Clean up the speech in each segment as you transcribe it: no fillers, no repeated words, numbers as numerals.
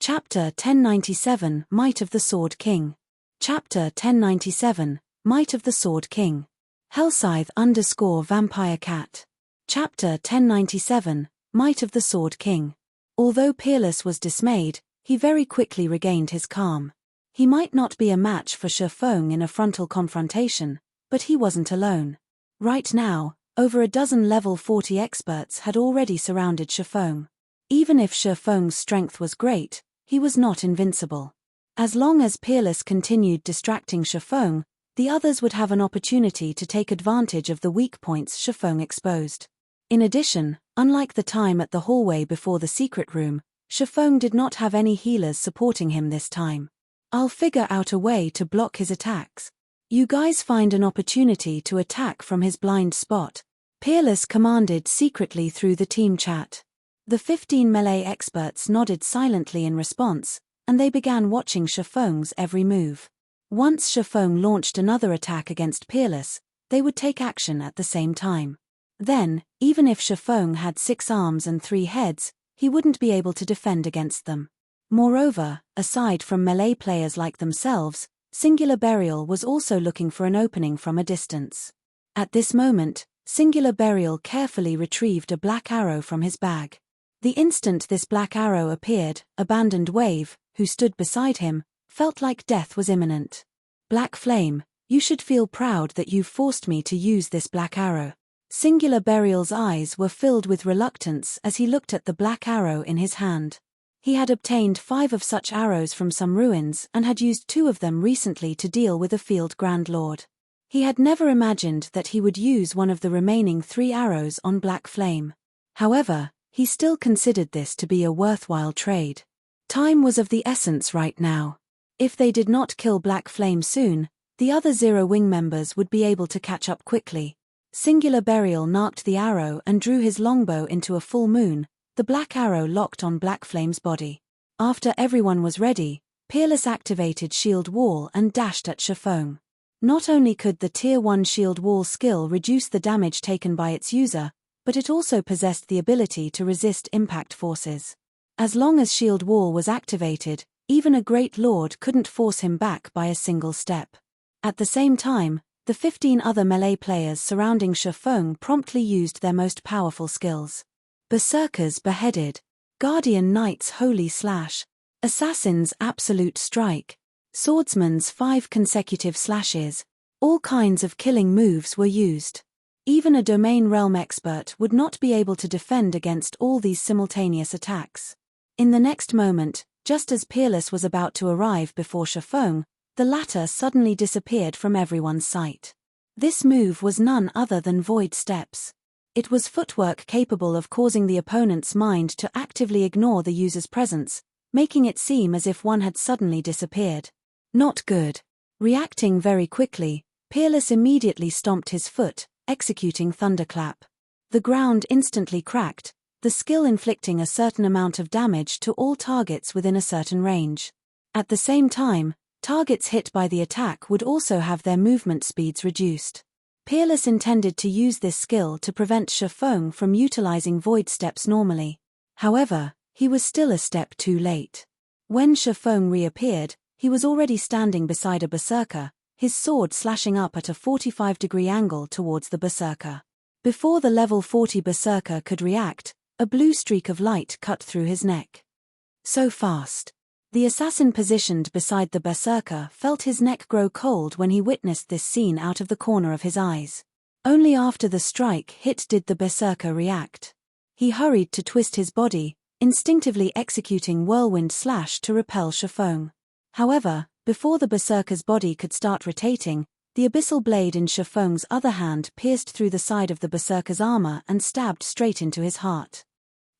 Chapter 1097 Might of the Sword King. Chapter 1097 Might of the Sword King. Hellscythe _ Vampire Cat. Chapter 1097 Might of the Sword King. Although Peerless was dismayed, he very quickly regained his calm. He might not be a match for Shifeng in a frontal confrontation, but he wasn't alone. Right now, over a dozen level 40 experts had already surrounded Shifeng. Even if Shifeng's strength was great, he was not invincible. As long as Peerless continued distracting Shifeng, the others would have an opportunity to take advantage of the weak points Shifeng exposed. In addition, unlike the time at the hallway before the secret room, Shifeng did not have any healers supporting him this time. I'll figure out a way to block his attacks. You guys find an opportunity to attack from his blind spot, Peerless commanded secretly through the team chat. The 15 melee experts nodded silently in response, and they began watching Shifeng's every move. Once Shifeng launched another attack against Peerless, they would take action at the same time. Then, even if Shifeng had 6 arms and 3 heads, he wouldn't be able to defend against them. Moreover, aside from melee players like themselves, Singular Burial was also looking for an opening from a distance. At this moment, Singular Burial carefully retrieved a black arrow from his bag. The instant this black arrow appeared, Abandoned Wave, who stood beside him, felt like death was imminent. Black Flame, you should feel proud that you've forced me to use this black arrow. Singular Burial's eyes were filled with reluctance as he looked at the black arrow in his hand. He had obtained 5 of such arrows from some ruins and had used 2 of them recently to deal with a field Grand Lord. He had never imagined that he would use one of the remaining 3 arrows on Black Flame. However, he still considered this to be a worthwhile trade. Time was of the essence right now. If they did not kill Black Flame soon, the other Zero Wing members would be able to catch up quickly. Singular Burial narked the arrow and drew his longbow into a full moon, the black arrow locked on Black Flame's body. After everyone was ready, Peerless activated Shield Wall and dashed at Shifeng. Not only could the Tier 1 Shield Wall skill reduce the damage taken by its user, but it also possessed the ability to resist impact forces. As long as Shield Wall was activated, even a Great Lord couldn't force him back by a single step. At the same time, the 15 other melee players surrounding Shifeng promptly used their most powerful skills. Berserkers Beheaded, Guardian Knight's Holy Slash, Assassin's Absolute Strike, Swordsman's 5 consecutive slashes, all kinds of killing moves were used. Even a Domain Realm expert would not be able to defend against all these simultaneous attacks. In the next moment, just as Peerless was about to arrive before Shifeng, the latter suddenly disappeared from everyone's sight. This move was none other than Void Steps. It was footwork capable of causing the opponent's mind to actively ignore the user's presence, making it seem as if one had suddenly disappeared. Not good. Reacting very quickly, Peerless immediately stomped his foot, executing Thunderclap. The ground instantly cracked, the skill inflicting a certain amount of damage to all targets within a certain range. At the same time, targets hit by the attack would also have their movement speeds reduced. Peerless intended to use this skill to prevent Shifeng from utilizing Void Steps normally. However, he was still a step too late. When Shifeng reappeared, he was already standing beside a berserker, his sword slashing up at a 45-degree angle towards the berserker. Before the level 40 berserker could react, a blue streak of light cut through his neck. So fast. The assassin positioned beside the berserker felt his neck grow cold when he witnessed this scene out of the corner of his eyes. Only after the strike hit did the berserker react. He hurried to twist his body, instinctively executing Whirlwind Slash to repel Shifeng. However, before the berserker's body could start rotating, the abyssal blade in Shifeng's other hand pierced through the side of the berserker's armor and stabbed straight into his heart.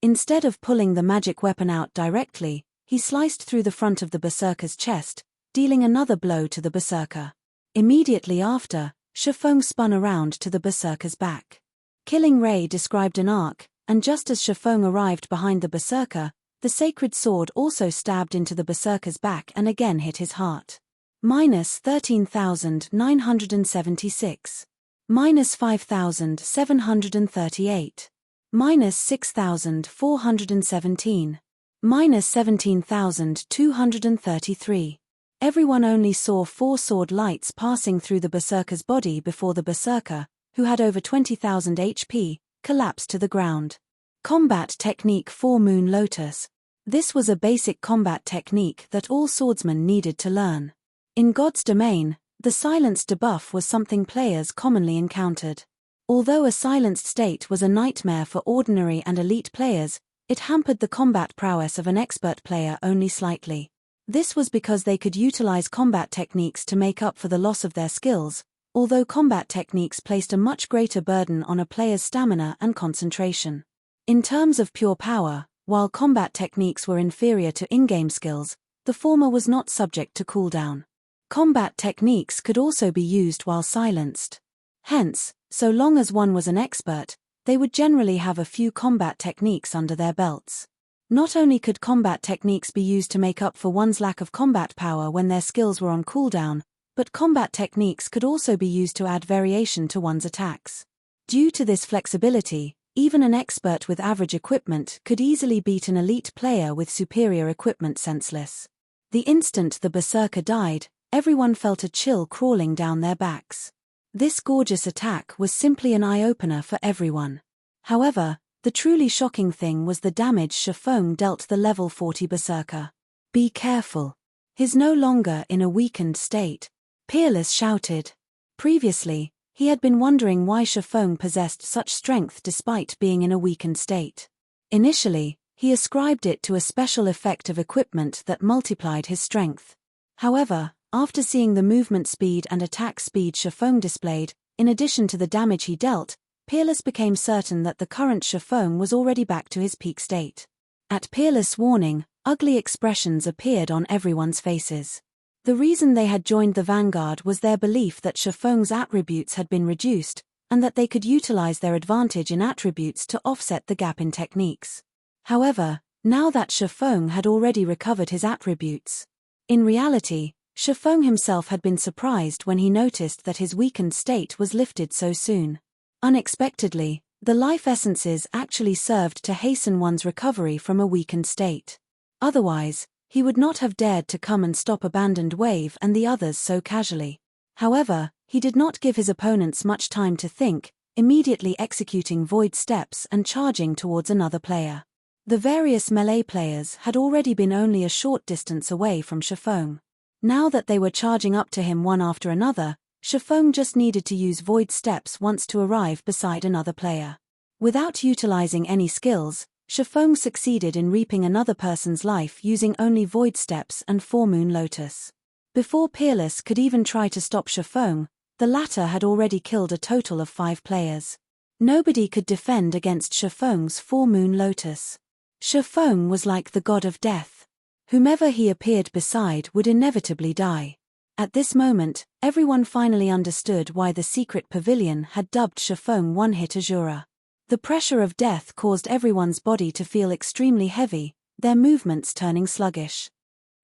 Instead of pulling the magic weapon out directly, he sliced through the front of the berserker's chest, dealing another blow to the berserker. Immediately after, Shifeng spun around to the berserker's back. Killing Ray described an arc, and just as Shifeng arrived behind the berserker, the sacred sword also stabbed into the berserker's back and again hit his heart. Minus 13,976. Minus 5,738. Minus 6,417. -17,233. Everyone only saw 4 sword lights passing through the berserker's body before the berserker, who had over 20,000 HP, collapsed to the ground. Combat Technique 4 Moon Lotus. This was a basic combat technique that all swordsmen needed to learn. In God's domain, the silenced debuff was something players commonly encountered. Although a silenced state was a nightmare for ordinary and elite players, it hampered the combat prowess of an expert player only slightly. This was because they could utilize combat techniques to make up for the loss of their skills, although combat techniques placed a much greater burden on a player's stamina and concentration. In terms of pure power, while combat techniques were inferior to in-game skills, the former was not subject to cooldown. Combat techniques could also be used while silenced. Hence, so long as one was an expert, they would generally have a few combat techniques under their belts. Not only could combat techniques be used to make up for one's lack of combat power when their skills were on cooldown, but combat techniques could also be used to add variation to one's attacks. Due to this flexibility, even an expert with average equipment could easily beat an elite player with superior equipment senseless. The instant the berserker died, everyone felt a chill crawling down their backs. This gorgeous attack was simply an eye-opener for everyone. However, the truly shocking thing was the damage Shifeng dealt the level 40 berserker. "Be careful. He's no longer in a weakened state," Peerless shouted. Previously, he had been wondering why Shifeng possessed such strength despite being in a weakened state. Initially, he ascribed it to a special effect of equipment that multiplied his strength. However, after seeing the movement speed and attack speed Shifeng displayed, in addition to the damage he dealt, Peerless became certain that the current Shifeng was already back to his peak state. At Peerless' warning, ugly expressions appeared on everyone's faces. The reason they had joined the vanguard was their belief that Shifeng's attributes had been reduced, and that they could utilize their advantage in attributes to offset the gap in techniques. However, now that Shifeng had already recovered his attributes. In reality, Shifeng himself had been surprised when he noticed that his weakened state was lifted so soon. Unexpectedly, the life essences actually served to hasten one's recovery from a weakened state. Otherwise, he would not have dared to come and stop Abandoned Wave and the others so casually. However, he did not give his opponents much time to think, immediately executing void steps and charging towards another player. The various melee players had already been only a short distance away from Shifeng. Now that they were charging up to him one after another, Shifeng just needed to use void steps once to arrive beside another player. Without utilizing any skills, Shifeng succeeded in reaping another person's life using only void steps and 4 Moon Lotus. Before Peerless could even try to stop Shifeng, the latter had already killed a total of 5 players. Nobody could defend against Shifeng's 4 Moon Lotus. Shifeng was like the god of death. Whomever he appeared beside would inevitably die. At this moment, everyone finally understood why the secret pavilion had dubbed Shifeng One-Hit Azura. The pressure of death caused everyone's body to feel extremely heavy, their movements turning sluggish.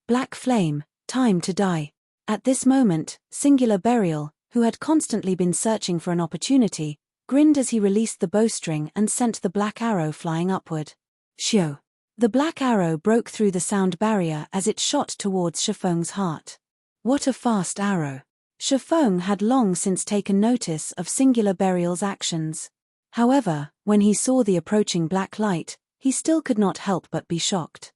Black Flame, time to die. At this moment, Singular Burial, who had constantly been searching for an opportunity, grinned as he released the bowstring and sent the black arrow flying upward. Shio! The black arrow broke through the sound barrier as it shot towards Shifeng's heart. What a fast arrow! Shifeng had long since taken notice of Singular Burial's actions. However, when he saw the approaching black light, he still could not help but be shocked.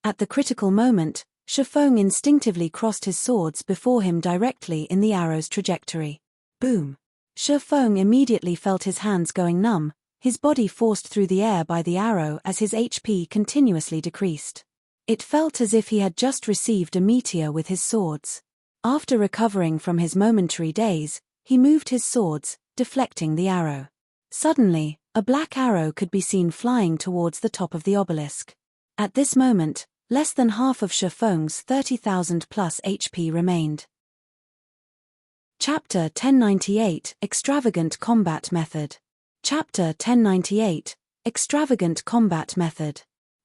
At the critical moment, Shifeng instinctively crossed his swords before him directly in the arrow's trajectory. Boom! Shifeng immediately felt his hands going numb, his body forced through the air by the arrow as his HP continuously decreased. It felt as if he had just received a meteor with his swords. After recovering from his momentary daze, he moved his swords, deflecting the arrow. Suddenly, a black arrow could be seen flying towards the top of the obelisk. At this moment, less than half of Shifeng's 30,000 plus HP remained. Chapter 1098 Extravagant Combat Method. Chapter 1098 Extravagant Combat Method.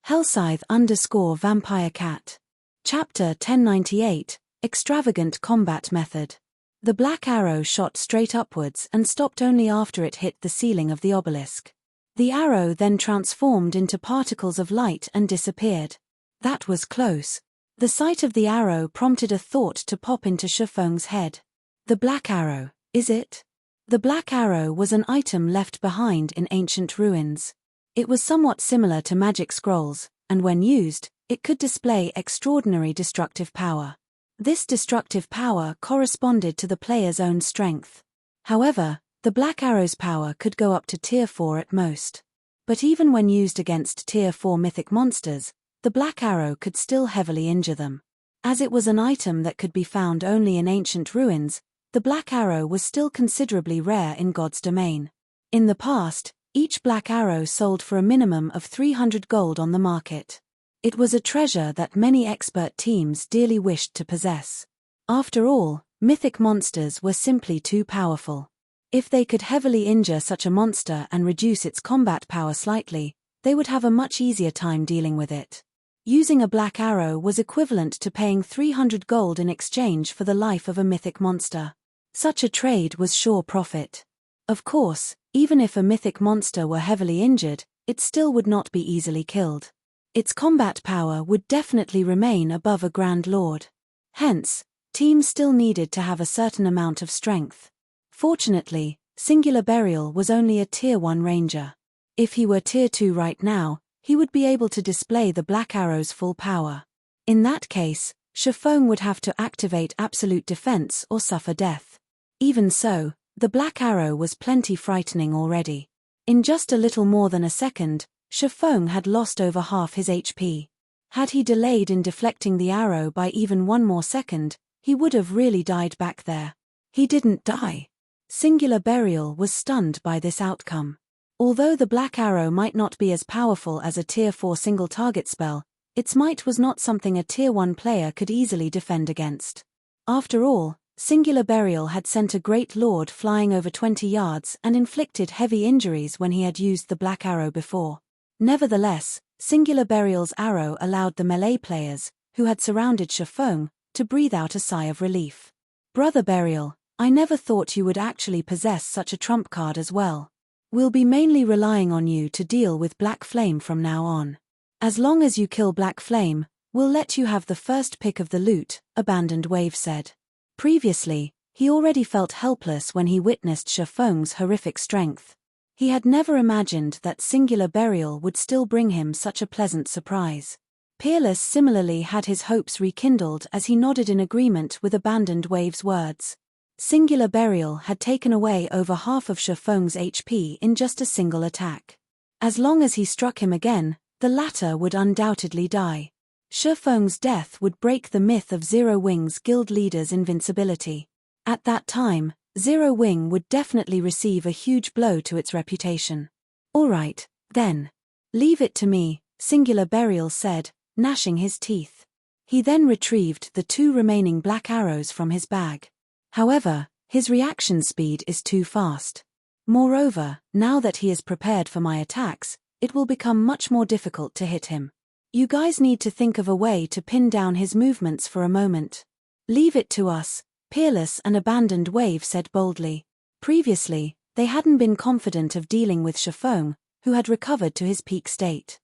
Hellscythe_Vampire Cat. Chapter 1098 Extravagant Combat Method. The black arrow shot straight upwards and stopped only after it hit the ceiling of the obelisk. The arrow then transformed into particles of light and disappeared. That was close. The sight of the arrow prompted a thought to pop into Shifeng's head. The black arrow, is it? The black arrow was an item left behind in ancient ruins. It was somewhat similar to magic scrolls, and when used, it could display extraordinary destructive power. This destructive power corresponded to the player's own strength. However, the black arrow's power could go up to tier 4 at most. But even when used against tier 4 mythic monsters, the black arrow could still heavily injure them. As it was an item that could be found only in ancient ruins, the black arrow was still considerably rare in God's domain. In the past, each black arrow sold for a minimum of 300 gold on the market. It was a treasure that many expert teams dearly wished to possess. After all, mythic monsters were simply too powerful. If they could heavily injure such a monster and reduce its combat power slightly, they would have a much easier time dealing with it. Using a black arrow was equivalent to paying 300 gold in exchange for the life of a mythic monster. Such a trade was sure profit. Of course, even if a mythic monster were heavily injured, it still would not be easily killed. Its combat power would definitely remain above a Grand Lord. Hence, teams still needed to have a certain amount of strength. Fortunately, Singular Burial was only a tier 1 ranger. If he were tier 2 right now, he would be able to display the black arrow's full power. In that case, Shifeng would have to activate absolute defense or suffer death. Even so, the black arrow was plenty frightening already. In just a little more than a second, Shifeng had lost over half his HP. Had he delayed in deflecting the arrow by even one more second, he would have really died back there. He didn't die. Singular Burial was stunned by this outcome. Although the black arrow might not be as powerful as a tier 4 single target spell, its might was not something a tier 1 player could easily defend against. After all, Singular Burial had sent a great lord flying over 20 yards and inflicted heavy injuries when he had used the black arrow before. Nevertheless, Singular Burial's arrow allowed the melee players, who had surrounded Shifeng, to breathe out a sigh of relief. Brother Burial, I never thought you would actually possess such a trump card as well. We'll be mainly relying on you to deal with Black Flame from now on. As long as you kill Black Flame, we'll let you have the first pick of the loot, Abandoned Wave said. Previously, he already felt helpless when he witnessed Shifeng's horrific strength. He had never imagined that Singular Burial would still bring him such a pleasant surprise. Peerless similarly had his hopes rekindled as he nodded in agreement with Abandoned Wave's words. Singular Burial had taken away over half of Shifeng's HP in just a single attack. As long as he struck him again, the latter would undoubtedly die. Shifeng's death would break the myth of Zero Wing's guild leader's invincibility. At that time, Zero Wing would definitely receive a huge blow to its reputation. Alright, then. Leave it to me, Singular Burial said, gnashing his teeth. He then retrieved the 2 remaining black arrows from his bag. However, his reaction speed is too fast. Moreover, now that he is prepared for my attacks, it will become much more difficult to hit him. You guys need to think of a way to pin down his movements for a moment. Leave it to us, Peerless and Abandoned Wave said boldly. Previously, they hadn't been confident of dealing with Shifeng, who had recovered to his peak state.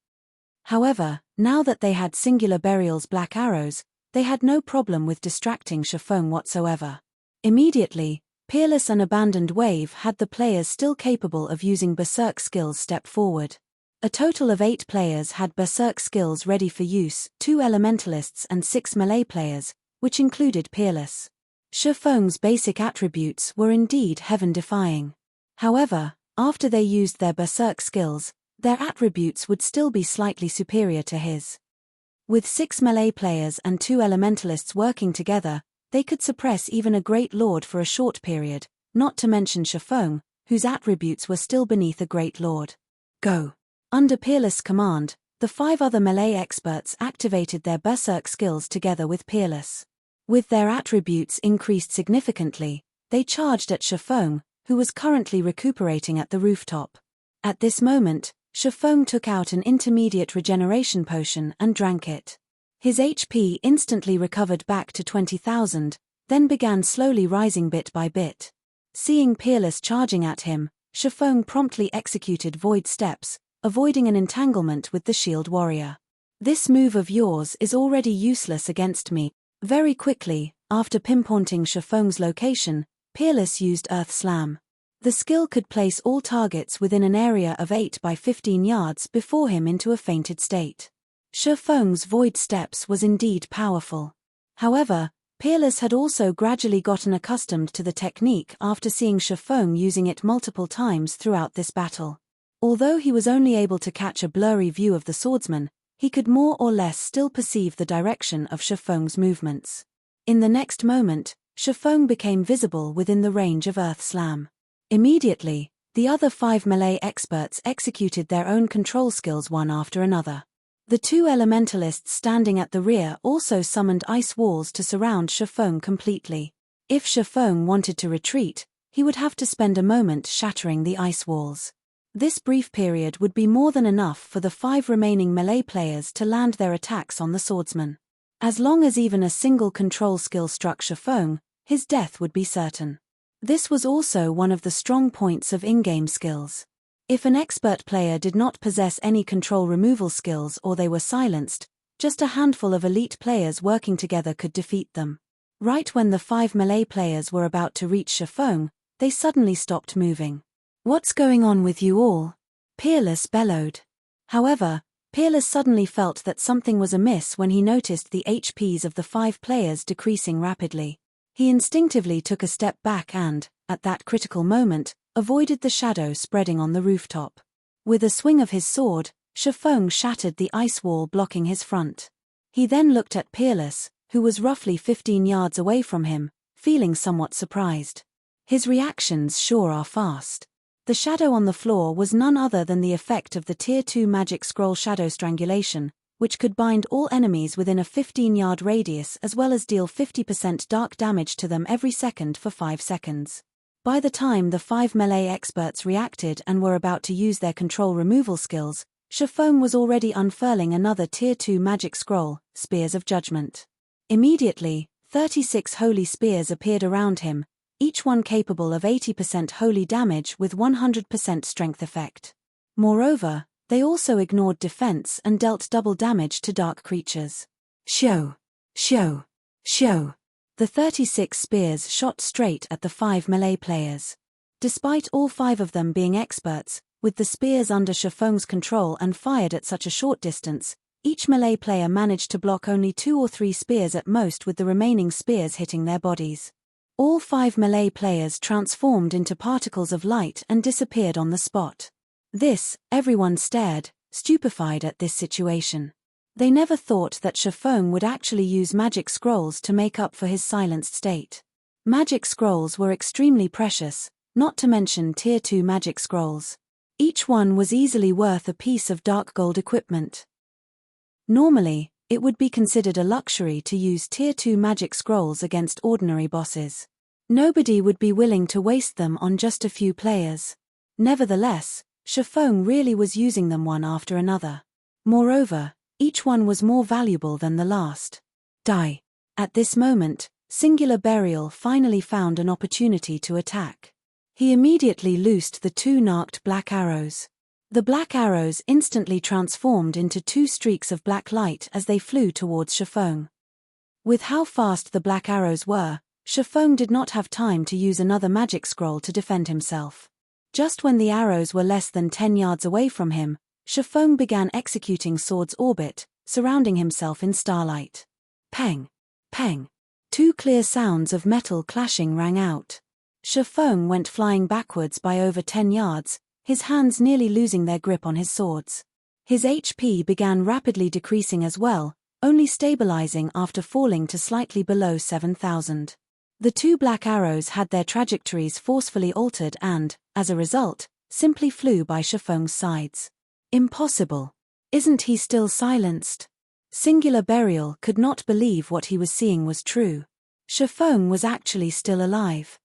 However, now that they had Singular Burial's black arrows, they had no problem with distracting Shifeng whatsoever. Immediately, Peerless and Abandoned Wave had the players still capable of using Berserk skills step forward. A total of 8 players had Berserk skills ready for use, 2 elementalists and 6 melee players, which included Peerless. Shifeng's basic attributes were indeed heaven-defying. However, after they used their Berserk skills, their attributes would still be slightly superior to his. With 6 melee players and 2 elementalists working together, they could suppress even a Great Lord for a short period, not to mention Shifeng, whose attributes were still beneath a Great Lord. Go. Under Peerless' command, the 5 other melee experts activated their Berserk skills together with Peerless. With their attributes increased significantly, they charged at Shifeng, who was currently recuperating at the rooftop. At this moment, Shifeng took out an intermediate regeneration potion and drank it. His HP instantly recovered back to 20,000, then began slowly rising bit by bit. Seeing Peerless charging at him, Shifeng promptly executed void steps, avoiding an entanglement with the shield warrior. This move of yours is already useless against me. Very quickly, after pinpointing Shifeng's location, Peerless used Earth Slam. The skill could place all targets within an area of 8 by 15 yards before him into a fainted state. Shifeng's void steps was indeed powerful. However, Peerless had also gradually gotten accustomed to the technique after seeing Shifeng using it multiple times throughout this battle. Although he was only able to catch a blurry view of the swordsman, he could more or less still perceive the direction of Shifeng's movements. In the next moment, Shifeng became visible within the range of Earth Slam. Immediately, the other 5 melee experts executed their own control skills one after another. The 2 elementalists standing at the rear also summoned ice walls to surround Shifeng completely. If Shifeng wanted to retreat, he would have to spend a moment shattering the ice walls. This brief period would be more than enough for the 5 remaining melee players to land their attacks on the swordsman. As long as even a single control skill struck Shifeng, his death would be certain. This was also one of the strong points of in-game skills. If an expert player did not possess any control removal skills or they were silenced, just a handful of elite players working together could defeat them. Right when the 5 melee players were about to reach Shifeng, they suddenly stopped moving. "What's going on with you all?" Peerless bellowed. However, Peerless suddenly felt that something was amiss when he noticed the HPs of the 5 players decreasing rapidly. He instinctively took a step back and, at that critical moment, avoided the shadow spreading on the rooftop. With a swing of his sword, Shifeng shattered the ice wall blocking his front. He then looked at Peerless, who was roughly 15 yards away from him, feeling somewhat surprised. His reactions sure are fast. The shadow on the floor was none other than the effect of the Tier 2 magic scroll Shadow Strangulation, which could bind all enemies within a 15-yard radius as well as deal 50% dark damage to them every second for 5 seconds. By the time the 5 melee experts reacted and were about to use their control removal skills, Shifeng was already unfurling another Tier 2 magic scroll, Spears of Judgment. Immediately, 36 holy spears appeared around him, each one capable of 80% holy damage with 100% strength effect. Moreover, they also ignored defense and dealt double damage to dark creatures. Show! Show! Show! The 36 spears shot straight at the 5 melee players. Despite all 5 of them being experts, with the spears under Shifeng's control and fired at such a short distance, each melee player managed to block only 2 or 3 spears at most, with the remaining spears hitting their bodies. All 5 melee players transformed into particles of light and disappeared on the spot. Everyone stared, stupefied at this situation. They never thought that Shifeng would actually use magic scrolls to make up for his silenced state. Magic scrolls were extremely precious, not to mention Tier 2 magic scrolls. Each one was easily worth a piece of dark gold equipment. Normally, it would be considered a luxury to use Tier 2 magic scrolls against ordinary bosses. Nobody would be willing to waste them on just a few players. Nevertheless, Shifeng really was using them one after another. Moreover, each one was more valuable than the last. Die. At this moment, Singular Burial finally found an opportunity to attack. He immediately loosed the 2 narked black arrows. The black arrows instantly transformed into 2 streaks of black light as they flew towards Shifeng. With how fast the black arrows were, Shifeng did not have time to use another magic scroll to defend himself. Just when the arrows were less than 10 yards away from him, Shifeng began executing Sword's Orbit, surrounding himself in starlight. Pang! Pang! 2 clear sounds of metal clashing rang out. Shifeng went flying backwards by over 10 yards, his hands nearly losing their grip on his swords. His HP began rapidly decreasing as well, only stabilizing after falling to slightly below 7,000. The 2 black arrows had their trajectories forcefully altered and, as a result, simply flew by Shifeng's sides. Impossible. Isn't he still silenced? Singular Burial could not believe what he was seeing was true. Shifeng was actually still alive.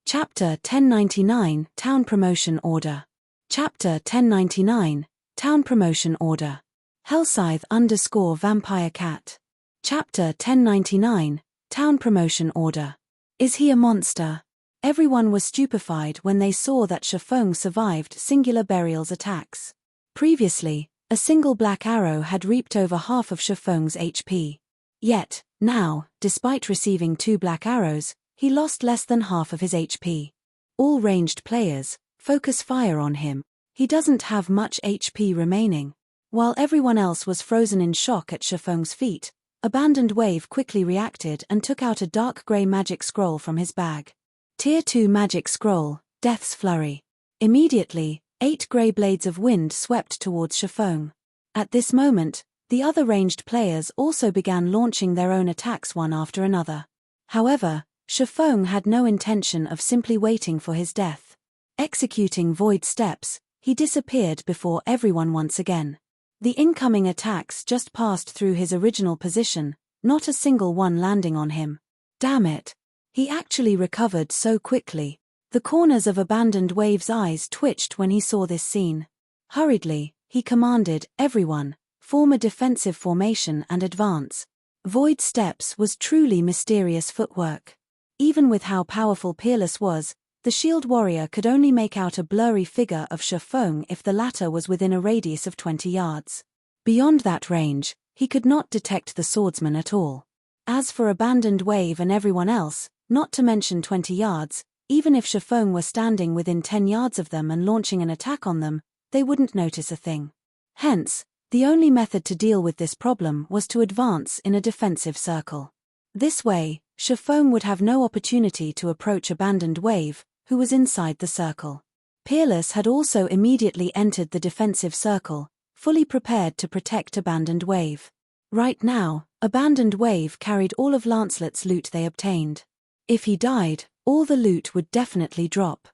Chapter 1099, Town Promotion Order. Chapter 1099, Town Promotion Order. Hellscythe_Vampire Cat. Chapter 1099, Town Promotion Order. Is he a monster? Everyone was stupefied when they saw that Shifeng survived Singular Burial's attacks. Previously, A single black arrow had reaped over half of Shifeng's HP. Yet, now, despite receiving 2 black arrows, he lost less than half of his HP. All ranged players focus fire on him. He doesn't have much HP remaining. While everyone else was frozen in shock at Shifeng's feet, Abandoned Wave quickly reacted and took out a dark grey magic scroll from his bag. Tier 2 magic scroll, Death's Flurry. Immediately, 8 grey blades of wind swept towards Shifeng. At this moment, the other ranged players also began launching their own attacks one after another. However, Shifeng had no intention of simply waiting for his death. Executing void steps, he disappeared before everyone once again. The incoming attacks just passed through his original position, not a single one landing on him. Damn it! He actually recovered so quickly. The corners of Abandoned Wave's eyes twitched when he saw this scene. Hurriedly, he commanded, "Everyone, form a defensive formation and advance." Void steps was truly mysterious footwork. Even with how powerful Peerless was, the shield warrior could only make out a blurry figure of Shifeng if the latter was within a radius of 20 yards. Beyond that range, he could not detect the swordsman at all. As for Abandoned Wave and everyone else, not to mention 20 yards, even if Shifeng were standing within 10 yards of them and launching an attack on them, they wouldn't notice a thing. Hence, the only method to deal with this problem was to advance in a defensive circle. This way, Shifeng would have no opportunity to approach Abandoned Wave, who was inside the circle. Peerless had also immediately entered the defensive circle, fully prepared to protect Abandoned Wave. Right now, Abandoned Wave carried all of Lancelot's loot they obtained. If he died, all the loot would definitely drop.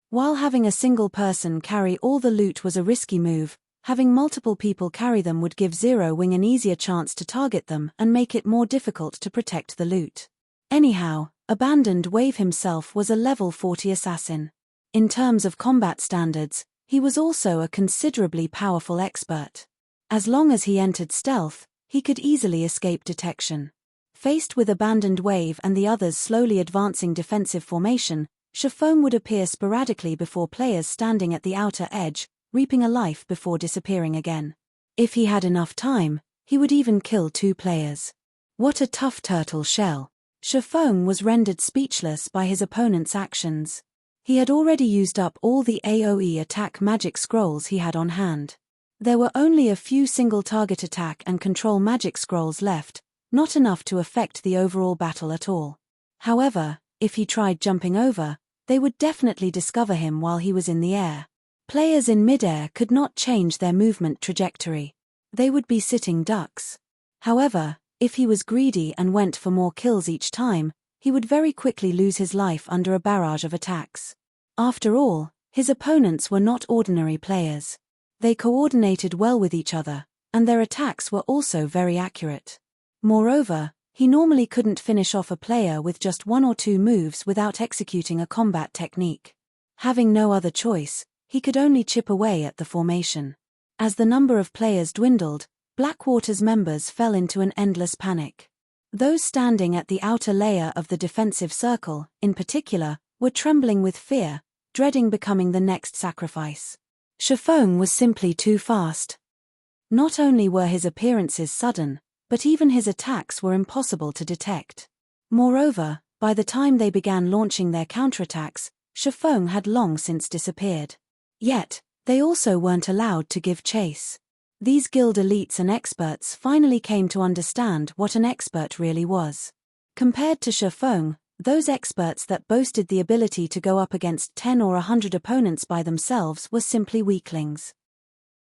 While having a single person carry all the loot was a risky move, having multiple people carry them would give Zero Wing an easier chance to target them and make it more difficult to protect the loot. Anyhow, Abandoned Wave himself was a level 40 assassin. In terms of combat standards, he was also a considerably powerful expert. As long as he entered stealth, he could easily escape detection. Faced with Abandoned Wave and the others slowly advancing defensive formation, Shifeng would appear sporadically before players standing at the outer edge, reaping a life before disappearing again. If he had enough time, he would even kill 2 players. What a tough turtle shell. Shifeng was rendered speechless by his opponent's actions. He had already used up all the AoE attack magic scrolls he had on hand. There were only a few single target attack and control magic scrolls left, not enough to affect the overall battle at all. However, if he tried jumping over, they would definitely discover him while he was in the air. Players in midair could not change their movement trajectory. They would be sitting ducks. However, if he was greedy and went for more kills each time, he would very quickly lose his life under a barrage of attacks. After all, his opponents were not ordinary players. They coordinated well with each other, and their attacks were also very accurate. Moreover, he normally couldn't finish off a player with just 1 or 2 moves without executing a combat technique. Having no other choice, he could only chip away at the formation. As the number of players dwindled, Blackwater's members fell into an endless panic. Those standing at the outer layer of the defensive circle, in particular, were trembling with fear, dreading becoming the next sacrifice. Shifeng was simply too fast. Not only were his appearances sudden, but even his attacks were impossible to detect. Moreover, by the time they began launching their counterattacks, Shifeng had long since disappeared. Yet, they also weren't allowed to give chase. These guild elites and experts finally came to understand what an expert really was. Compared to Shifeng, those experts that boasted the ability to go up against 10 or 100 opponents by themselves were simply weaklings.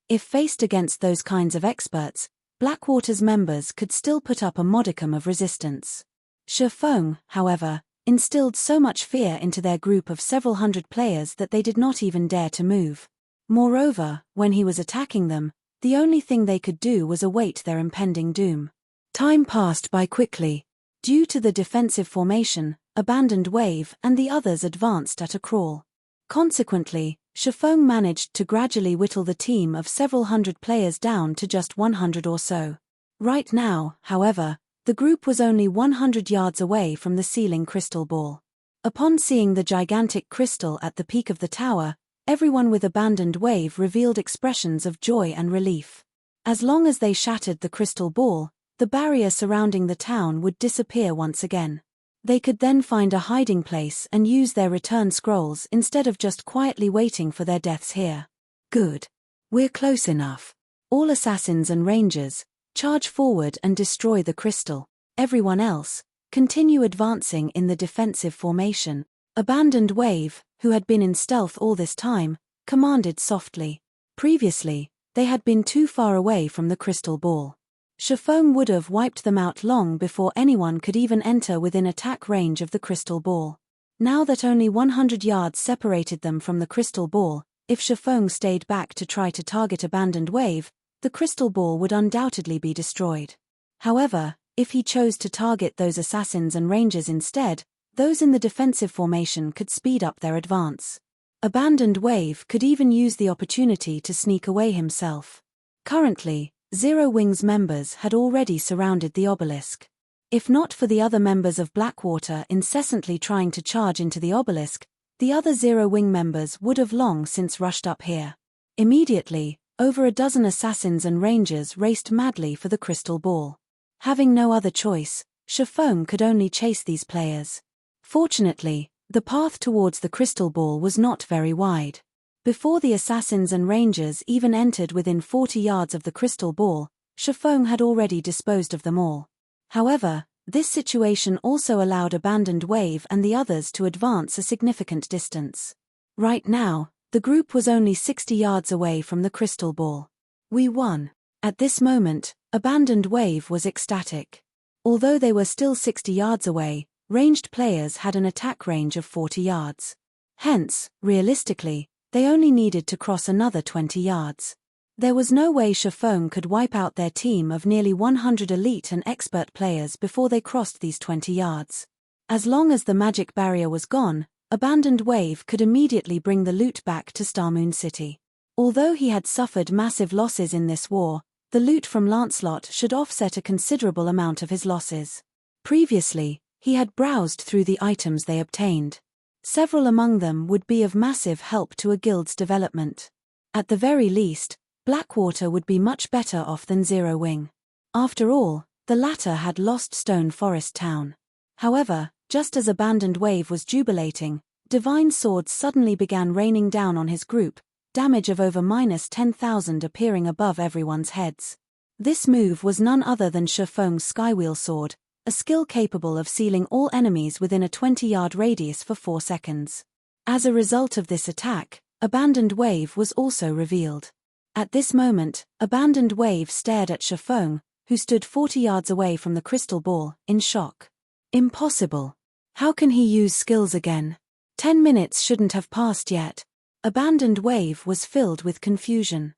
If faced against those kinds of experts, Blackwater's members could still put up a modicum of resistance. Shifeng, however, instilled so much fear into their group of several hundred players that they did not even dare to move. Moreover, when he was attacking them, the only thing they could do was await their impending doom. Time passed by quickly. Due to the defensive formation, Abandoned Wave and the others advanced at a crawl. Consequently, Shifeng managed to gradually whittle the team of several hundred players down to just 100 or so. Right now, however, the group was only 100 yards away from the ceiling crystal ball. Upon seeing the gigantic crystal at the peak of the tower, everyone with Abandoned Wave revealed expressions of joy and relief. As long as they shattered the crystal ball, the barrier surrounding the town would disappear once again. They could then find a hiding place and use their return scrolls instead of just quietly waiting for their deaths here. Good. We're close enough. All assassins and rangers, charge forward and destroy the crystal. Everyone else, continue advancing in the defensive formation. Abandoned Wave, who had been in stealth all this time, commanded softly. Previously, they had been too far away from the crystal ball. Shifeng would have wiped them out long before anyone could even enter within attack range of the crystal ball. Now that only 100 yards separated them from the crystal ball, if Shifeng stayed back to try to target Abandoned Wave, the crystal ball would undoubtedly be destroyed. However, if he chose to target those assassins and rangers instead, those in the defensive formation could speed up their advance. Abandoned Wave could even use the opportunity to sneak away himself. Currently, Zero Wings members had already surrounded the obelisk. If not for the other members of Blackwater incessantly trying to charge into the obelisk, the other Zero Wing members would have long since rushed up here. Immediately, over a dozen assassins and rangers raced madly for the crystal ball. Having no other choice, Shifeng could only chase these players. Fortunately, the path towards the crystal ball was not very wide. Before the assassins and rangers even entered within 40 yards of the crystal ball, Shifeng had already disposed of them all. However, this situation also allowed Abandoned Wave and the others to advance a significant distance. Right now, the group was only 60 yards away from the crystal ball. We won. At this moment, Abandoned Wave was ecstatic. Although they were still 60 yards away, ranged players had an attack range of 40 yards. Hence, realistically, they only needed to cross another 20 yards. There was no way Shifeng could wipe out their team of nearly 100 elite and expert players before they crossed these 20 yards. As long as the magic barrier was gone, Abandoned Wave could immediately bring the loot back to Starmoon City. Although he had suffered massive losses in this war, the loot from Lancelot should offset a considerable amount of his losses. Previously, he had browsed through the items they obtained. Several among them would be of massive help to a guild's development. At the very least, Blackwater would be much better off than Zero Wing. After all, the latter had lost Stone Forest Town. However, just as Abandoned Wave was jubilating, divine swords suddenly began raining down on his group, damage of over -10,000 appearing above everyone's heads. This move was none other than Shifeng's Skywheel Sword, a skill capable of sealing all enemies within a 20-yard radius for 4 seconds. As a result of this attack, Abandoned Wave was also revealed. At this moment, Abandoned Wave stared at Shifeng, who stood 40 yards away from the crystal ball, in shock. Impossible. How can he use skills again? 10 minutes shouldn't have passed yet. Abandoned Wave was filled with confusion.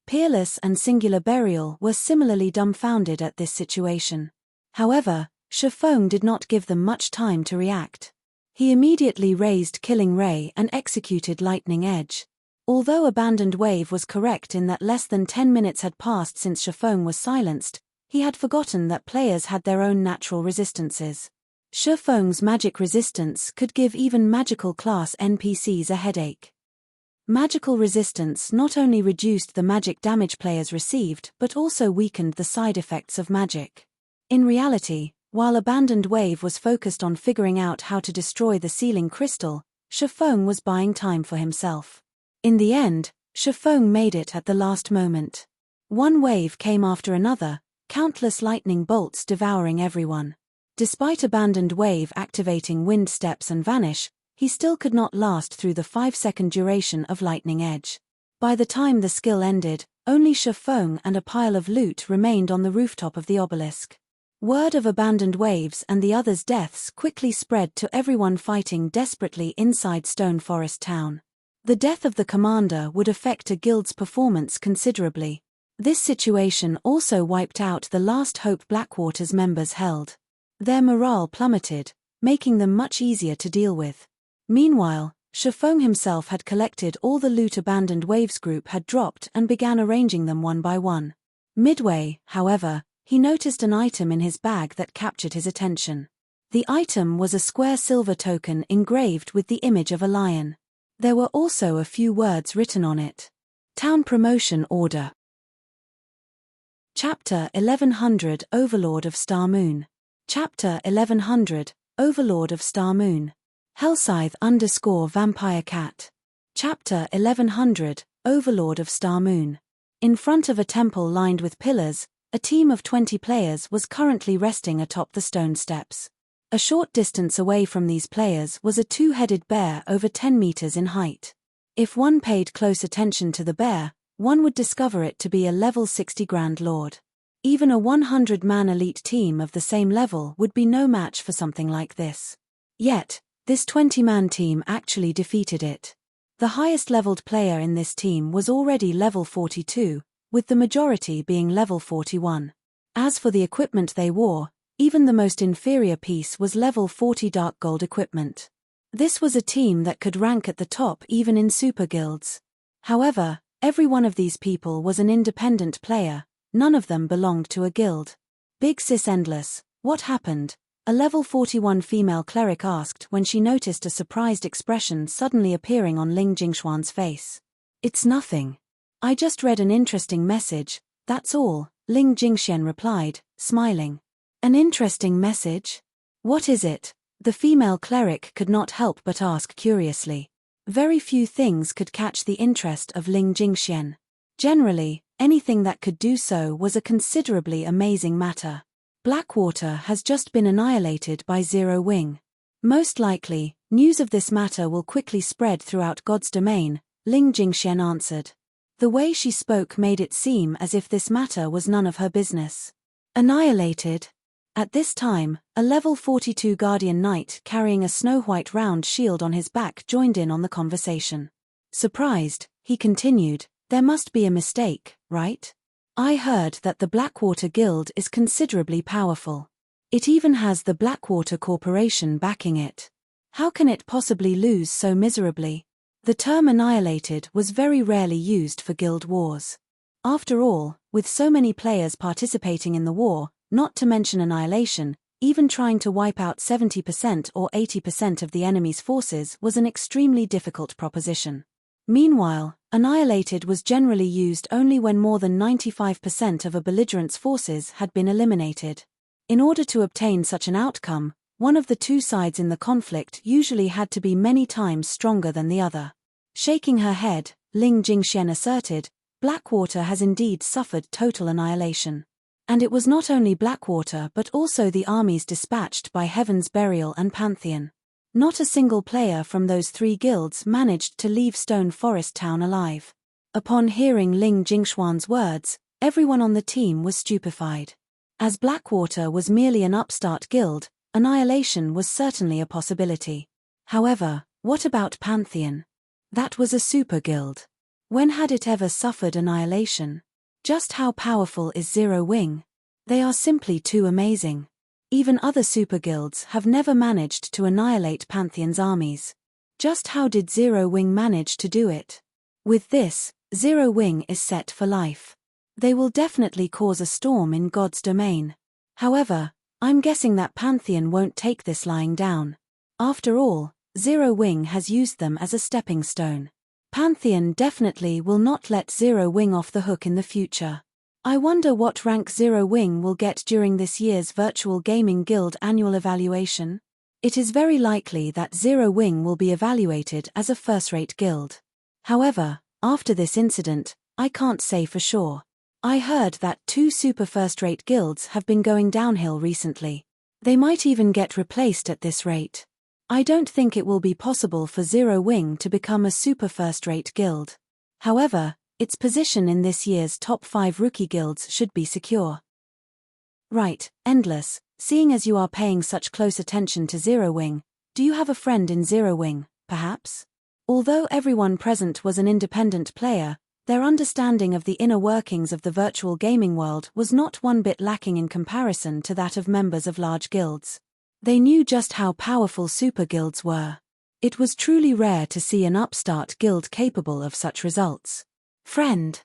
Peerless and Singular Burial were similarly dumbfounded at this situation. However, Shifeng did not give them much time to react. He immediately raised Killing Ray and executed Lightning Edge. Although Abandoned Wave was correct in that less than 10 minutes had passed since Shifeng was silenced, he had forgotten that players had their own natural resistances. Shifeng's magic resistance could give even magical class NPCs a headache. Magical resistance not only reduced the magic damage players received but also weakened the side effects of magic. In reality, while Abandoned Wave was focused on figuring out how to destroy the sealing crystal, Shifeng was buying time for himself. In the end, Shifeng made it at the last moment. One wave came after another, countless lightning bolts devouring everyone. Despite Abandoned Wave activating Wind Steps and Vanish, he still could not last through the 5-second duration of Lightning Edge. By the time the skill ended, only Shifeng and a pile of loot remained on the rooftop of the obelisk. Word of Abandoned Wave's and the others' deaths quickly spread to everyone fighting desperately inside Stone Forest Town. The death of the commander would affect a guild's performance considerably. This situation also wiped out the last hope Blackwater's members held. Their morale plummeted, making them much easier to deal with. Meanwhile, Shifeng himself had collected all the loot Abandoned Wave's group had dropped and began arranging them one by one. Midway, however, he noticed an item in his bag that captured his attention. The item was a square silver token engraved with the image of a lion. There were also a few words written on it. Town Promotion Order. Chapter 1100 Overlord of Star Moon. Chapter 1100 Overlord of Star Moon. Hellscythe _ Vampire Cat. Chapter 1100 Overlord of Star Moon. In front of a temple lined with pillars, a team of 20 players was currently resting atop the stone steps. A short distance away from these players was a two-headed bear over 10 meters in height. If one paid close attention to the bear, one would discover it to be a level 60 Grand Lord. Even a 100-man elite team of the same level would be no match for something like this. Yet, this 20-man team actually defeated it. The highest-leveled player in this team was already level 42, with the majority being level 41. As for the equipment they wore, even the most inferior piece was level 40 dark gold equipment. This was a team that could rank at the top even in super guilds. However, every one of these people was an independent player, none of them belonged to a guild. Big Sis Endless, what happened? A level 41 female cleric asked when she noticed a surprised expression suddenly appearing on Ling Jingxuan's face. It's nothing. I just read an interesting message, that's all, Ling Jingxian replied, smiling. An interesting message? What is it? The female cleric could not help but ask curiously. Very few things could catch the interest of Ling Jingxian. Generally, anything that could do so was a considerably amazing matter. Blackwater has just been annihilated by Zero Wing. Most likely, news of this matter will quickly spread throughout God's domain, Ling Jingxian answered. The way she spoke made it seem as if this matter was none of her business. Annihilated? At this time, a level 42 Guardian Knight carrying a snow-white round shield on his back joined in on the conversation. Surprised, he continued, there must be a mistake, right? I heard that the Blackwater Guild is considerably powerful. It even has the Blackwater Corporation backing it. How can it possibly lose so miserably? The term annihilated was very rarely used for guild wars. After all, with so many players participating in the war, not to mention annihilation, even trying to wipe out 70% or 80% of the enemy's forces was an extremely difficult proposition. Meanwhile, annihilated was generally used only when more than 95% of a belligerent's forces had been eliminated. In order to obtain such an outcome, one of the two sides in the conflict usually had to be many times stronger than the other. Shaking her head, Ling Jingxian asserted, Blackwater has indeed suffered total annihilation. And it was not only Blackwater but also the armies dispatched by Heaven's Burial and Pantheon. Not a single player from those three guilds managed to leave Stone Forest Town alive. Upon hearing Ling Jingxuan's words, everyone on the team was stupefied. As Blackwater was merely an upstart guild, annihilation was certainly a possibility. However, what about Pantheon? That was a super guild. When had it ever suffered annihilation? Just how powerful is Zero Wing? They are simply too amazing. Even other super guilds have never managed to annihilate Pantheon's armies. Just how did Zero Wing manage to do it? With this, Zero Wing is set for life. They will definitely cause a storm in God's domain. However, I'm guessing that Pantheon won't take this lying down. After all, Zero Wing has used them as a stepping stone. Pantheon definitely will not let Zero Wing off the hook in the future. I wonder what rank Zero Wing will get during this year's Virtual Gaming Guild annual evaluation. It is very likely that Zero Wing will be evaluated as a first-rate guild. However, after this incident, I can't say for sure. I heard that 2 super first-rate guilds have been going downhill recently. They might even get replaced at this rate. I don't think it will be possible for Zero Wing to become a super first-rate guild. However, its position in this year's top 5 rookie guilds should be secure. Right, Endless, seeing as you are paying such close attention to Zero Wing, do you have a friend in Zero Wing, perhaps? Although everyone present was an independent player, their understanding of the inner workings of the virtual gaming world was not one bit lacking in comparison to that of members of large guilds. They knew just how powerful super guilds were. It was truly rare to see an upstart guild capable of such results. Friend.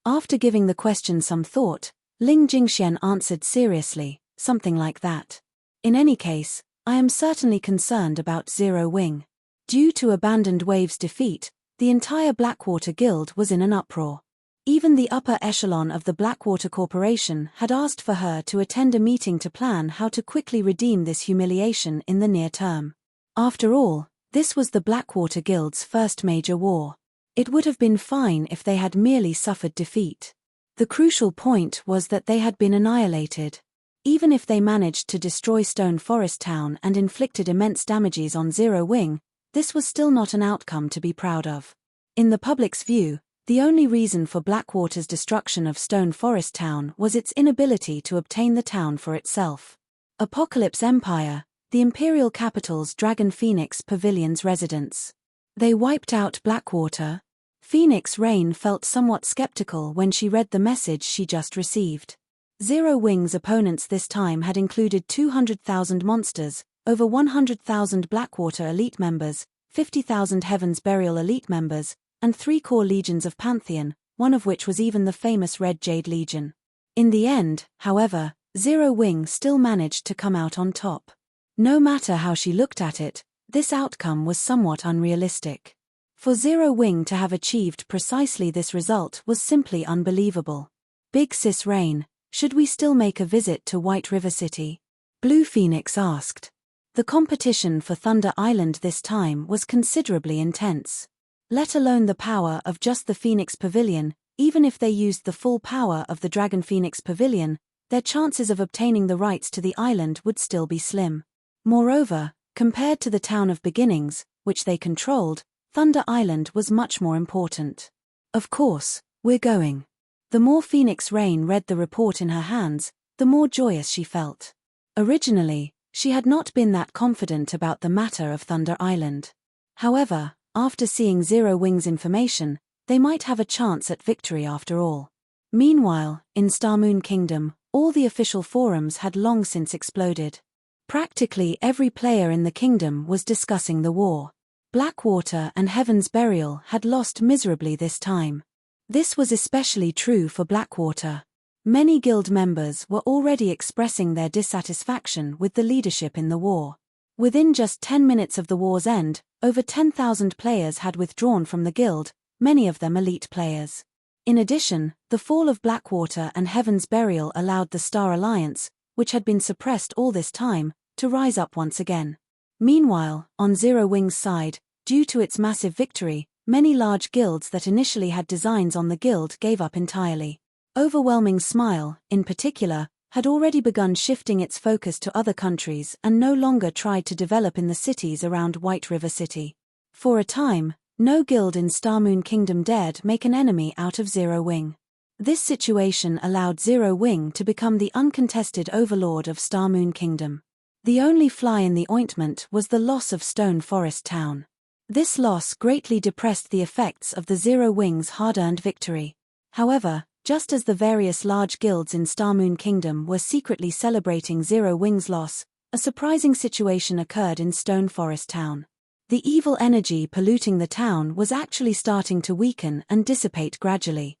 After giving the question some thought, Ling Jingxian answered seriously, something like that. In any case, I am certainly concerned about Zero Wing. Due to Abandoned Wave's defeat, the entire Blackwater Guild was in an uproar. Even the upper echelon of the Blackwater Corporation had asked for her to attend a meeting to plan how to quickly redeem this humiliation in the near term. After all, this was the Blackwater Guild's first major war. It would have been fine if they had merely suffered defeat. The crucial point was that they had been annihilated. Even if they managed to destroy Stone Forest Town and inflicted immense damages on Zero Wing, this was still not an outcome to be proud of. In the public's view, the only reason for Blackwater's destruction of Stone Forest Town was its inability to obtain the town for itself. Apocalypse Empire, the Imperial capital's Dragon Phoenix Pavilion's residence. They wiped out Blackwater. Phoenix Rain felt somewhat skeptical when she read the message she just received. Zero Wing's opponents this time had included 200,000 monsters, over 100,000 Blackwater elite members, 50,000 Heaven's Burial elite members, and 3 core legions of Pantheon, one of which was even the famous Red Jade Legion. In the end, however, Zero Wing still managed to come out on top. No matter how she looked at it, this outcome was somewhat unrealistic. For Zero Wing to have achieved precisely this result was simply unbelievable. Big Sis Rain, should we still make a visit to White River City? Blue Phoenix asked. The competition for Thunder Island this time was considerably intense. Let alone the power of just the Phoenix Pavilion, even if they used the full power of the Dragon Phoenix Pavilion, their chances of obtaining the rights to the island would still be slim. Moreover, compared to the Town of Beginnings, which they controlled, Thunder Island was much more important. Of course, we're going. The more Phoenix Rain read the report in her hands, the more joyous she felt. Originally, she had not been that confident about the matter of Thunder Island. However, after seeing Zero Wing's information, they might have a chance at victory after all. Meanwhile, in Starmoon Kingdom, all the official forums had long since exploded. Practically every player in the kingdom was discussing the war. Blackwater and Heaven's Burial had lost miserably this time. This was especially true for Blackwater. Many guild members were already expressing their dissatisfaction with the leadership in the war. Within just 10 minutes of the war's end, over 10,000 players had withdrawn from the guild, many of them elite players. In addition, the fall of Blackwater and Heaven's Burial allowed the Star Alliance, which had been suppressed all this time, to rise up once again. Meanwhile, on Zero Wing's side, due to its massive victory, many large guilds that initially had designs on the guild gave up entirely. Overwhelming Smile, in particular, had already begun shifting its focus to other countries and no longer tried to develop in the cities around White River City. For a time, no guild in Starmoon Kingdom dared make an enemy out of Zero Wing. This situation allowed Zero Wing to become the uncontested overlord of Starmoon Kingdom. The only fly in the ointment was the loss of Stone Forest Town. This loss greatly depressed the effects of the Zero Wing's hard-earned victory. However, just as the various large guilds in Starmoon Kingdom were secretly celebrating Zero Wing's loss, a surprising situation occurred in Stone Forest Town. The evil energy polluting the town was actually starting to weaken and dissipate gradually.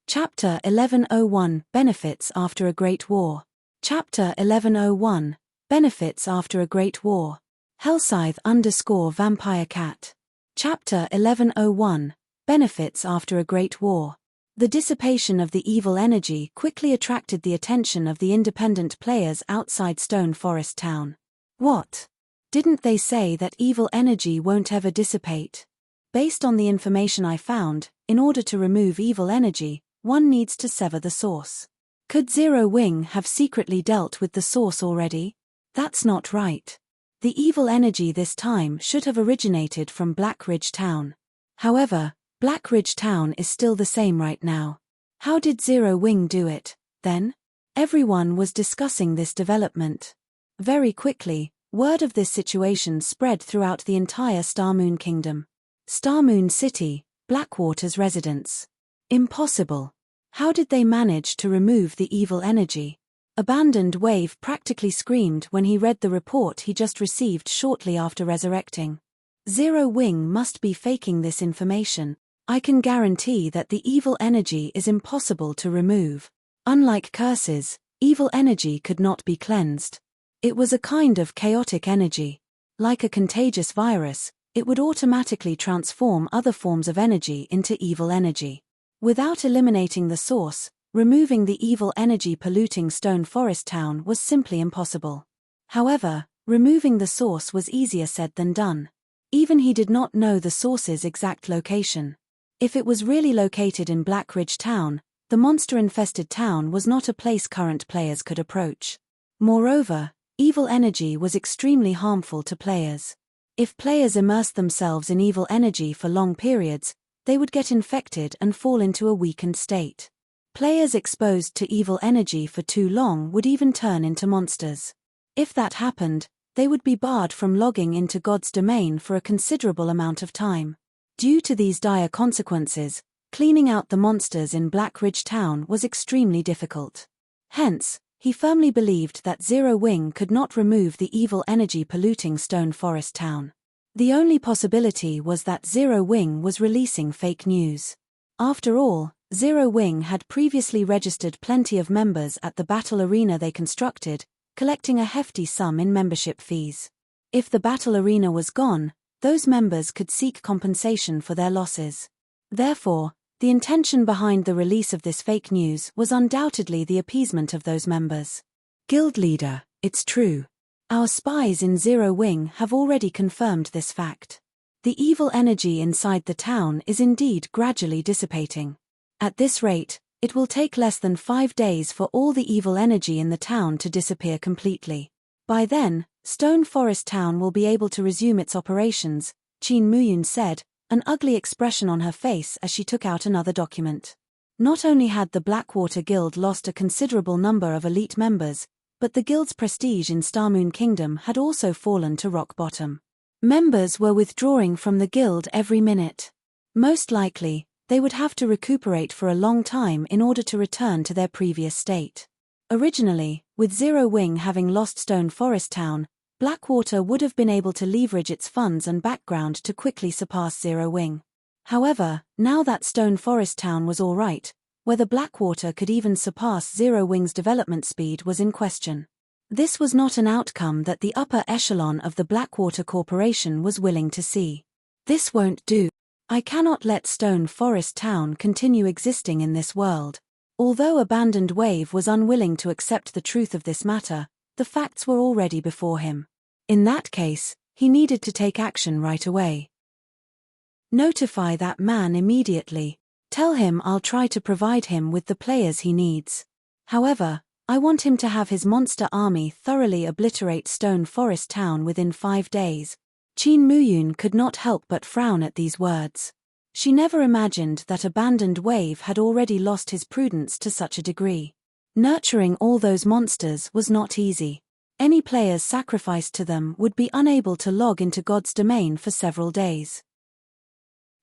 Chapter 1101 Benefits After a Great War. Chapter 1101 Benefits After a Great War. Hellscythe_Vampire Cat. Chapter 1101 Benefits After a Great War. The dissipation of the evil energy quickly attracted the attention of the independent players outside Stone Forest Town. What? Didn't they say that evil energy won't ever dissipate? Based on the information I found, in order to remove evil energy, one needs to sever the source. Could Zero Wing have secretly dealt with the source already? That's not right. The evil energy this time should have originated from Black Ridge Town. However, Black Ridge Town is still the same right now. How did Zero Wing do it, then? Everyone was discussing this development. Very quickly, word of this situation spread throughout the entire Starmoon Kingdom. Starmoon City, Blackwater's residence. Impossible. How did they manage to remove the evil energy? Abandoned Wave practically screamed when he read the report he just received shortly after resurrecting. Zero Wing must be faking this information. I can guarantee that the evil energy is impossible to remove. Unlike curses, evil energy could not be cleansed. It was a kind of chaotic energy. Like a contagious virus, it would automatically transform other forms of energy into evil energy. Without eliminating the source, removing the evil energy polluting Stone Forest Town was simply impossible. However, removing the source was easier said than done. Even he did not know the source's exact location. If it was really located in Black Ridge Town, the monster-infested town was not a place current players could approach. Moreover, evil energy was extremely harmful to players. If players immersed themselves in evil energy for long periods, they would get infected and fall into a weakened state. Players exposed to evil energy for too long would even turn into monsters. If that happened, they would be barred from logging into God's domain for a considerable amount of time. Due to these dire consequences, cleaning out the monsters in Black Ridge Town was extremely difficult. Hence, he firmly believed that Zero Wing could not remove the evil energy polluting Stone Forest Town. The only possibility was that Zero Wing was releasing fake news. After all, Zero Wing had previously registered plenty of members at the battle arena they constructed, collecting a hefty sum in membership fees. If the battle arena was gone, those members could seek compensation for their losses. Therefore, the intention behind the release of this fake news was undoubtedly the appeasement of those members. Guild leader, it's true. Our spies in Zero Wing have already confirmed this fact. The evil energy inside the town is indeed gradually dissipating. At this rate, it will take less than 5 days for all the evil energy in the town to disappear completely. By then, Stone Forest Town will be able to resume its operations, Qin Muyun said, an ugly expression on her face as she took out another document. Not only had the Blackwater Guild lost a considerable number of elite members, but the guild's prestige in Starmoon Kingdom had also fallen to rock bottom. Members were withdrawing from the guild every minute. Most likely, they would have to recuperate for a long time in order to return to their previous state. Originally, with Zero Wing having lost Stone Forest Town, Blackwater would have been able to leverage its funds and background to quickly surpass Zero Wing. However, now that Stone Forest Town was alright, whether Blackwater could even surpass Zero Wing's development speed was in question. This was not an outcome that the upper echelon of the Blackwater Corporation was willing to see. This won't do. I cannot let Stone Forest Town continue existing in this world. Although Abandoned Wave was unwilling to accept the truth of this matter, the facts were already before him. In that case, he needed to take action right away. Notify that man immediately. Tell him I'll try to provide him with the players he needs. However, I want him to have his monster army thoroughly obliterate Stone Forest Town within 5 days. Qin Muyun could not help but frown at these words. She never imagined that Abandoned Wave had already lost his prudence to such a degree. Nurturing all those monsters was not easy. Any players sacrificed to them would be unable to log into God's domain for several days.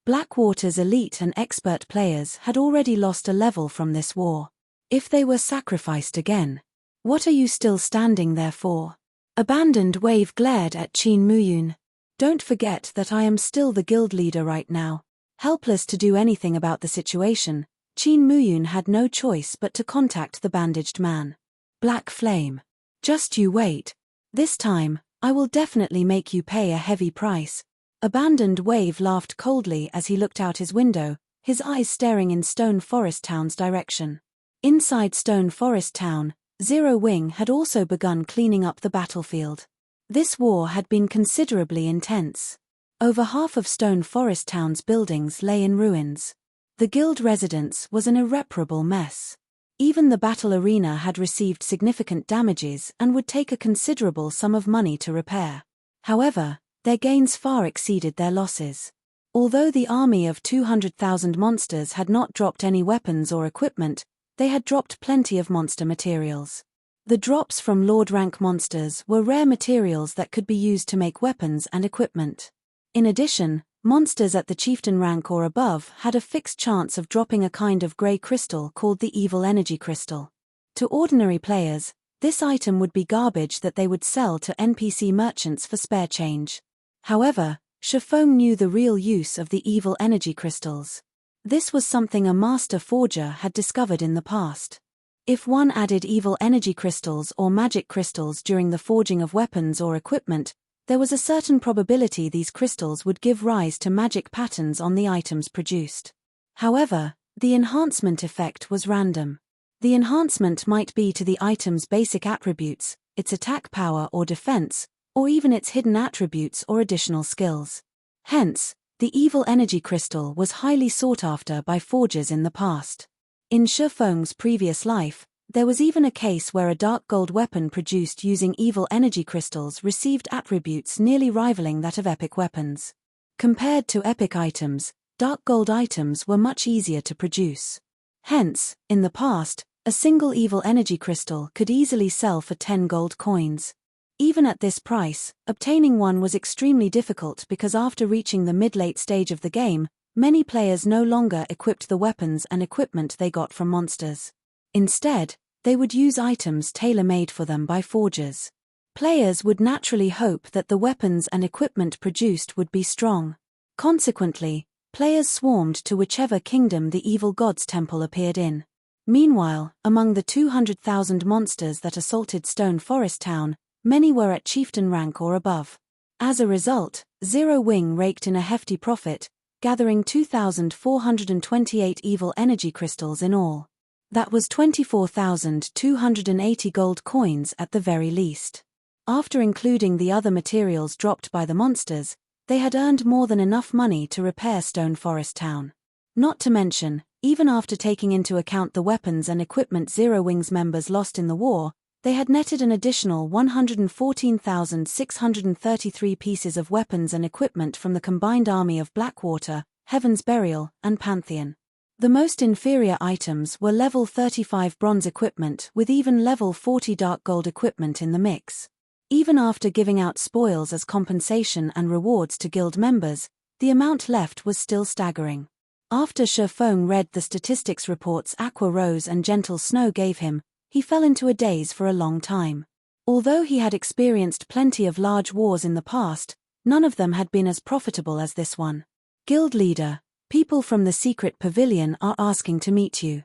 Blackwater's elite and expert players had already lost a level from this war. If they were sacrificed again, what are you still standing there for? Abandoned Wave glared at Qin Muyun. Don't forget that I am still the guild leader right now. Helpless to do anything about the situation, Qin Muyun had no choice but to contact the bandaged man. Black Flame. Just you wait. This time, I will definitely make you pay a heavy price. Abandoned Wave laughed coldly as he looked out his window, his eyes staring in Stone Forest Town's direction. Inside Stone Forest Town, Zero Wing had also begun cleaning up the battlefield. This war had been considerably intense. Over half of Stone Forest Town's buildings lay in ruins. The guild residence was an irreparable mess. Even the battle arena had received significant damages and would take a considerable sum of money to repair. However, their gains far exceeded their losses. Although the army of 200,000 monsters had not dropped any weapons or equipment, they had dropped plenty of monster materials. The drops from Lord rank monsters were rare materials that could be used to make weapons and equipment. In addition, monsters at the chieftain rank or above had a fixed chance of dropping a kind of grey crystal called the evil energy crystal. To ordinary players, this item would be garbage that they would sell to NPC merchants for spare change. However, Shifeng knew the real use of the evil energy crystals. This was something a master forger had discovered in the past. If one added evil energy crystals or magic crystals during the forging of weapons or equipment, there was a certain probability these crystals would give rise to magic patterns on the items produced. However, the enhancement effect was random. The enhancement might be to the item's basic attributes, its attack power or defense, or even its hidden attributes or additional skills. Hence, the evil energy crystal was highly sought after by forgers in the past. In Shifeng's previous life, there was even a case where a dark gold weapon produced using evil energy crystals received attributes nearly rivaling that of epic weapons. Compared to epic items, dark gold items were much easier to produce. Hence, in the past, a single evil energy crystal could easily sell for 10 gold coins. Even at this price, obtaining one was extremely difficult because after reaching the mid-late stage of the game, many players no longer equipped the weapons and equipment they got from monsters. Instead, they would use items tailor-made for them by forgers. Players would naturally hope that the weapons and equipment produced would be strong. Consequently, players swarmed to whichever kingdom the evil god's temple appeared in. Meanwhile, among the 200,000 monsters that assaulted Stone Forest Town, many were at chieftain rank or above. As a result, Zero Wing raked in a hefty profit, gathering 2,428 evil energy crystals in all. That was 24,280 gold coins at the very least. After including the other materials dropped by the monsters, they had earned more than enough money to repair Stone Forest Town. Not to mention, even after taking into account the weapons and equipment Zero Wing's members lost in the war, they had netted an additional 114,633 pieces of weapons and equipment from the combined army of Blackwater, Heaven's Burial, and Pantheon. The most inferior items were level 35 bronze equipment with even level 40 dark gold equipment in the mix. Even after giving out spoils as compensation and rewards to guild members, the amount left was still staggering. After Shifeng read the statistics reports Aqua Rose and Gentle Snow gave him, he fell into a daze for a long time. Although he had experienced plenty of large wars in the past, none of them had been as profitable as this one. Guild leader, people from the secret pavilion are asking to meet you.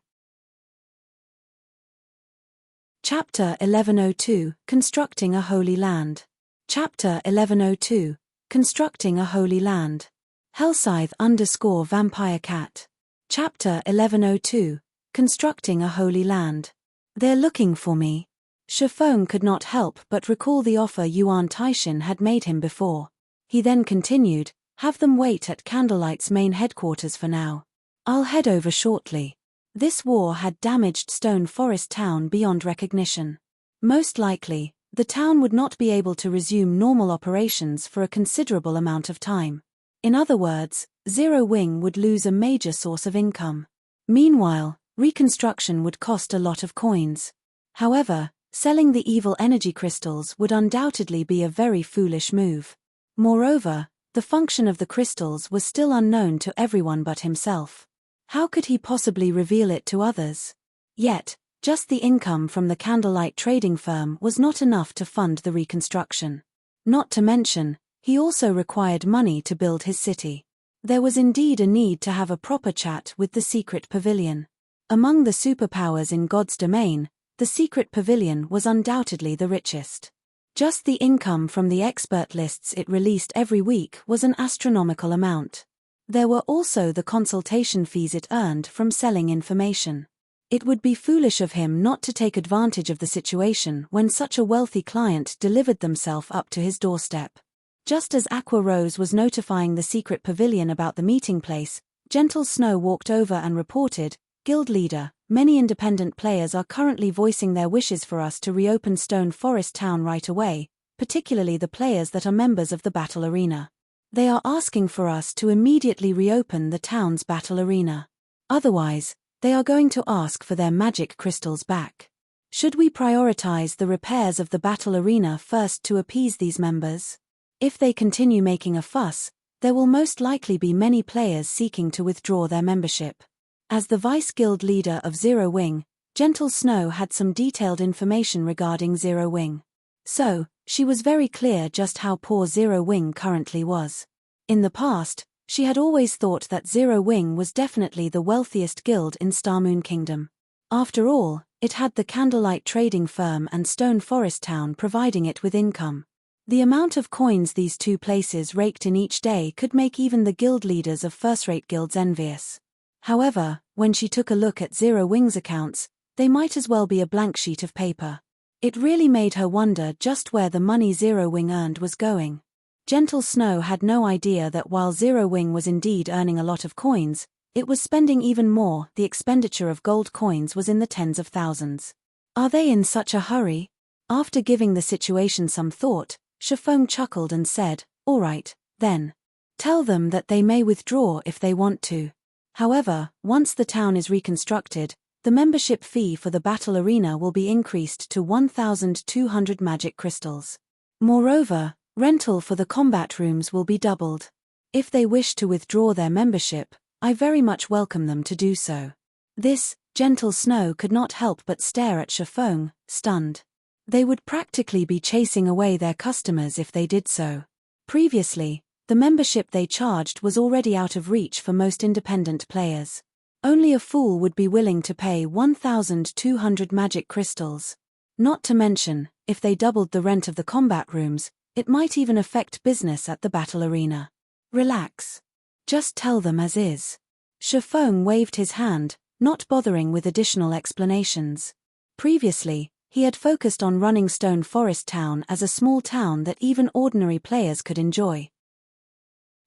Chapter 1102, Constructing a Holy Land. Chapter 1102, Constructing a Holy Land. Hellscythe_Vampire Cat. Chapter 1102, Constructing a Holy Land. They're looking for me. Shifeng could not help but recall the offer Yuan Taishin had made him before. He then continued, have them wait at Candlelight's main headquarters for now. I'll head over shortly. This war had damaged Stone Forest Town beyond recognition. Most likely, the town would not be able to resume normal operations for a considerable amount of time. In other words, Zero Wing would lose a major source of income. Meanwhile, reconstruction would cost a lot of coins. However, selling the evil energy crystals would undoubtedly be a very foolish move. Moreover, the function of the crystals was still unknown to everyone but himself. How could he possibly reveal it to others? Yet, just the income from the candlelight trading firm was not enough to fund the reconstruction. Not to mention, he also required money to build his city. There was indeed a need to have a proper chat with the secret pavilion. Among the superpowers in God's domain, the secret pavilion was undoubtedly the richest. Just the income from the expert lists it released every week was an astronomical amount. There were also the consultation fees it earned from selling information. It would be foolish of him not to take advantage of the situation when such a wealthy client delivered themselves up to his doorstep. Just as Aqua Rose was notifying the secret pavilion about the meeting place, Gentle Snow walked over and reported, Guild leader, many independent players are currently voicing their wishes for us to reopen Stone Forest Town right away, particularly the players that are members of the battle arena. They are asking for us to immediately reopen the town's battle arena. Otherwise, they are going to ask for their magic crystals back. Should we prioritize the repairs of the battle arena first to appease these members? If they continue making a fuss, there will most likely be many players seeking to withdraw their membership. As the vice-guild leader of Zero Wing, Gentle Snow had some detailed information regarding Zero Wing. So, she was very clear just how poor Zero Wing currently was. In the past, she had always thought that Zero Wing was definitely the wealthiest guild in Starmoon Kingdom. After all, it had the candlelight trading firm and Stone Forest Town providing it with income. The amount of coins these two places raked in each day could make even the guild leaders of first-rate guilds envious. However, when she took a look at Zero Wing's accounts, they might as well be a blank sheet of paper. It really made her wonder just where the money Zero Wing earned was going. Gentle Snow had no idea that while Zero Wing was indeed earning a lot of coins, it was spending even more. The expenditure of gold coins was in the tens of thousands. Are they in such a hurry? After giving the situation some thought, Shifeng chuckled and said, "All right, then. Tell them that they may withdraw if they want to. However, once the town is reconstructed, the membership fee for the battle arena will be increased to 1,200 magic crystals. Moreover, rental for the combat rooms will be doubled. If they wish to withdraw their membership, I very much welcome them to do so." This, Gentle Snow could not help but stare at Shifeng, stunned. They would practically be chasing away their customers if they did so. Previously, the membership they charged was already out of reach for most independent players. Only a fool would be willing to pay 1,200 magic crystals. Not to mention, if they doubled the rent of the combat rooms, it might even affect business at the battle arena. Relax. Just tell them as is. Shifeng waved his hand, not bothering with additional explanations. Previously, he had focused on running Stone Forest Town as a small town that even ordinary players could enjoy.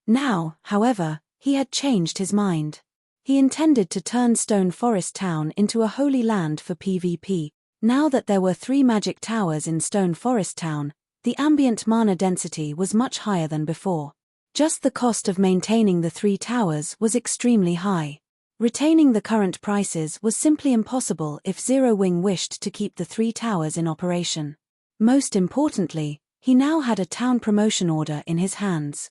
Now, however, he had changed his mind. He intended to turn Stone Forest Town into a holy land for PvP. Now that there were 3 magic towers in Stone Forest Town, the ambient mana density was much higher than before. Just the cost of maintaining the 3 towers was extremely high. Retaining the current prices was simply impossible if Zero Wing wished to keep the 3 towers in operation. Most importantly, he now had a town promotion order in his hands.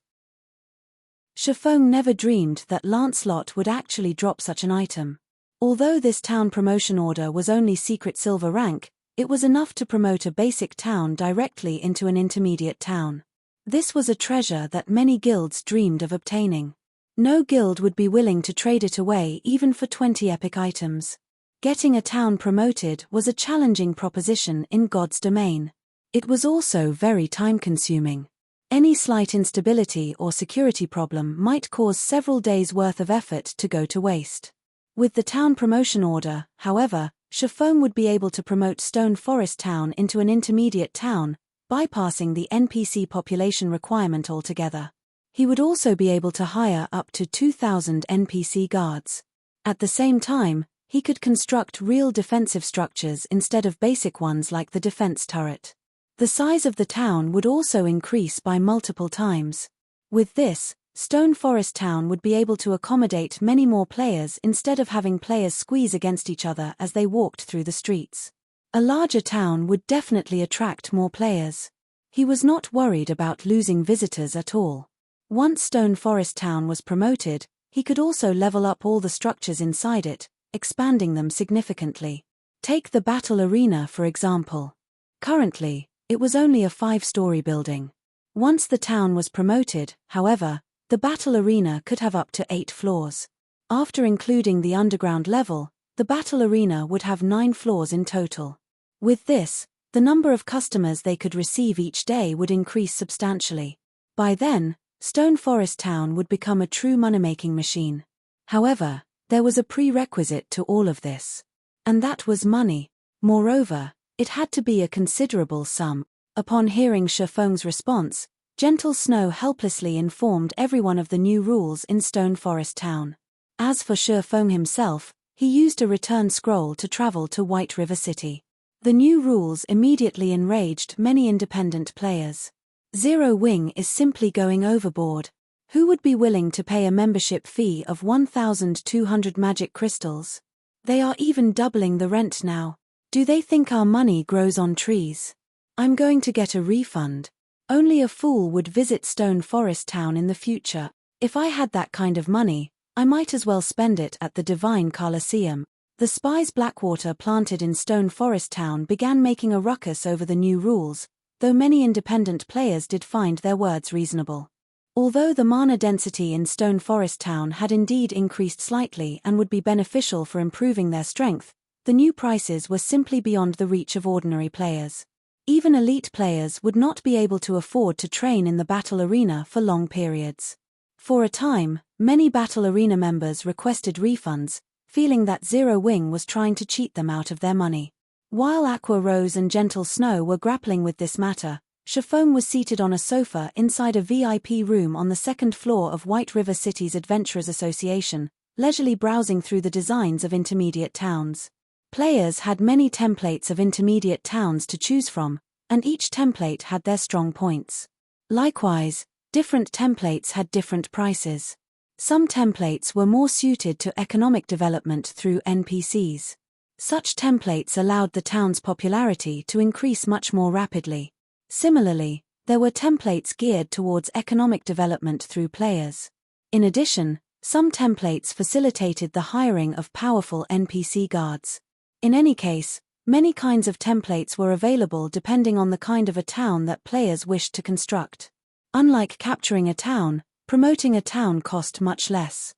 Shifeng never dreamed that Lancelot would actually drop such an item. Although this town promotion order was only secret silver rank, it was enough to promote a basic town directly into an intermediate town. This was a treasure that many guilds dreamed of obtaining. No guild would be willing to trade it away even for 20 epic items. Getting a town promoted was a challenging proposition in God's domain. It was also very time-consuming. Any slight instability or security problem might cause several days' worth of effort to go to waste. With the town promotion order, however, Shifeng would be able to promote Stone Forest Town into an intermediate town, bypassing the NPC population requirement altogether. He would also be able to hire up to 2,000 NPC guards. At the same time, he could construct real defensive structures instead of basic ones like the defense turret. The size of the town would also increase by multiple times. With this, Stone Forest Town would be able to accommodate many more players instead of having players squeeze against each other as they walked through the streets. A larger town would definitely attract more players. He was not worried about losing visitors at all. Once Stone Forest Town was promoted, he could also level up all the structures inside it, expanding them significantly. Take the battle arena for example. Currently, it was only a 5-story building. Once the town was promoted, however, the battle arena could have up to 8 floors. After including the underground level, the battle arena would have 9 floors in total. With this, the number of customers they could receive each day would increase substantially. By then, Stone Forest Town would become a true money-making machine. However, there was a prerequisite to all of this. And that was money. Moreover, it had to be a considerable sum. Upon hearing Shifeng's response, Gentle Snow helplessly informed everyone of the new rules in Stone Forest Town. As for Shifeng himself, he used a return scroll to travel to White River City. The new rules immediately enraged many independent players. Zero Wing is simply going overboard. Who would be willing to pay a membership fee of 1,200 magic crystals? They are even doubling the rent now. Do they think our money grows on trees? I'm going to get a refund. Only a fool would visit Stone Forest Town in the future. If I had that kind of money, I might as well spend it at the Divine Colosseum. The spies Blackwater planted in Stone Forest Town began making a ruckus over the new rules, though many independent players did find their words reasonable. Although the mana density in Stone Forest Town had indeed increased slightly and would be beneficial for improving their strength, the new prices were simply beyond the reach of ordinary players. Even elite players would not be able to afford to train in the battle arena for long periods. For a time, many battle arena members requested refunds, feeling that Zero Wing was trying to cheat them out of their money. While Aqua Rose and Gentle Snow were grappling with this matter, Chiffon was seated on a sofa inside a VIP room on the second floor of White River City's Adventurers Association, leisurely browsing through the designs of intermediate towns. Players had many templates of intermediate towns to choose from, and each template had their strong points. Likewise, different templates had different prices. Some templates were more suited to economic development through NPCs. Such templates allowed the town's popularity to increase much more rapidly. Similarly, there were templates geared towards economic development through players. In addition, some templates facilitated the hiring of powerful NPC guards. In any case, many kinds of templates were available depending on the kind of a town that players wished to construct. Unlike capturing a town, promoting a town cost much less.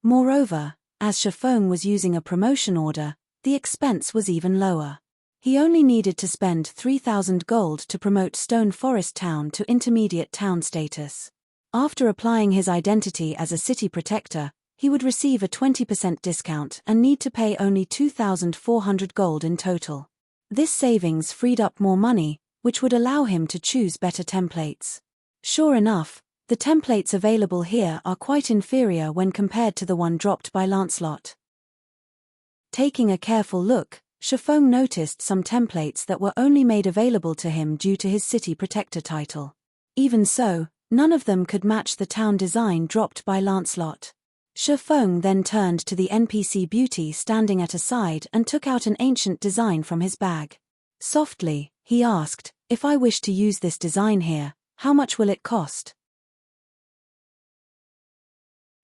Moreover, as Chiffon was using a promotion order, the expense was even lower. He only needed to spend 3,000 gold to promote Stone Forest Town to intermediate town status. After applying his identity as a city protector, he would receive a 20% discount and need to pay only 2,400 gold in total. This savings freed up more money, which would allow him to choose better templates. Sure enough, the templates available here are quite inferior when compared to the one dropped by Lancelot. Taking a careful look, Chiffon noticed some templates that were only made available to him due to his city protector title. Even so, none of them could match the town design dropped by Lancelot. Chiffon then turned to the NPC beauty standing at a side and took out an ancient design from his bag. Softly, he asked, "If I wish to use this design here, how much will it cost?"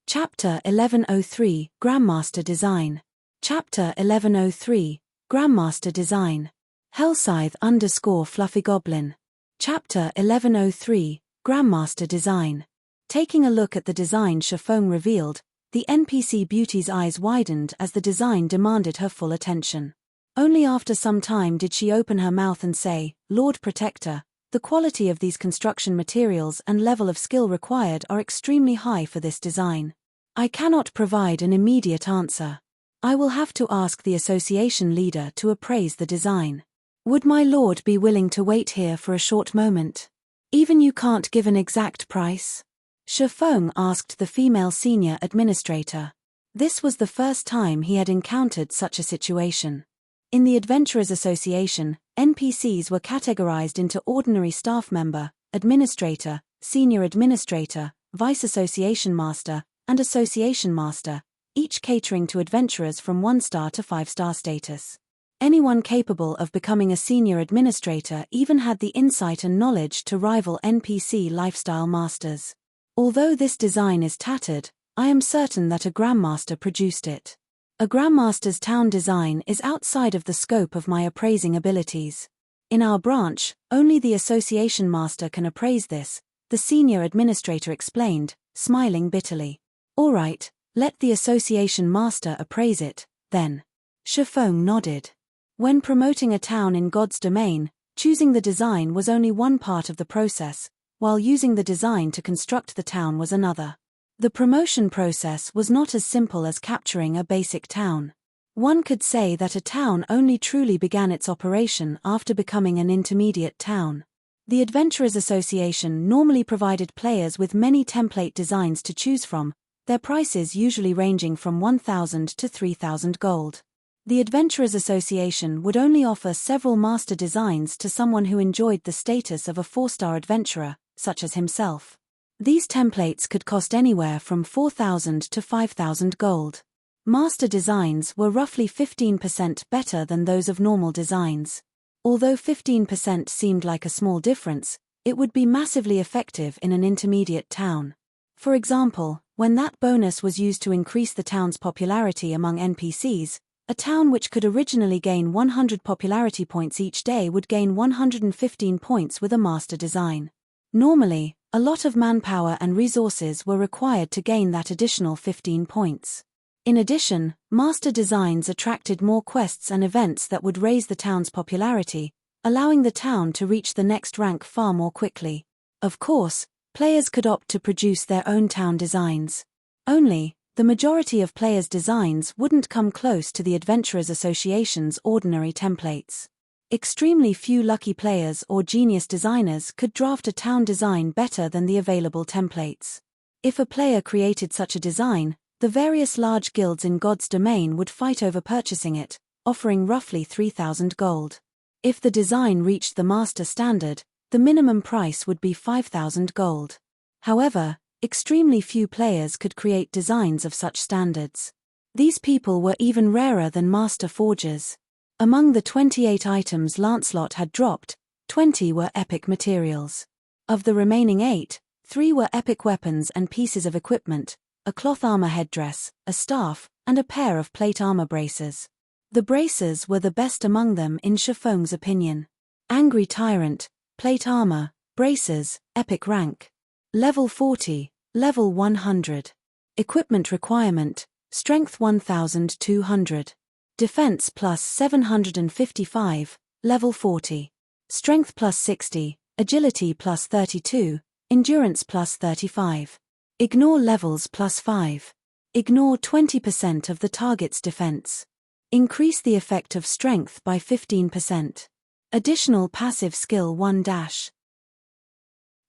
Chapter 1103, Grandmaster Design. Chapter 1103, Grandmaster Design. Hellscythe _ Fluffy Goblin. Chapter 1103, Grandmaster Design. Taking a look at the design Chiffon revealed, the NPC beauty's eyes widened as the design demanded her full attention. Only after some time did she open her mouth and say, "Lord Protector, the quality of these construction materials and level of skill required are extremely high for this design. I cannot provide an immediate answer. I will have to ask the association leader to appraise the design. Would my lord be willing to wait here for a short moment? Even you can't give an exact price?" Chiffon asked the female senior administrator. This was the first time he had encountered such a situation. In the Adventurers Association, NPCs were categorized into ordinary staff member, administrator, senior administrator, vice association master, and association master, each catering to adventurers from 1-star to 5-star status. Anyone capable of becoming a senior administrator even had the insight and knowledge to rival NPC lifestyle masters. Although this design is tattered, I am certain that a Grandmaster produced it. A Grandmaster's town design is outside of the scope of my appraising abilities. In our branch, only the association master can appraise this, the senior administrator explained, smiling bitterly. All right, let the association master appraise it, then. Chiffon nodded. When promoting a town in God's domain, choosing the design was only one part of the process, while using the design to construct the town was another. The promotion process was not as simple as capturing a basic town. One could say that a town only truly began its operation after becoming an intermediate town. The Adventurers Association normally provided players with many template designs to choose from, their prices usually ranging from 1,000 to 3,000 gold. The Adventurers Association would only offer several master designs to someone who enjoyed the status of a 4-star adventurer, such as himself. These templates could cost anywhere from 4,000 to 5,000 gold. Master designs were roughly 15% better than those of normal designs. Although 15% seemed like a small difference, it would be massively effective in an intermediate town. For example, when that bonus was used to increase the town's popularity among NPCs, a town which could originally gain 100 popularity points each day would gain 115 points with a master design. Normally, a lot of manpower and resources were required to gain that additional 15 points. In addition, master designs attracted more quests and events that would raise the town's popularity, allowing the town to reach the next rank far more quickly. Of course, players could opt to produce their own town designs. Only, the majority of players' designs wouldn't come close to the Adventurers Association's ordinary templates. Extremely few lucky players or genius designers could draft a town design better than the available templates. If a player created such a design, the various large guilds in God's domain would fight over purchasing it, offering roughly 3,000 gold. If the design reached the master standard, the minimum price would be 5,000 gold. However, extremely few players could create designs of such standards. These people were even rarer than master forgers. Among the 28 items Lancelot had dropped, 20 were epic materials. Of the remaining 8, 3 were epic weapons and pieces of equipment, a cloth armor headdress, a staff, and a pair of plate armor braces. The braces were the best among them in Shifeng's opinion. Angry Tyrant, plate armor, braces, epic rank. Level 40, level 100. Equipment requirement, strength 1200. Defense plus 755, level 40. Strength plus 60, agility plus 32, endurance plus 35. Ignore levels plus 5. Ignore 20% of the target's defense. Increase the effect of strength by 15%. Additional passive skill 1 dash.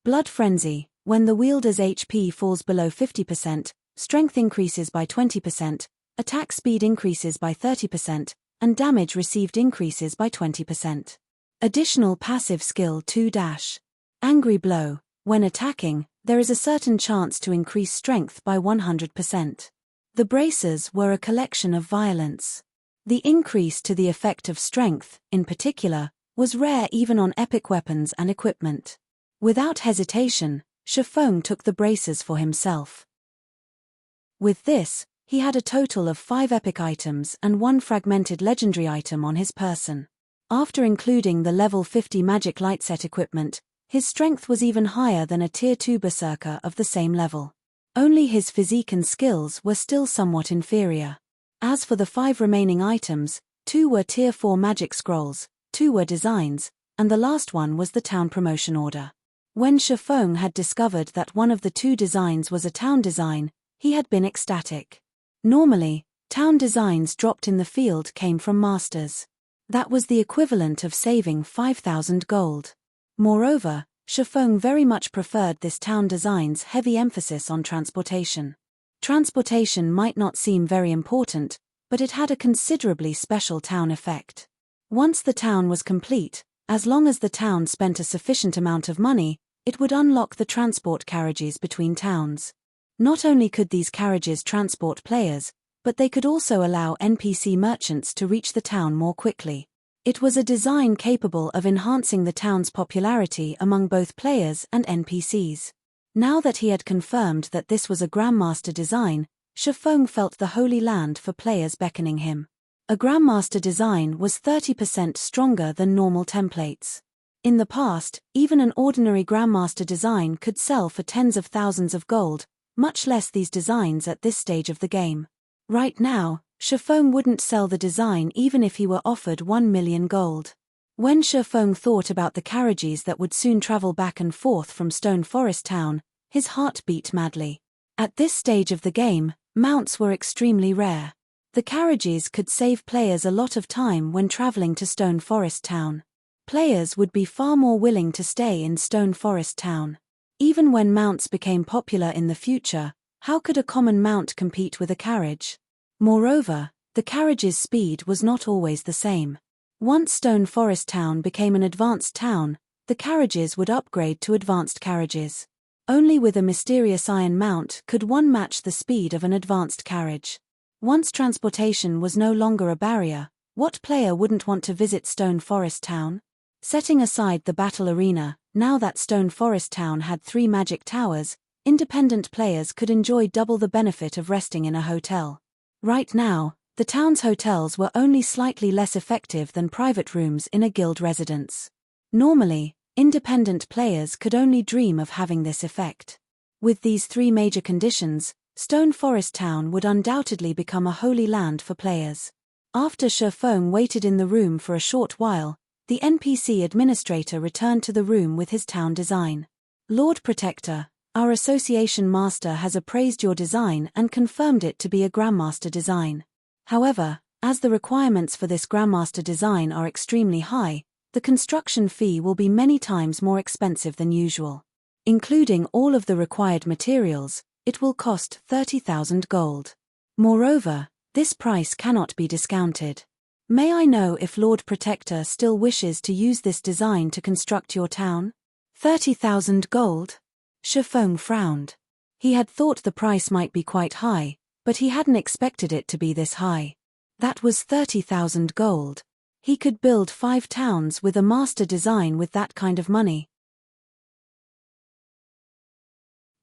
Blood Frenzy. When the wielder's HP falls below 50%, strength increases by 20%, attack speed increases by 30%, and damage received increases by 20%. Additional passive skill 2 dash. Angry Blow. When attacking, there is a certain chance to increase strength by 100%. The braces were a collection of violence. The increase to the effect of strength, in particular, was rare even on epic weapons and equipment. Without hesitation, Shifeng took the braces for himself. With this, he had a total of 5 epic items and 1 fragmented legendary item on his person. After including the level 50 magic light set equipment, his strength was even higher than a tier 2 berserker of the same level. Only his physique and skills were still somewhat inferior. As for the 5 remaining items, 2 were tier 4 magic scrolls, 2 were designs, and the last one was the town promotion order. When Shifeng had discovered that one of the 2 designs was a town design, he had been ecstatic. Normally, town designs dropped in the field came from masters. That was the equivalent of saving 5,000 gold. Moreover, Shifeng very much preferred this town design's heavy emphasis on transportation. Transportation might not seem very important, but it had a considerably special town effect. Once the town was complete, as long as the town spent a sufficient amount of money, it would unlock the transport carriages between towns. Not only could these carriages transport players, but they could also allow NPC merchants to reach the town more quickly. It was a design capable of enhancing the town's popularity among both players and NPCs. Now that he had confirmed that this was a Grandmaster design, Shifeng felt the Holy Land for players beckoning him. A Grandmaster design was 30% stronger than normal templates. In the past, even an ordinary Grandmaster design could sell for tens of thousands of gold, much less these designs at this stage of the game. Right now, Shifeng wouldn't sell the design even if he were offered 1 million gold. When Shifeng thought about the carriages that would soon travel back and forth from Stone Forest Town, his heart beat madly. At this stage of the game, mounts were extremely rare. The carriages could save players a lot of time when traveling to Stone Forest Town. Players would be far more willing to stay in Stone Forest Town. Even when mounts became popular in the future, how could a common mount compete with a carriage? Moreover, the carriage's speed was not always the same. Once Stone Forest Town became an advanced town, the carriages would upgrade to advanced carriages. Only with a mysterious iron mount could one match the speed of an advanced carriage. Once transportation was no longer a barrier, what player wouldn't want to visit Stone Forest Town? Setting aside the battle arena, now that Stone Forest Town had 3 magic towers, independent players could enjoy double the benefit of resting in a hotel. Right now, the town's hotels were only slightly less effective than private rooms in a guild residence. Normally, independent players could only dream of having this effect. With these 3 major conditions, Stone Forest Town would undoubtedly become a holy land for players. After Shifeng waited in the room for a short while, The NPC administrator returned to the room with his town design. Lord Protector, our association master has appraised your design and confirmed it to be a Grandmaster design. However, as the requirements for this Grandmaster design are extremely high, the construction fee will be many times more expensive than usual. Including all of the required materials, it will cost 30,000 gold. Moreover, this price cannot be discounted. May I know if Lord Protector still wishes to use this design to construct your town? 30,000 gold? Shifeng frowned. He had thought the price might be quite high, but he hadn't expected it to be this high. That was 30,000 gold. He could build 5 towns with a master design with that kind of money.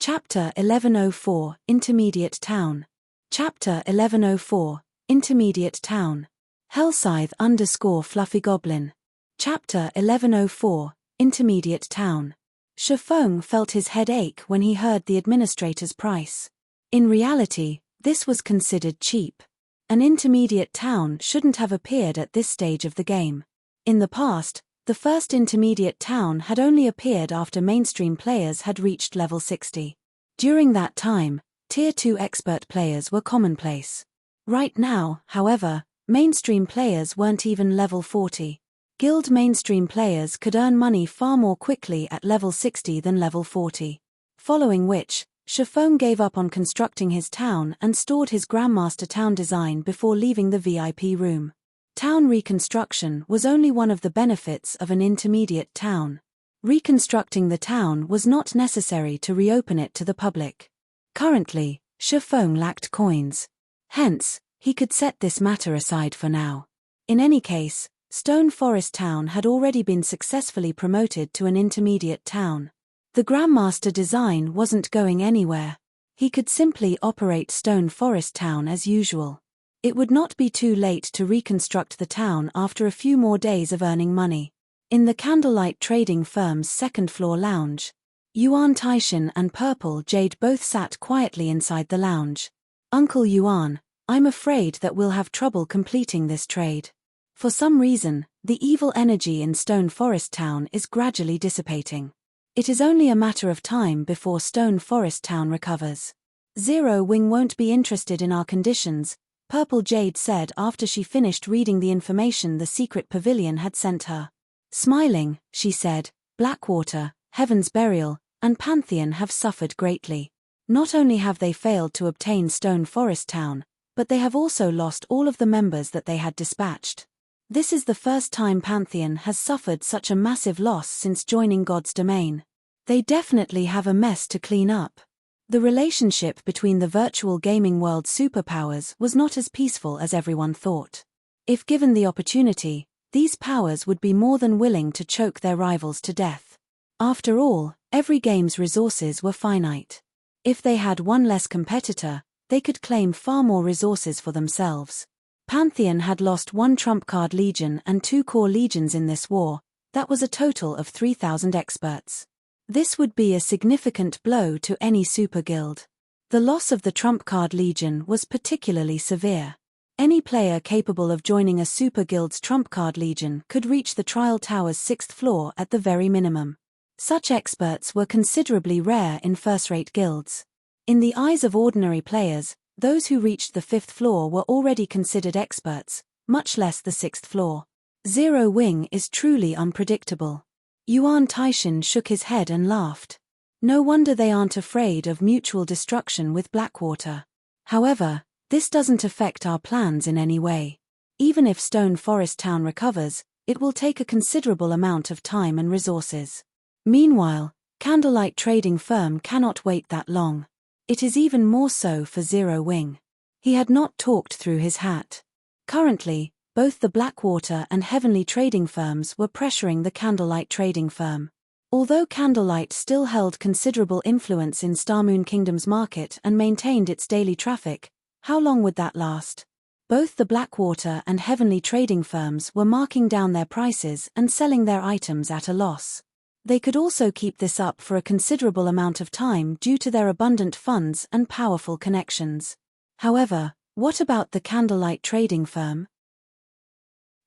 Chapter 1104, Intermediate Town. Chapter 1104, Intermediate Town. Hellscythe _ Fluffy Goblin. Chapter 1104, Intermediate Town. Shifeng felt his head ache when he heard the administrator's price. In reality, this was considered cheap. An intermediate town shouldn't have appeared at this stage of the game. In the past, the first intermediate town had only appeared after mainstream players had reached level 60. During that time, Tier 2 expert players were commonplace. Right now, however, mainstream players weren't even level 40. Guild mainstream players could earn money far more quickly at level 60 than level 40. Following which, Shifeng gave up on constructing his town and stored his Grandmaster town design before leaving the VIP room. Town reconstruction was only one of the benefits of an intermediate town. Reconstructing the town was not necessary to reopen it to the public. Currently, Shifeng lacked coins. Hence, he could set this matter aside for now. In any case, Stone Forest Town had already been successfully promoted to an intermediate town. The Grandmaster design wasn't going anywhere. He could simply operate Stone Forest Town as usual. It would not be too late to reconstruct the town after a few more days of earning money. In the Candlelight Trading Firm's second-floor lounge, Yuan Taishan and Purple Jade both sat quietly inside the lounge. Uncle Yuan, I'm afraid that we'll have trouble completing this trade. For some reason, the evil energy in Stone Forest Town is gradually dissipating. It is only a matter of time before Stone Forest Town recovers. Zero Wing won't be interested in our conditions, Purple Jade said after she finished reading the information the secret pavilion had sent her. Smiling, she said, Blackwater, Heaven's Burial, and Pantheon have suffered greatly. Not only have they failed to obtain Stone Forest Town, but they have also lost all of the members that they had dispatched. This is the first time Pantheon has suffered such a massive loss since joining God's domain. They definitely have a mess to clean up. The relationship between the virtual gaming world superpowers was not as peaceful as everyone thought. If given the opportunity, these powers would be more than willing to choke their rivals to death. After all, every game's resources were finite. If they had one less competitor, they could claim far more resources for themselves. Pantheon had lost 1 trump card legion and 2 core legions in this war. That was a total of 3,000 experts. This would be a significant blow to any super guild. The loss of the trump card legion was particularly severe. Any player capable of joining a super guild's trump card legion could reach the trial tower's 6th floor at the very minimum. Such experts were considerably rare in first-rate guilds. In the eyes of ordinary players, those who reached the 5th floor were already considered experts, much less the 6th floor. Zero Wing is truly unpredictable. Yuan Taishan shook his head and laughed. No wonder they aren't afraid of mutual destruction with Blackwater. However, this doesn't affect our plans in any way. Even if Stone Forest Town recovers, it will take a considerable amount of time and resources. Meanwhile, Candlelight Trading Firm cannot wait that long. It is even more so for Zero Wing. He had not talked through his hat. Currently, both the Blackwater and Heavenly Trading Firms were pressuring the Candlelight Trading Firm. Although Candlelight still held considerable influence in Starmoon Kingdom's market and maintained its daily traffic, how long would that last? Both the Blackwater and Heavenly Trading Firms were marking down their prices and selling their items at a loss. They could also keep this up for a considerable amount of time due to their abundant funds and powerful connections. However, what about the Candlelight Trading Firm?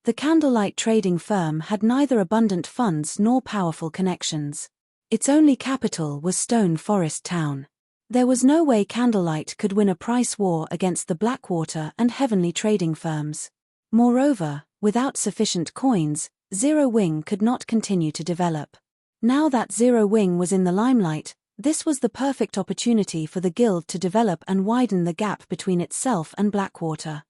The candlelight trading firm had neither abundant funds nor powerful connections. Its only capital was Stone Forest Town. There was no way Candlelight could win a price war against the Blackwater and Heavenly trading firms. Moreover, without sufficient coins, Zero Wing could not continue to develop. Now that Zero Wing was in the limelight, this was the perfect opportunity for the guild to develop and widen the gap between itself and Blackwater.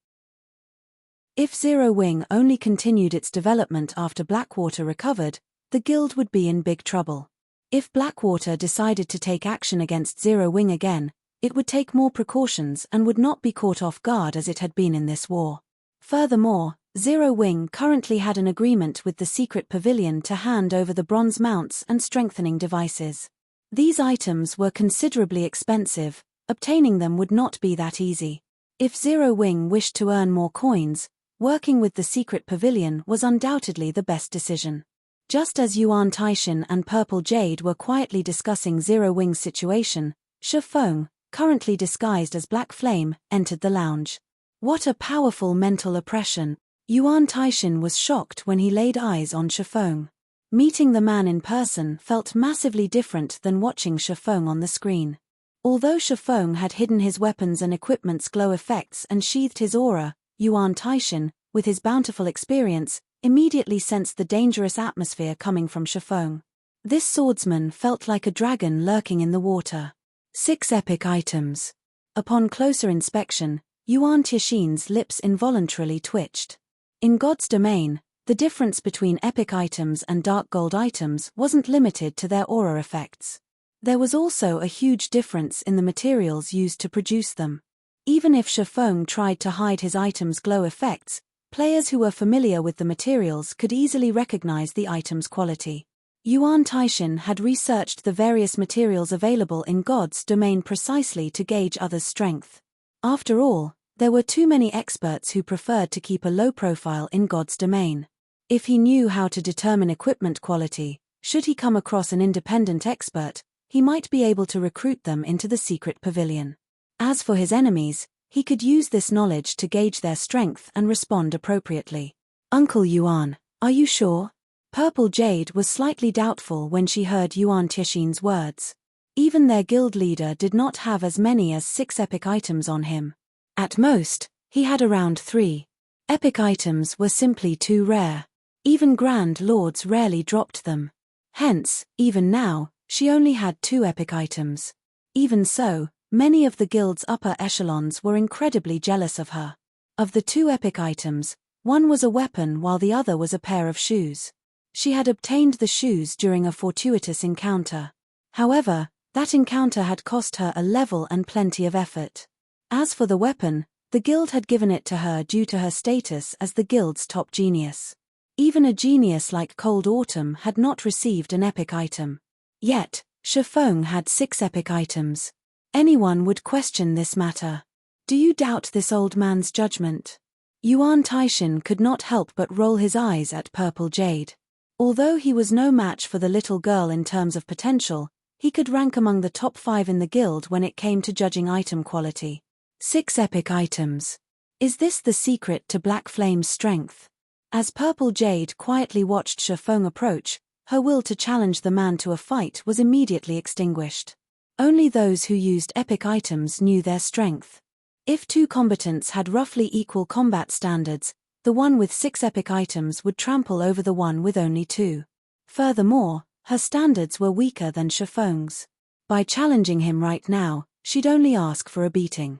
If Zero Wing only continued its development after Blackwater recovered, the guild would be in big trouble. If Blackwater decided to take action against Zero Wing again, it would take more precautions and would not be caught off guard as it had been in this war. Furthermore, Zero Wing currently had an agreement with the Secret Pavilion to hand over the bronze mounts and strengthening devices. These items were considerably expensive, obtaining them would not be that easy. If Zero Wing wished to earn more coins, working with the Secret Pavilion was undoubtedly the best decision. Just as Yuan Taishan and Purple Jade were quietly discussing Zero Wing's situation, Shifeng, currently disguised as Black Flame, entered the lounge. What a powerful mental oppression! Yuan Taishan was shocked when he laid eyes on Shifeng. Meeting the man in person felt massively different than watching Shifeng on the screen. Although Shifeng had hidden his weapons and equipment's glow effects and sheathed his aura, Yuan Taishan, with his bountiful experience, immediately sensed the dangerous atmosphere coming from Shifeng. This swordsman felt like a dragon lurking in the water. 6 epic items. Upon closer inspection, Yuan Taishan's lips involuntarily twitched. In God's domain, the difference between epic items and dark gold items wasn't limited to their aura effects. There was also a huge difference in the materials used to produce them. Even if Shifeng tried to hide his item's glow effects, players who were familiar with the materials could easily recognize the item's quality. Yuan Taishan had researched the various materials available in God's domain precisely to gauge others' strength. After all, there were too many experts who preferred to keep a low profile in God's domain. If he knew how to determine equipment quality, should he come across an independent expert, he might be able to recruit them into the Secret Pavilion. As for his enemies, he could use this knowledge to gauge their strength and respond appropriately. Uncle Yuan, are you sure? Purple Jade was slightly doubtful when she heard Yuan Taishan's words. Even their guild leader did not have as many as 6 epic items on him. At most, he had around 3. Epic items were simply too rare. Even Grand Lords rarely dropped them. Hence, even now, she only had 2 epic items. Even so, many of the guild's upper echelons were incredibly jealous of her. Of the 2 epic items, one was a weapon while the other was a pair of shoes. She had obtained the shoes during a fortuitous encounter. However, that encounter had cost her a level and plenty of effort. As for the weapon, the guild had given it to her due to her status as the guild's top genius. Even a genius like Cold Autumn had not received an epic item. Yet, Shifeng had 6 epic items. Anyone would question this matter. Do you doubt this old man's judgment? Yuan Taishan could not help but roll his eyes at Purple Jade. Although he was no match for the little girl in terms of potential, he could rank among the top 5 in the guild when it came to judging item quality. 6 epic items. Is this the secret to Black Flame's strength? As Purple Jade quietly watched Shifeng approach, her will to challenge the man to a fight was immediately extinguished. Only those who used epic items knew their strength. If 2 combatants had roughly equal combat standards, the one with 6 epic items would trample over the one with only 2. Furthermore, her standards were weaker than Shifeng's. By challenging him right now, she'd only ask for a beating.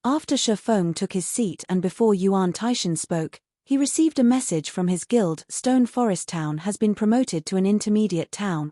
After Shifeng took his seat and before Yuan Taishan spoke, he received a message from his guild. Stone Forest Town has been promoted to an intermediate town.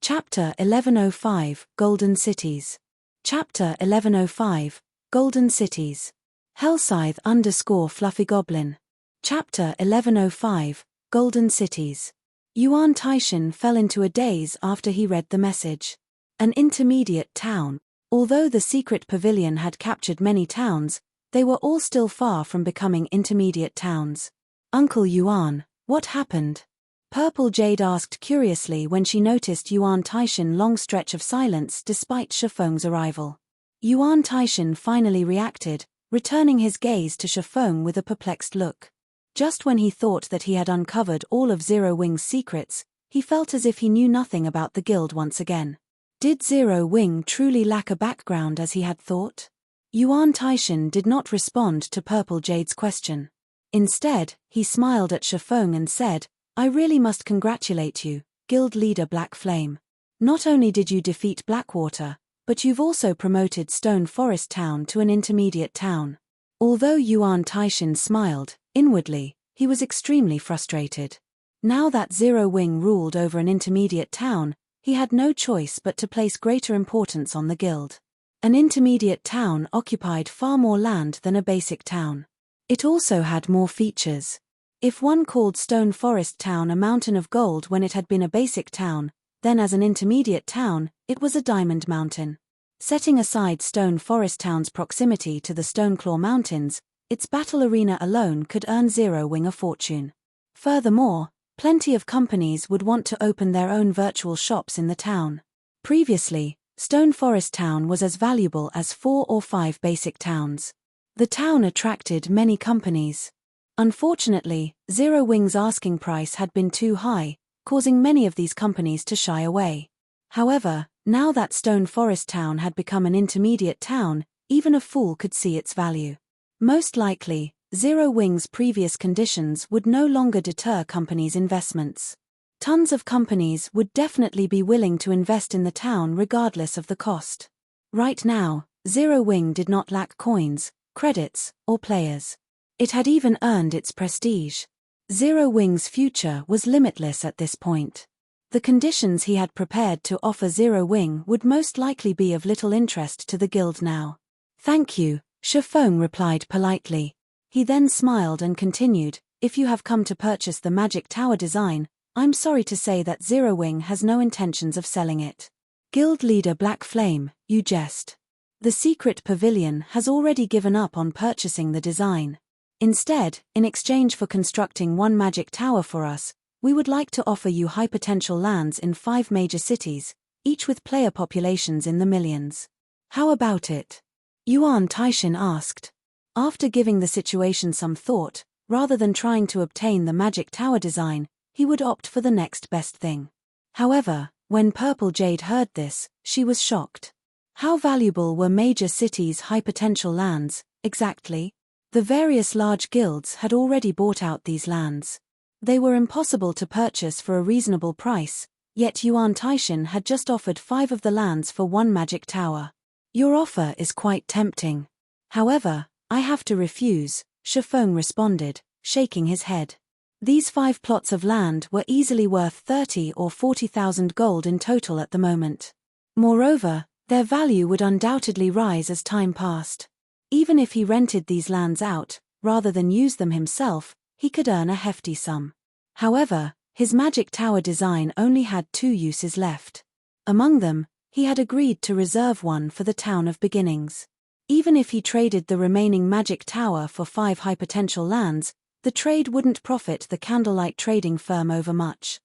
Chapter 1105, Golden Cities. Chapter 1105, Golden Cities. Hellscythe _ Fluffy Goblin. Chapter 1105, Golden Cities. Yuan Taishan fell into a daze after he read the message. An intermediate town. Although the Secret Pavilion had captured many towns, they were all still far from becoming intermediate towns. Uncle Yuan, what happened? Purple Jade asked curiously when she noticed Yuan Taishan's long stretch of silence despite Shifeng's arrival. Yuan Taishan finally reacted, returning his gaze to Shifeng with a perplexed look. Just when he thought that he had uncovered all of Zero Wing's secrets, he felt as if he knew nothing about the guild once again. Did Zero Wing truly lack a background as he had thought? Yuan Taishan did not respond to Purple Jade's question. Instead, he smiled at Shifeng and said, "I really must congratulate you, Guild Leader Black Flame. Not only did you defeat Blackwater, but you've also promoted Stone Forest Town to an intermediate town." Although Yuan Taishan smiled, inwardly, he was extremely frustrated. Now that Zero Wing ruled over an intermediate town, he had no choice but to place greater importance on the guild. An intermediate town occupied far more land than a basic town. It also had more features. If one called Stone Forest Town a mountain of gold when it had been a basic town, then as an intermediate town, it was a diamond mountain. Setting aside Stone Forest Town's proximity to the Stoneclaw Mountains, its battle arena alone could earn Zero Wing a fortune. Furthermore, plenty of companies would want to open their own virtual shops in the town. Previously, Stone Forest Town was as valuable as 4 or 5 basic towns. The town attracted many companies. Unfortunately, Zero Wing's asking price had been too high, causing many of these companies to shy away. However, now that Stone Forest Town had become an intermediate town, even a fool could see its value. Most likely, Zero Wing's previous conditions would no longer deter companies' investments. Tons of companies would definitely be willing to invest in the town regardless of the cost. Right now, Zero Wing did not lack coins, credits, or players. It had even earned its prestige. Zero Wing's future was limitless at this point. The conditions he had prepared to offer Zero Wing would most likely be of little interest to the guild now. "Thank you," Shifeng replied politely. He then smiled and continued, "If you have come to purchase the Magic Tower design, I'm sorry to say that Zero Wing has no intentions of selling it." Guild Leader Black Flame, you jest. The secret pavilion has already given up on purchasing the design. Instead, in exchange for constructing one magic tower for us, we would like to offer you high potential lands in 5 major cities, each with player populations in the millions. How about it? Yuan Taishan asked. After giving the situation some thought, rather than trying to obtain the magic tower design, he would opt for the next best thing. However, when Purple Jade heard this, she was shocked. How valuable were major cities' high potential lands, exactly? The various large guilds had already bought out these lands. They were impossible to purchase for a reasonable price, yet Yuan Taishan had just offered 5 of the lands for 1 magic tower. Your offer is quite tempting. However, I have to refuse, Shifeng responded, shaking his head. These 5 plots of land were easily worth 30 or 40,000 gold in total at the moment. Moreover, their value would undoubtedly rise as time passed. Even if he rented these lands out, rather than use them himself, he could earn a hefty sum. However, his magic tower design only had 2 uses left. Among them, he had agreed to reserve one for the Town of Beginnings. Even if he traded the remaining magic tower for 5 high potential lands, the trade wouldn't profit the Candlelight trading firm over much.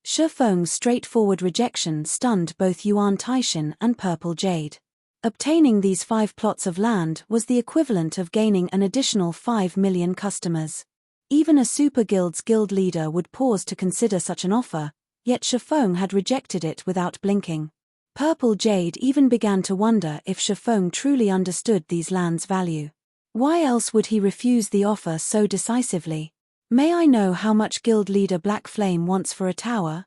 Shifeng's straightforward rejection stunned both Yuan Taishan and Purple Jade. Obtaining these 5 plots of land was the equivalent of gaining an additional 5 million customers. Even a super guild's guild leader would pause to consider such an offer, yet Shifeng had rejected it without blinking. Purple Jade even began to wonder if Shifeng truly understood these lands' value. Why else would he refuse the offer so decisively? "May I know how much guild leader Black Flame wants for a tower?"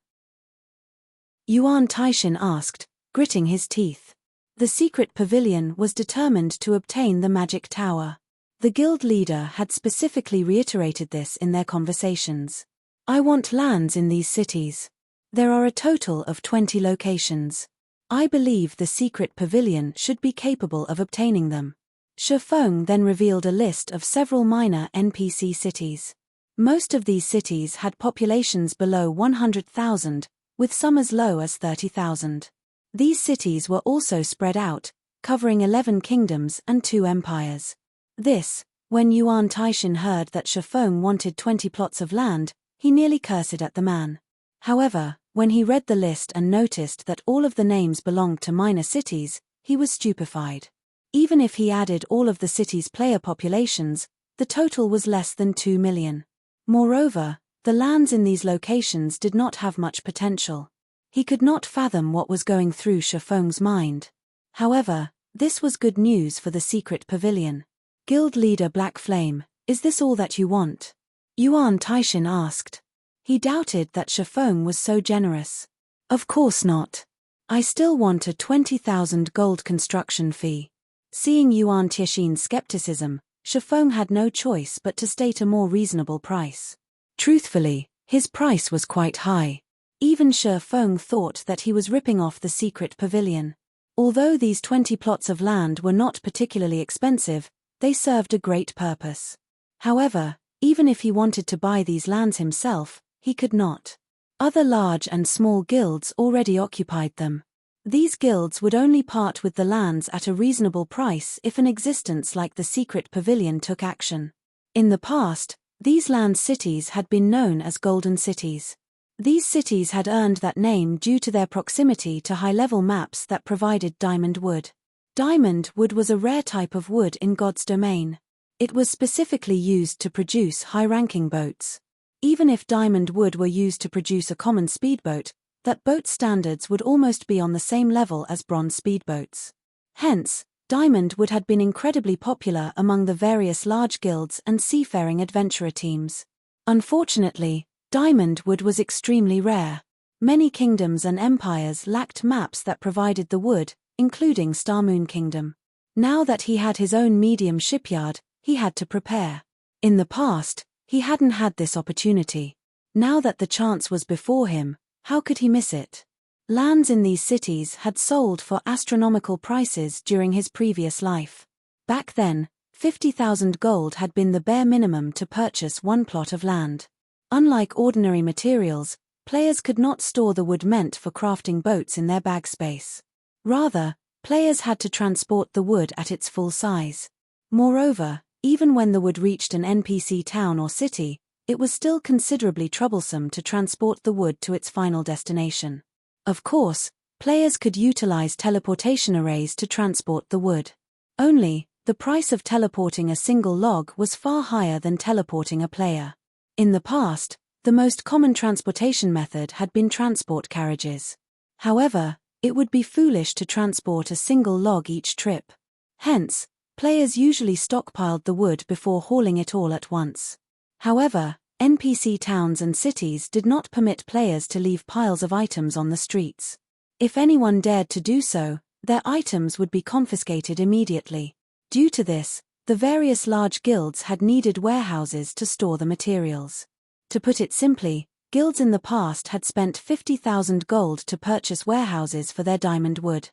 Yuan Taishan asked, gritting his teeth. The secret pavilion was determined to obtain the magic tower. The guild leader had specifically reiterated this in their conversations. "I want lands in these cities. There are a total of 20 locations. I believe the secret pavilion should be capable of obtaining them." Shifeng then revealed a list of several minor NPC cities. Most of these cities had populations below 100,000, with some as low as 30,000. These cities were also spread out, covering 11 kingdoms and 2 empires. This, when Yuan Taishan heard that Shifeng wanted 20 plots of land, he nearly cursed at the man. However, when he read the list and noticed that all of the names belonged to minor cities, he was stupefied. Even if he added all of the city's player populations, the total was less than 2 million. Moreover, the lands in these locations did not have much potential. He could not fathom what was going through Shifeng's mind. However, this was good news for the secret pavilion. Guild leader Black Flame, is this all that you want? Yuan Taishin asked. He doubted that Shifeng was so generous. Of course not. I still want a 20,000 gold construction fee. Seeing Yuan Taishin's skepticism, Shifeng had no choice but to state a more reasonable price. Truthfully, his price was quite high. Even Shifeng thought that he was ripping off the secret pavilion. Although these 20 plots of land were not particularly expensive, they served a great purpose. However, even if he wanted to buy these lands himself, he could not. Other large and small guilds already occupied them. These guilds would only part with the lands at a reasonable price if an existence like the secret pavilion took action. In the past, these land cities had been known as Golden Cities. These cities had earned that name due to their proximity to high-level maps that provided diamond wood. Diamond wood was a rare type of wood in God's domain. It was specifically used to produce high-ranking boats. Even if diamond wood were used to produce a common speedboat, that boat's standards would almost be on the same level as bronze speedboats. Hence, diamond wood had been incredibly popular among the various large guilds and seafaring adventurer teams. Unfortunately, diamond wood was extremely rare. Many kingdoms and empires lacked maps that provided the wood, including Starmoon Kingdom. Now that he had his own medium shipyard, he had to prepare. In the past, he hadn't had this opportunity. Now that the chance was before him, how could he miss it? Lands in these cities had sold for astronomical prices during his previous life. Back then, 50,000 gold had been the bare minimum to purchase one plot of land. Unlike ordinary materials, players could not store the wood meant for crafting boats in their bag space. Rather, players had to transport the wood at its full size. Moreover, even when the wood reached an NPC town or city, it was still considerably troublesome to transport the wood to its final destination. Of course, players could utilize teleportation arrays to transport the wood. Only, the price of teleporting a single log was far higher than teleporting a player. In the past, the most common transportation method had been transport carriages. However, it would be foolish to transport a single log each trip. Hence, players usually stockpiled the wood before hauling it all at once. However, NPC towns and cities did not permit players to leave piles of items on the streets. If anyone dared to do so, their items would be confiscated immediately. Due to this, the various large guilds had needed warehouses to store the materials. To put it simply, guilds in the past had spent 50,000 gold to purchase warehouses for their diamond wood.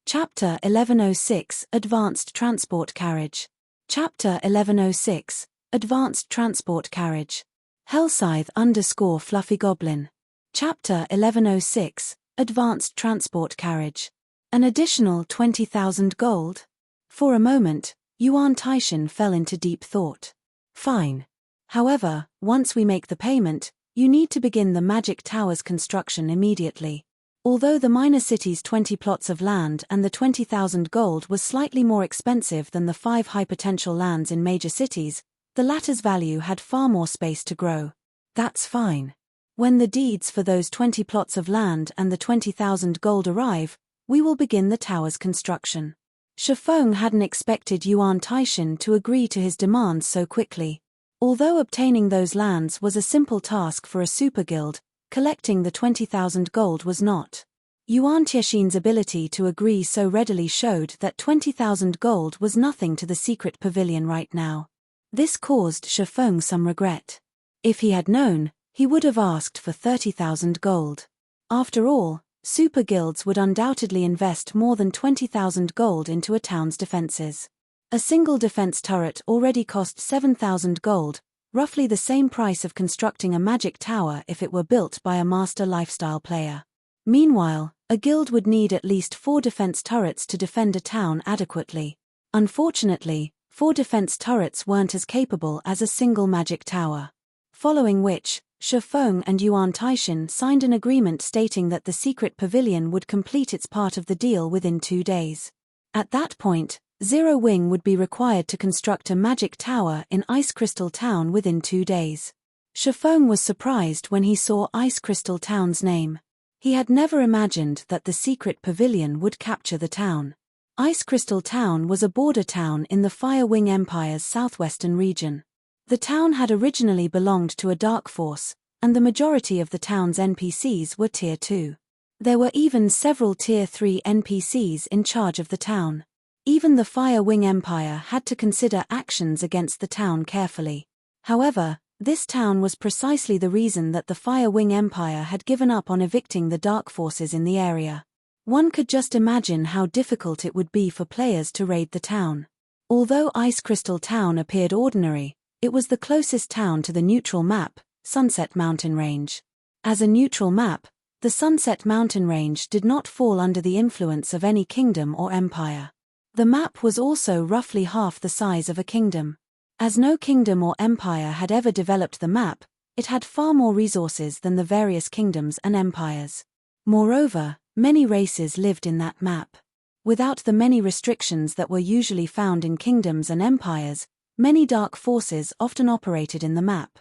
Chapter 1106 Advanced Transport Carriage. Chapter 1106 Advanced Transport Carriage. Hellscythe_Fluffy Goblin. Chapter 1106 Advanced Transport Carriage. An additional 20,000 gold? For a moment, Yuan Taishin fell into deep thought. Fine. However, once we make the payment, you need to begin the Magic Tower's construction immediately. Although the minor city's 20 plots of land and the 20,000 gold was slightly more expensive than the 5 high-potential lands in major cities, the latter's value had far more space to grow. That's fine. When the deeds for those 20 plots of land and the 20,000 gold arrive, we will begin the tower's construction. Shifeng hadn't expected Yuan Taishin to agree to his demands so quickly. Although obtaining those lands was a simple task for a super guild, collecting the 20,000 gold was not. Yuan Taishin's ability to agree so readily showed that 20,000 gold was nothing to the secret pavilion right now. This caused Shifeng some regret. If he had known, he would have asked for 30,000 gold. After all, super guilds would undoubtedly invest more than 20,000 gold into a town's defenses. A single defense turret already cost 7,000 gold, roughly the same price of constructing a magic tower if it were built by a master lifestyle player. Meanwhile, a guild would need at least 4 defense turrets to defend a town adequately. Unfortunately, 4 defense turrets weren't as capable as a single magic tower. Following which, Shifeng and Yuan Taishan signed an agreement stating that the secret pavilion would complete its part of the deal within 2 days. At that point, Zero Wing would be required to construct a magic tower in Ice Crystal Town within 2 days. Shifeng was surprised when he saw Ice Crystal Town's name. He had never imagined that the secret pavilion would capture the town. Ice Crystal Town was a border town in the Fire Wing Empire's southwestern region. The town had originally belonged to a dark force, and the majority of the town's NPCs were Tier 2. There were even several Tier 3 NPCs in charge of the town. Even the Fire Wing Empire had to consider actions against the town carefully. However, this town was precisely the reason that the Fire Wing Empire had given up on evicting the dark forces in the area. One could just imagine how difficult it would be for players to raid the town. Although Ice Crystal Town appeared ordinary, it was the closest town to the neutral map, Sunset Mountain Range. As a neutral map, the Sunset Mountain Range did not fall under the influence of any kingdom or empire. The map was also roughly half the size of a kingdom. As no kingdom or empire had ever developed the map, it had far more resources than the various kingdoms and empires. Moreover, many races lived in that map. Without the many restrictions that were usually found in kingdoms and empires, many dark forces often operated in the map.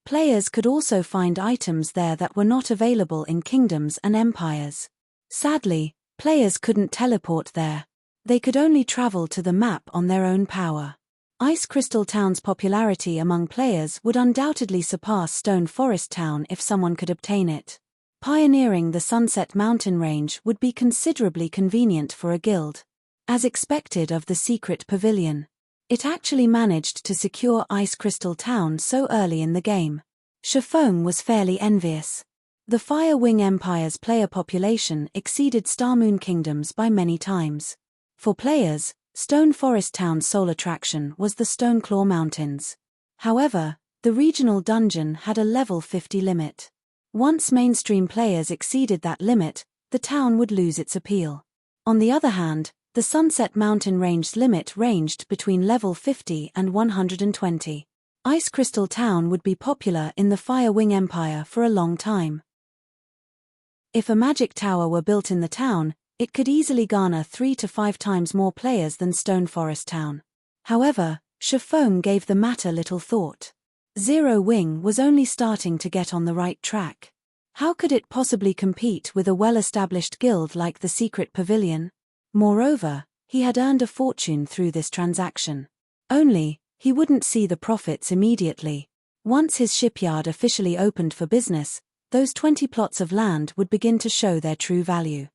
Players could also find items there that were not available in kingdoms and empires. Sadly, players couldn't teleport there. They could only travel to the map on their own power. Ice Crystal Town's popularity among players would undoubtedly surpass Stone Forest Town if someone could obtain it. Pioneering the Sunset Mountain Range would be considerably convenient for a guild. As expected of the secret pavilion, it actually managed to secure Ice Crystal Town so early in the game. Shifeng was fairly envious. The Fire Wing Empire's player population exceeded Star Moon Kingdom's by many times. For players, Stone Forest Town's sole attraction was the Stoneclaw Mountains. However, the regional dungeon had a level 50 limit. Once mainstream players exceeded that limit, the town would lose its appeal. On the other hand, the Sunset Mountain Range's limit ranged between level 50 and 120. Ice Crystal Town would be popular in the Fire Wing Empire for a long time. If a magic tower were built in the town, it could easily garner 3 to 5 times more players than Stone Forest Town. However, Shifeng gave the matter little thought. Zero Wing was only starting to get on the right track. How could it possibly compete with a well-established guild like the Secret Pavilion? Moreover, he had earned a fortune through this transaction. Only, he wouldn't see the profits immediately. Once his shipyard officially opened for business, those 20 plots of land would begin to show their true value.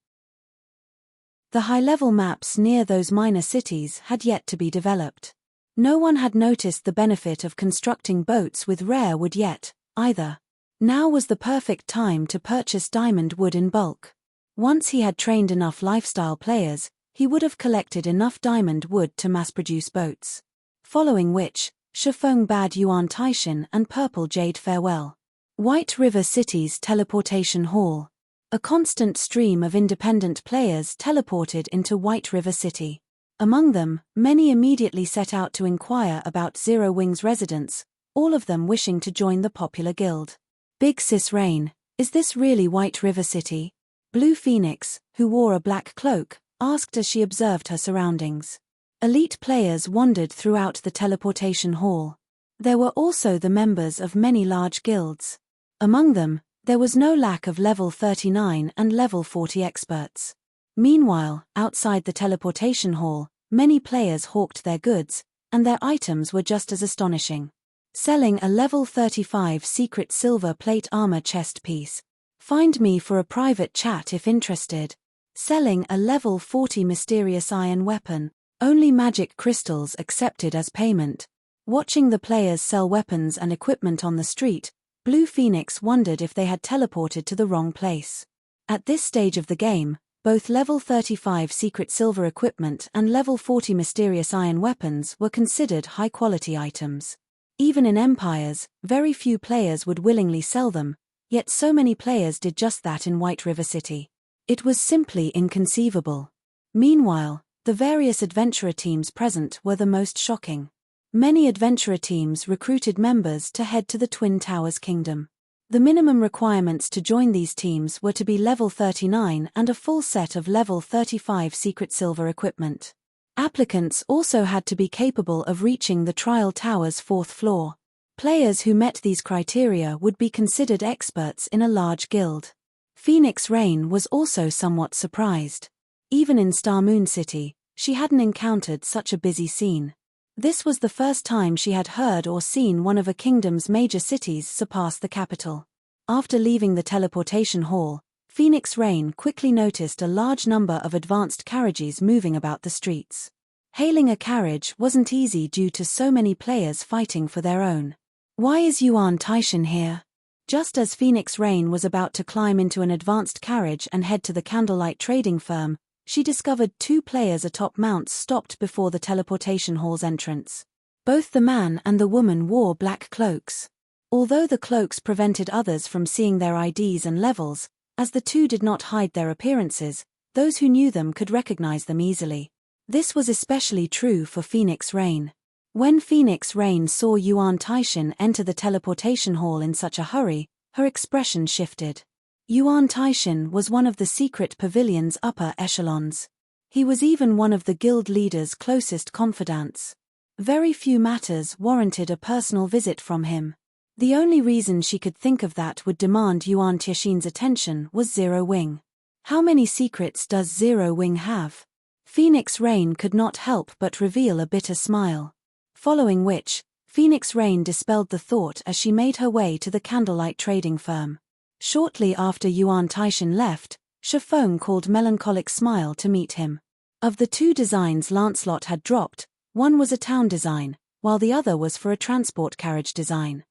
The high-level maps near those minor cities had yet to be developed. No one had noticed the benefit of constructing boats with rare wood yet, either. Now was the perfect time to purchase diamond wood in bulk. Once he had trained enough lifestyle players, he would have collected enough diamond wood to mass-produce boats. Following which, Shifeng bade Yuan Taishan and Purple Jade farewell. White River City's teleportation hall. A constant stream of independent players teleported into White River City. Among them, many immediately set out to inquire about Zero Wing's residence, all of them wishing to join the popular guild. Big Sis Rain, is this really White River City? Blue Phoenix, who wore a black cloak, asked as she observed her surroundings. Elite players wandered throughout the teleportation hall. There were also the members of many large guilds. Among them, there was no lack of level 39 and level 40 experts. Meanwhile, outside the teleportation hall, many players hawked their goods, and their items were just as astonishing. Selling a level 35 secret silver plate armor chest piece. Find me for a private chat if interested. Selling a level 40 mysterious iron weapon. Only magic crystals accepted as payment. Watching the players sell weapons and equipment on the street, Blue Phoenix wondered if they had teleported to the wrong place. At this stage of the game, both level 35 secret silver equipment and level 40 mysterious iron weapons were considered high-quality items. Even in empires, very few players would willingly sell them, yet so many players did just that in White River City. It was simply inconceivable. Meanwhile, the various adventurer teams present were the most shocking. Many adventurer teams recruited members to head to the Twin Towers Kingdom. The minimum requirements to join these teams were to be level 39 and a full set of level 35 secret silver equipment. Applicants also had to be capable of reaching the trial tower's 4th floor. Players who met these criteria would be considered experts in a large guild. Phoenix Rain was also somewhat surprised. Even in Star Moon City, she hadn't encountered such a busy scene. This was the first time she had heard or seen one of a kingdom's major cities surpass the capital. After leaving the teleportation hall, Phoenix Rain quickly noticed a large number of advanced carriages moving about the streets. Hailing a carriage wasn't easy due to so many players fighting for their own. Why is Yuan Taishan here? Just as Phoenix Rain was about to climb into an advanced carriage and head to the candlelight trading firm, she discovered 2 players atop mounts stopped before the teleportation hall's entrance. Both the man and the woman wore black cloaks. Although the cloaks prevented others from seeing their IDs and levels, as the two did not hide their appearances, those who knew them could recognize them easily. This was especially true for Phoenix Rain. When Phoenix Rain saw Yuan Taishan enter the teleportation hall in such a hurry, her expression shifted. Yuan Taishan was one of the secret pavilion's upper echelons. He was even one of the guild leader's closest confidants. Very few matters warranted a personal visit from him. The only reason she could think of that would demand Yuan Taishan's attention was Zero Wing. How many secrets does Zero Wing have? Phoenix Rain could not help but reveal a bitter smile. Following which, Phoenix Rain dispelled the thought as she made her way to the candlelight trading firm. Shortly after Yuan Taishan left, Shifeng called Melancholic Smile to meet him. Of the 2 designs Lancelot had dropped, one was a town design, while the other was for a transport carriage design.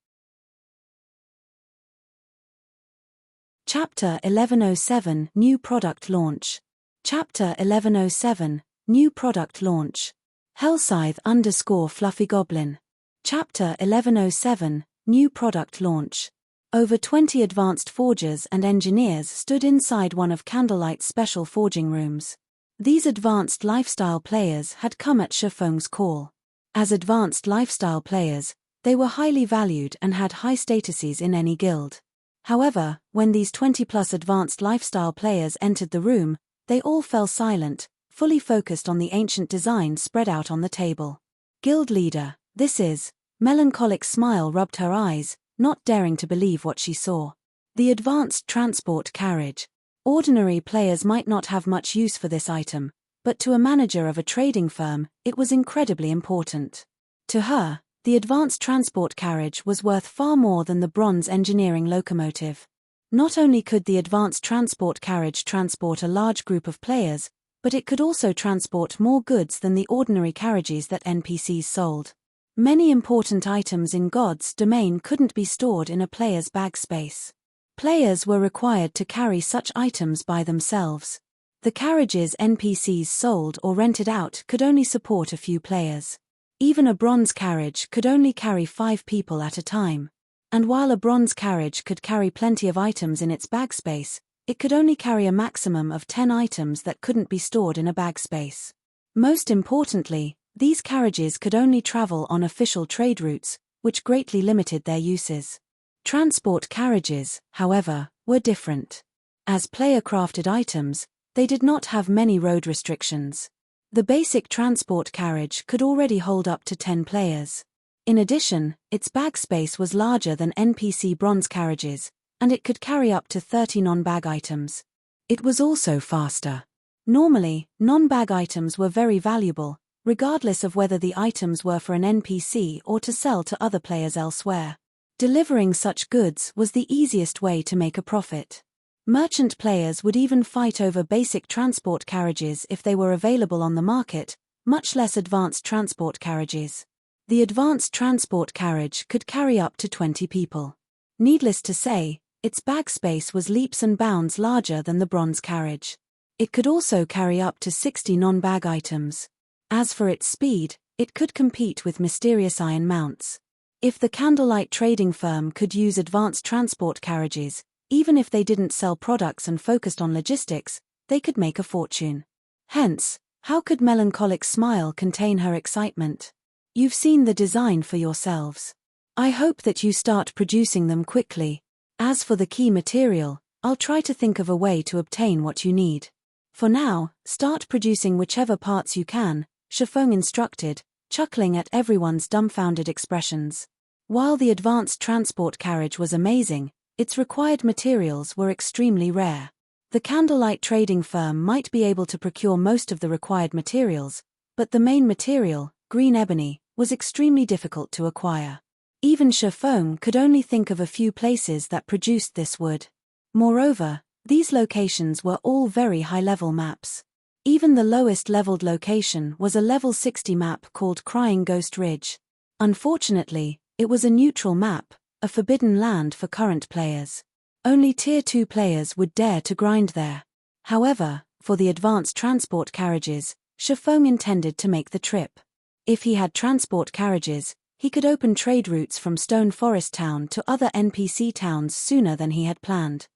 Chapter 1107 New Product Launch. Chapter 1107 New Product Launch. Hellscythe _ Fluffy Goblin. Chapter 1107 New Product Launch. Over 20 advanced forgers and engineers stood inside one of Candlelight's special forging rooms. These advanced lifestyle players had come at Shifeng's call. As advanced lifestyle players, they were highly valued and had high statuses in any guild. However, when these 20+ advanced lifestyle players entered the room, they all fell silent, fully focused on the ancient design spread out on the table. Guild leader, this is. Melancholic Smile rubbed her eyes, not daring to believe what she saw. The advanced transport carriage. Ordinary players might not have much use for this item, but to a manager of a trading firm, it was incredibly important. To her, the advanced transport carriage was worth far more than the bronze engineering locomotive. Not only could the advanced transport carriage transport a large group of players, but it could also transport more goods than the ordinary carriages that NPCs sold. Many important items in God's domain couldn't be stored in a player's bag space. Players were required to carry such items by themselves. The carriages NPCs sold or rented out could only support a few players. Even a bronze carriage could only carry 5 people at a time. And while a bronze carriage could carry plenty of items in its bag space, it could only carry a maximum of 10 items that couldn't be stored in a bag space. Most importantly, these carriages could only travel on official trade routes, which greatly limited their uses. Transport carriages, however, were different. As player-crafted items, they did not have many road restrictions. The basic transport carriage could already hold up to 10 players. In addition, its bag space was larger than NPC bronze carriages, and it could carry up to 30 non-bag items. It was also faster. Normally, non-bag items were very valuable, regardless of whether the items were for an NPC or to sell to other players elsewhere. Delivering such goods was the easiest way to make a profit. Merchant players would even fight over basic transport carriages if they were available on the market, much less advanced transport carriages. The advanced transport carriage could carry up to 20 people. Needless to say, its bag space was leaps and bounds larger than the bronze carriage. It could also carry up to 60 non-bag items. As for its speed, it could compete with mysterious iron mounts. If the candlelight trading firm could use advanced transport carriages, even if they didn't sell products and focused on logistics, they could make a fortune. Hence, how could Melancholic Smile contain her excitement? You've seen the design for yourselves. I hope that you start producing them quickly. As for the key material, I'll try to think of a way to obtain what you need. For now, start producing whichever parts you can, Shifeng instructed, chuckling at everyone's dumbfounded expressions. While the advanced transport carriage was amazing, its required materials were extremely rare. The candlelight trading firm might be able to procure most of the required materials, but the main material, green ebony, was extremely difficult to acquire. Even Shifeng could only think of a few places that produced this wood. Moreover, these locations were all very high-level maps. Even the lowest leveled location was a level 60 map called Crying Ghost Ridge. Unfortunately, it was a neutral map, a forbidden land for current players. Only Tier 2 players would dare to grind there. However, for the advanced transport carriages, Shifeng intended to make the trip. If he had transport carriages, he could open trade routes from Stone Forest Town to other NPC towns sooner than he had planned.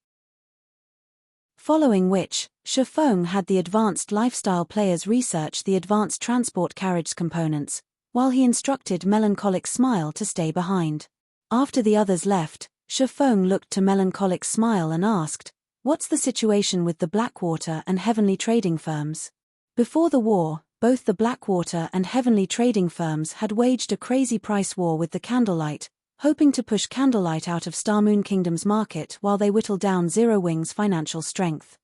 Following which, Shifeng had the advanced lifestyle players research the advanced transport carriage components, while he instructed Melancholic Smile to stay behind. After the others left, Shifeng looked to Melancholic Smile and asked, "What's the situation with the Blackwater and Heavenly trading firms?" Before the war, both the Blackwater and Heavenly trading firms had waged a crazy price war with the Candlelight, hoping to push Candlelight out of Starmoon Kingdom's market while they whittle down Zero Wing's financial strength.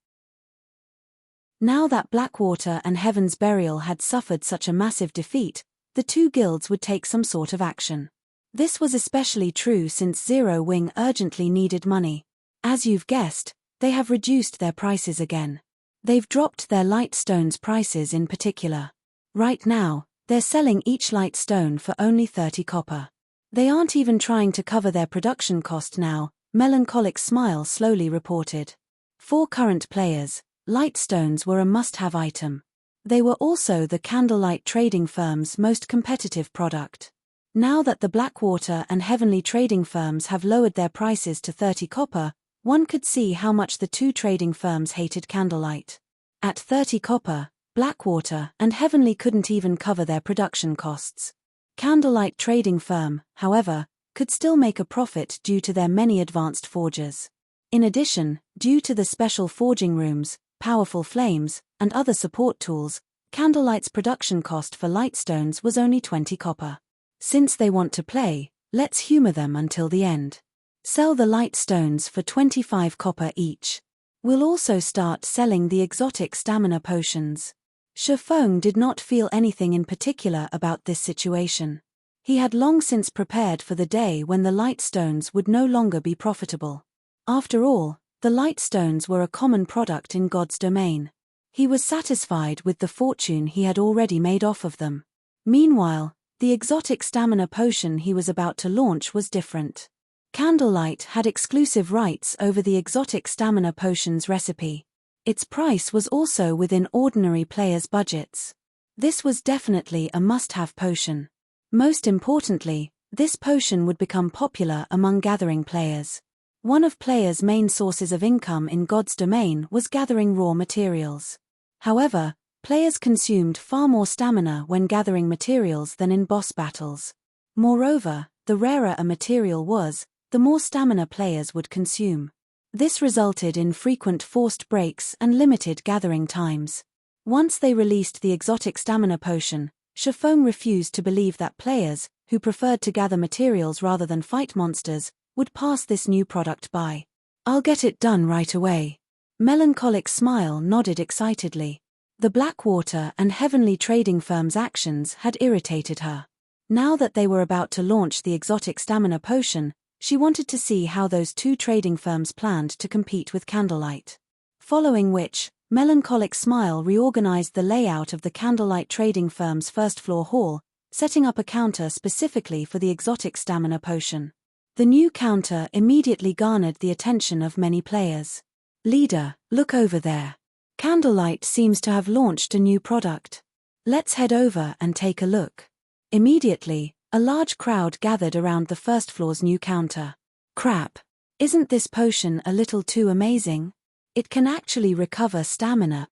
Now that Blackwater and Heaven's Burial had suffered such a massive defeat, the two guilds would take some sort of action. This was especially true since Zero Wing urgently needed money. As you've guessed, they have reduced their prices again. They've dropped their light stones prices in particular. Right now, they're selling each light stone for only 30 copper. They aren't even trying to cover their production cost now, Melancholic Smile slowly reported. For current players, light stones were a must-have item. They were also the candlelight trading firm's most competitive product. Now that the Blackwater and Heavenly trading firms have lowered their prices to 30 copper, one could see how much the two trading firms hated Candlelight. At 30 copper, Blackwater and Heavenly couldn't even cover their production costs. Candlelight trading firm, however, could still make a profit due to their many advanced forgers. In addition, due to the special forging rooms, powerful flames, and other support tools, Candlelight's production cost for lightstones was only 20 copper. Since they want to play, let's humor them until the end. Sell the light stones for 25 copper each. We'll also start selling the exotic stamina potions. Shifeng did not feel anything in particular about this situation. He had long since prepared for the day when the light stones would no longer be profitable. After all, the light stones were a common product in God's domain. He was satisfied with the fortune he had already made off of them. Meanwhile, the exotic stamina potion he was about to launch was different. Candlelight had exclusive rights over the exotic stamina potion's recipe. Its price was also within ordinary players' budgets. This was definitely a must-have potion. Most importantly, this potion would become popular among gathering players. One of players' main sources of income in God's domain was gathering raw materials. However, players consumed far more stamina when gathering materials than in boss battles. Moreover, the rarer a material was, the more stamina players would consume. This resulted in frequent forced breaks and limited gathering times. Once they released the exotic stamina potion, Shifeng refused to believe that players, who preferred to gather materials rather than fight monsters, would pass this new product by. "I'll get it done right away." Melancholic Smile nodded excitedly. The Blackwater and Heavenly trading firm's actions had irritated her. Now that they were about to launch the exotic stamina potion, she wanted to see how those two trading firms planned to compete with Candlelight. Following which, Melancholic Smile reorganized the layout of the Candlelight trading firm's first-floor hall, setting up a counter specifically for the exotic stamina potion. The new counter immediately garnered the attention of many players. "Leader, look over there. Candlelight seems to have launched a new product. Let's head over and take a look." Immediately, a large crowd gathered around the first floor's new counter. "Crap! Isn't this potion a little too amazing? It can actually recover stamina."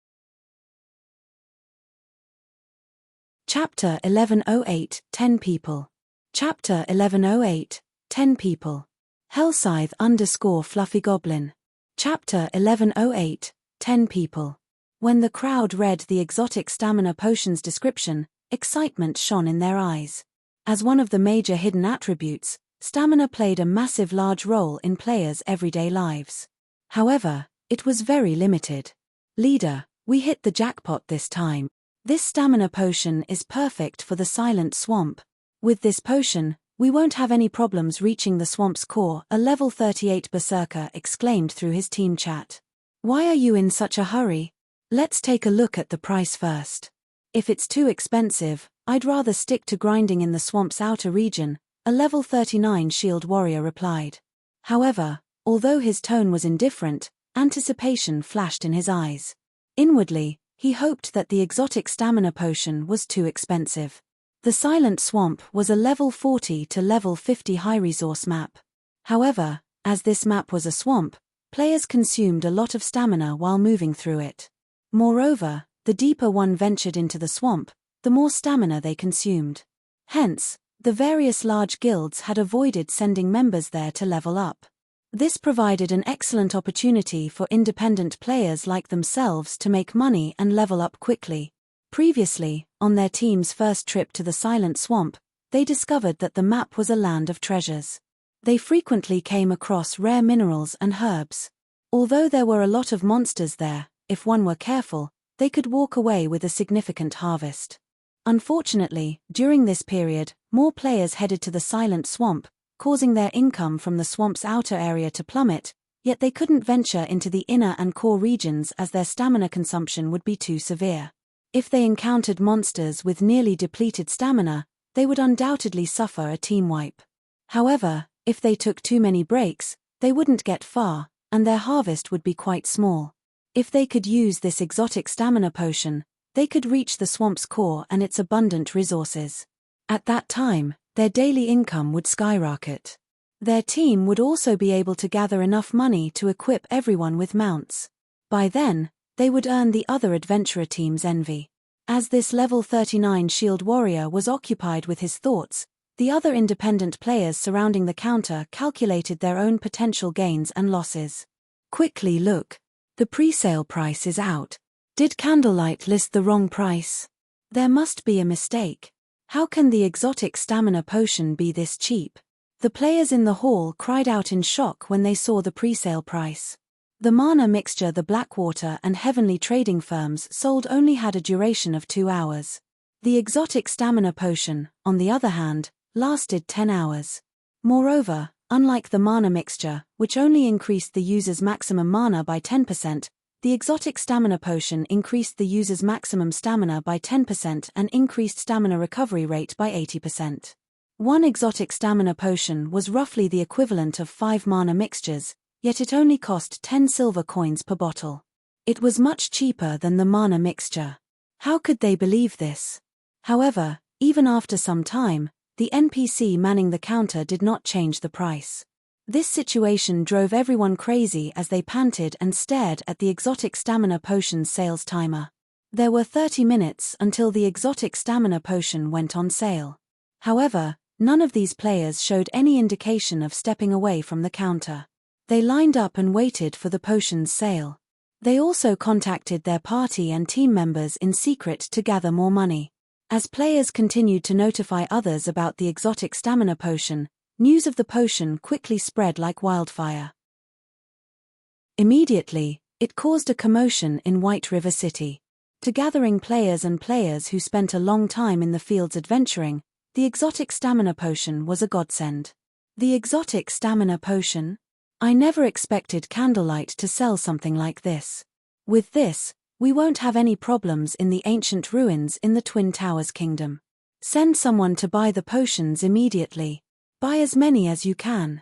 Chapter 1108, 10 people. Chapter 1108, 10 people. Hellscythe_Fluffy Goblin. Chapter 1108, 10 People. When the crowd read the exotic stamina potion's description, excitement shone in their eyes. As one of the major hidden attributes, stamina played a massive large role in players' everyday lives. However, it was very limited. Leader, we hit the jackpot this time. This stamina potion is perfect for the Silent Swamp. With this potion, we won't have any problems reaching the swamp's core, a level 38 berserker exclaimed through his team chat. Why are you in such a hurry? Let's take a look at the price first. If it's too expensive, I'd rather stick to grinding in the swamp's outer region, a level 39 shield warrior replied. However, although his tone was indifferent, anticipation flashed in his eyes. Inwardly, he hoped that the exotic stamina potion was too expensive. The Silent Swamp was a level 40 to level 50 high-resource map. However, as this map was a swamp, players consumed a lot of stamina while moving through it. Moreover, the deeper one ventured into the swamp, the more stamina they consumed. Hence, the various large guilds had avoided sending members there to level up. This provided an excellent opportunity for independent players like themselves to make money and level up quickly. Previously, on their team's first trip to the Silent Swamp, they discovered that the map was a land of treasures. They frequently came across rare minerals and herbs. Although there were a lot of monsters there, if one were careful, they could walk away with a significant harvest. Unfortunately, during this period, more players headed to the Silent Swamp, causing their income from the swamp's outer area to plummet, yet they couldn't venture into the inner and core regions as their stamina consumption would be too severe. If they encountered monsters with nearly depleted stamina, they would undoubtedly suffer a team wipe. However, if they took too many breaks, they wouldn't get far, and their harvest would be quite small. If they could use this exotic stamina potion, they could reach the swamp's core and its abundant resources. At that time, their daily income would skyrocket. Their team would also be able to gather enough money to equip everyone with mounts. By then, they would earn the other adventurer team's envy. As this level 39 shield warrior was occupied with his thoughts, the other independent players surrounding the counter calculated their own potential gains and losses. Quickly look. The pre-sale price is out. Did Candlelight list the wrong price? There must be a mistake. How can the exotic stamina potion be this cheap? The players in the hall cried out in shock when they saw the pre-sale price. The mana mixture the Blackwater and Heavenly trading firms sold only had a duration of 2 hours. The exotic stamina potion, on the other hand, lasted 10 hours. Moreover, unlike the mana mixture, which only increased the user's maximum mana by 10%, the exotic stamina potion increased the user's maximum stamina by 10% and increased stamina recovery rate by 80%. One exotic stamina potion was roughly the equivalent of 5 mana mixtures, yet it only cost 10 silver coins per bottle. It was much cheaper than the mana mixture. How could they believe this? However, even after some time, the NPC manning the counter did not change the price. This situation drove everyone crazy as they panted and stared at the exotic stamina potion's sales timer. There were 30 minutes until the exotic stamina potion went on sale. However, none of these players showed any indication of stepping away from the counter. They lined up and waited for the potion's sale. They also contacted their party and team members in secret to gather more money. As players continued to notify others about the exotic stamina potion, news of the potion quickly spread like wildfire. Immediately, it caused a commotion in White River City. To gathering players and players who spent a long time in the fields adventuring, the exotic stamina potion was a godsend. The exotic stamina potion? I never expected Candlelight to sell something like this. With this, we won't have any problems in the ancient ruins in the Twin Towers Kingdom. Send someone to buy the potions immediately. Buy as many as you can.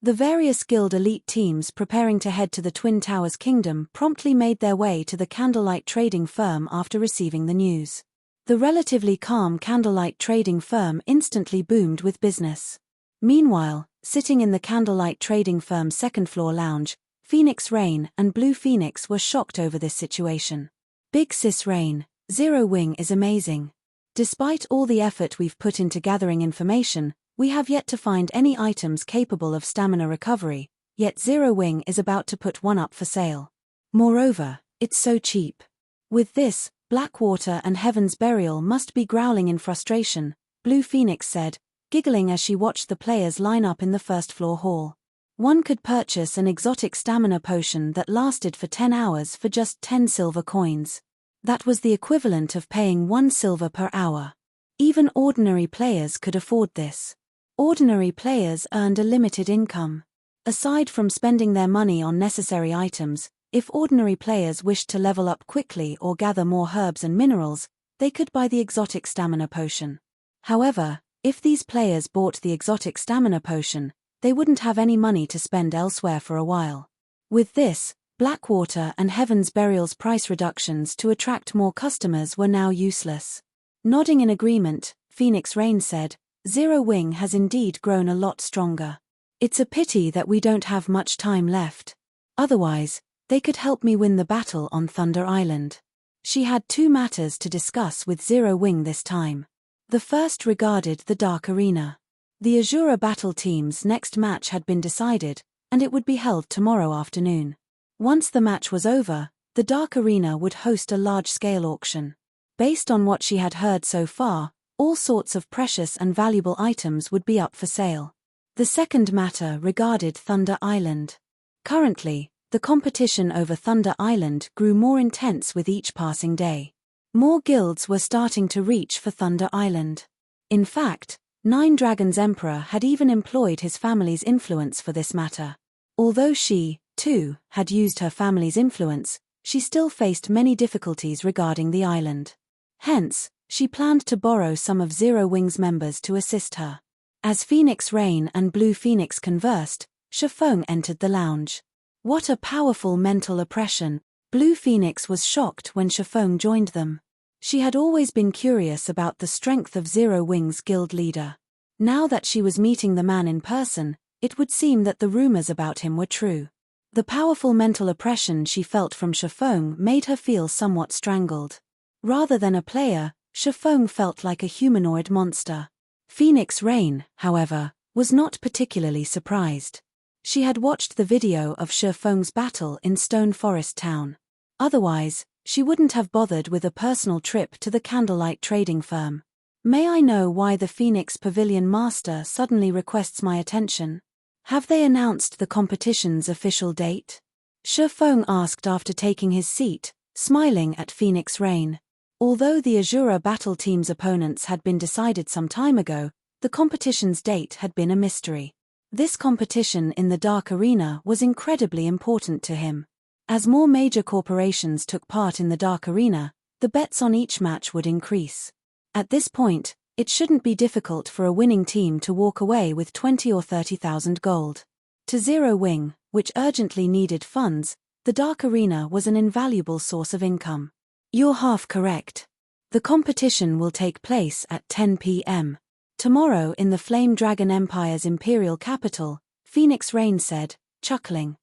The various guild elite teams preparing to head to the Twin Towers Kingdom promptly made their way to the Candlelight trading firm after receiving the news. The relatively calm Candlelight trading firm instantly boomed with business. Meanwhile, sitting in the Candlelight trading firm's second-floor lounge, Phoenix Rain and Blue Phoenix were shocked over this situation. Big Sis Rain, Zero Wing is amazing. Despite all the effort we've put into gathering information, We have yet to find any items capable of stamina recovery, yet Zero Wing is about to put one up for sale. Moreover, it's so cheap. With this, Blackwater and Heaven's Burial must be growling in frustration, Blue Phoenix said, giggling as she watched the players line up in the first-floor hall. One could purchase an exotic stamina potion that lasted for 10 hours for just 10 silver coins. That was the equivalent of paying 1 silver per hour. Even ordinary players could afford this. Ordinary players earned a limited income. Aside from spending their money on necessary items, if ordinary players wished to level up quickly or gather more herbs and minerals, they could buy the exotic stamina potion. However, if these players bought the exotic stamina potion, they wouldn't have any money to spend elsewhere for a while. With this, Blackwater and Heaven's Burial's price reductions to attract more customers were now useless. Nodding in agreement, Phoenix Rain said, Zero Wing has indeed grown a lot stronger. It's a pity that we don't have much time left. Otherwise, they could help me win the battle on Thunder Island. She had 2 matters to discuss with Zero Wing this time. The first regarded the Dark Arena. The Azura battle team's next match had been decided, and it would be held tomorrow afternoon. Once the match was over, the Dark Arena would host a large-scale auction. Based on what she had heard so far, all sorts of precious and valuable items would be up for sale. The second matter regarded Thunder Island. Currently, the competition over Thunder Island grew more intense with each passing day. More guilds were starting to reach for Thunder Island. In fact, Nine Dragons' Emperor had even employed his family's influence for this matter. Although she, too, had used her family's influence, she still faced many difficulties regarding the island. Hence, she planned to borrow some of Zero Wing's members to assist her. As Phoenix Rain and Blue Phoenix conversed, Shifeng entered the lounge. What a powerful mental oppression! Blue Phoenix was shocked when Shifeng joined them. She had always been curious about the strength of Zero Wing's guild leader. Now that she was meeting the man in person, it would seem that the rumors about him were true. The powerful mental oppression she felt from Shifeng made her feel somewhat strangled. Rather than a player, Shifeng felt like a humanoid monster. Phoenix Rain, however, was not particularly surprised. She had watched the video of Shifeng's battle in Stone Forest Town. Otherwise, she wouldn't have bothered with a personal trip to the candlelight trading firm. May I know why the Phoenix Pavilion Master suddenly requests my attention? Have they announced the competition's official date? Shifeng asked after taking his seat, smiling at Phoenix Rain. Although the Azura battle team's opponents had been decided some time ago, the competition's date had been a mystery. This competition in the Dark Arena was incredibly important to him. As more major corporations took part in the Dark Arena, the bets on each match would increase. At this point, it shouldn't be difficult for a winning team to walk away with 20 or 30,000 gold. To Zero Wing, which urgently needed funds, the Dark Arena was an invaluable source of income. You're half correct. The competition will take place at 10 p.m. tomorrow in the Flame Dragon Empire's imperial capital, Phoenix Rain said, chuckling.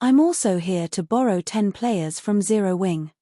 I'm also here to borrow 10 players from Zero Wing.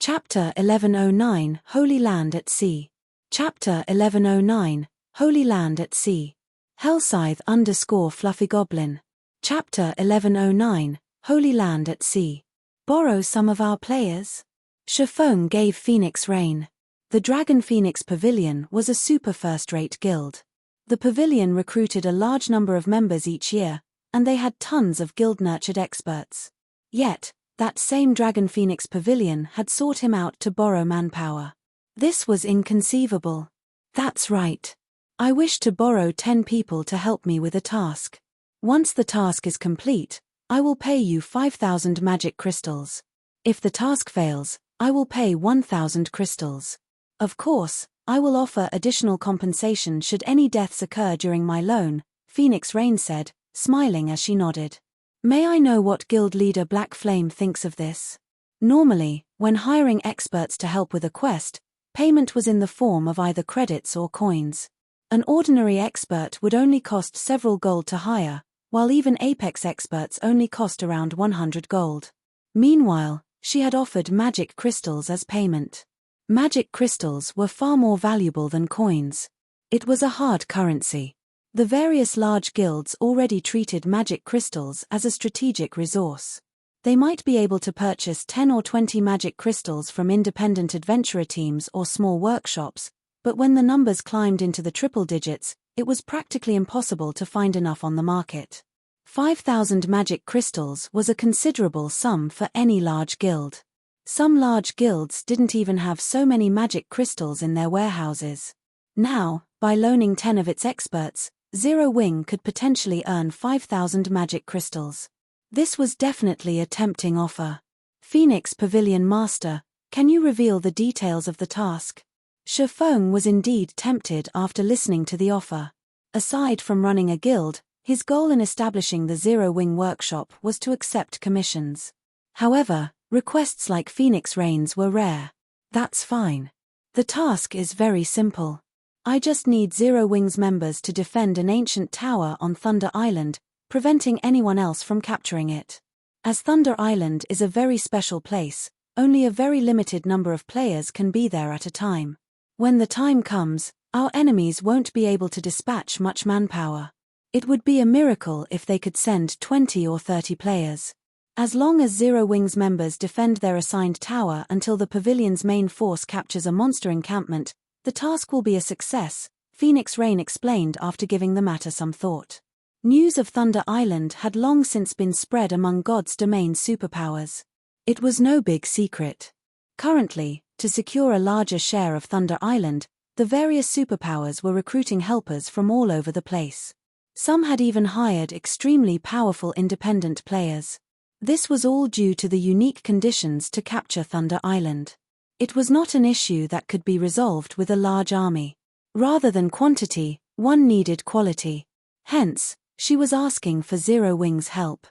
Chapter 1109, Holy Land at Sea. Chapter 1109, Holy Land at Sea. Hellscythe _ Fluffy Goblin. Chapter 1109, Holy Land at Sea. Borrow some of our players? Shifeng gave Phoenix Rain. The Dragon Phoenix Pavilion was a super first-rate guild. The pavilion recruited a large number of members each year, and they had tons of guild-nurtured experts. Yet, that same Dragon Phoenix Pavilion had sought him out to borrow manpower. This was inconceivable. That's right. I wish to borrow 10 people to help me with a task. Once the task is complete, I will pay you 5,000 magic crystals. If the task fails, I will pay 1,000 crystals. Of course, I will offer additional compensation should any deaths occur during my loan, Phoenix Rain said, smiling as she nodded. May I know what guild leader Black Flame thinks of this? Normally, when hiring experts to help with a quest, payment was in the form of either credits or coins. An ordinary expert would only cost several gold to hire, while even Apex experts only cost around 100 gold. Meanwhile, she had offered magic crystals as payment. Magic crystals were far more valuable than coins. It was a hard currency. The various large guilds already treated magic crystals as a strategic resource. They might be able to purchase 10 or 20 magic crystals from independent adventurer teams or small workshops, but when the numbers climbed into the triple digits, it was practically impossible to find enough on the market. 5,000 magic crystals was a considerable sum for any large guild. Some large guilds didn't even have so many magic crystals in their warehouses. Now, by loaning 10 of its experts, Zero Wing could potentially earn 5,000 magic crystals. This was definitely a tempting offer. Phoenix Pavilion Master, can you reveal the details of the task? Shifeng was indeed tempted after listening to the offer. Aside from running a guild, his goal in establishing the Zero Wing workshop was to accept commissions. However, requests like Phoenix Reigns were rare. That's fine. The task is very simple. I just need Zero Wing's members to defend an ancient tower on Thunder Island, preventing anyone else from capturing it. As Thunder Island is a very special place, only a very limited number of players can be there at a time. When the time comes, our enemies won't be able to dispatch much manpower. It would be a miracle if they could send 20 or 30 players. As long as Zero Wing's members defend their assigned tower until the pavilion's main force captures a monster encampment, the task will be a success, Phoenix Reign explained after giving the matter some thought. News of Thunder Island had long since been spread among God's domain superpowers. It was no big secret. Currently, to secure a larger share of Thunder Island, the various superpowers were recruiting helpers from all over the place. Some had even hired extremely powerful independent players. This was all due to the unique conditions to capture Thunder Island. It was not an issue that could be resolved with a large army. Rather than quantity, one needed quality. Hence, she was asking for Zero Wing's help.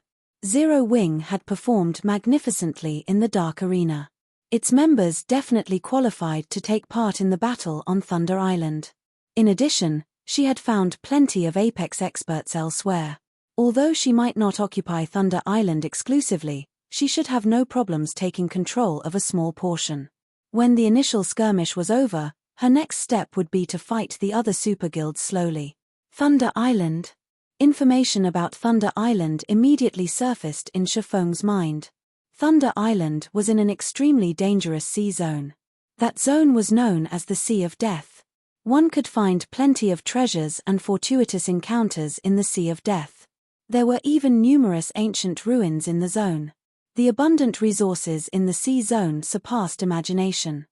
Zero Wing had performed magnificently in the Dark Arena. Its members definitely qualified to take part in the battle on Thunder Island. In addition, she had found plenty of Apex experts elsewhere. Although she might not occupy Thunder Island exclusively, she should have no problems taking control of a small portion. When the initial skirmish was over, her next step would be to fight the other super guilds slowly. Thunder Island. Information about Thunder Island immediately surfaced in Shifeng's mind. Thunder Island was in an extremely dangerous sea zone. That zone was known as the Sea of Death. One could find plenty of treasures and fortuitous encounters in the Sea of Death. There were even numerous ancient ruins in the zone. The abundant resources in the sea zone surpassed imagination.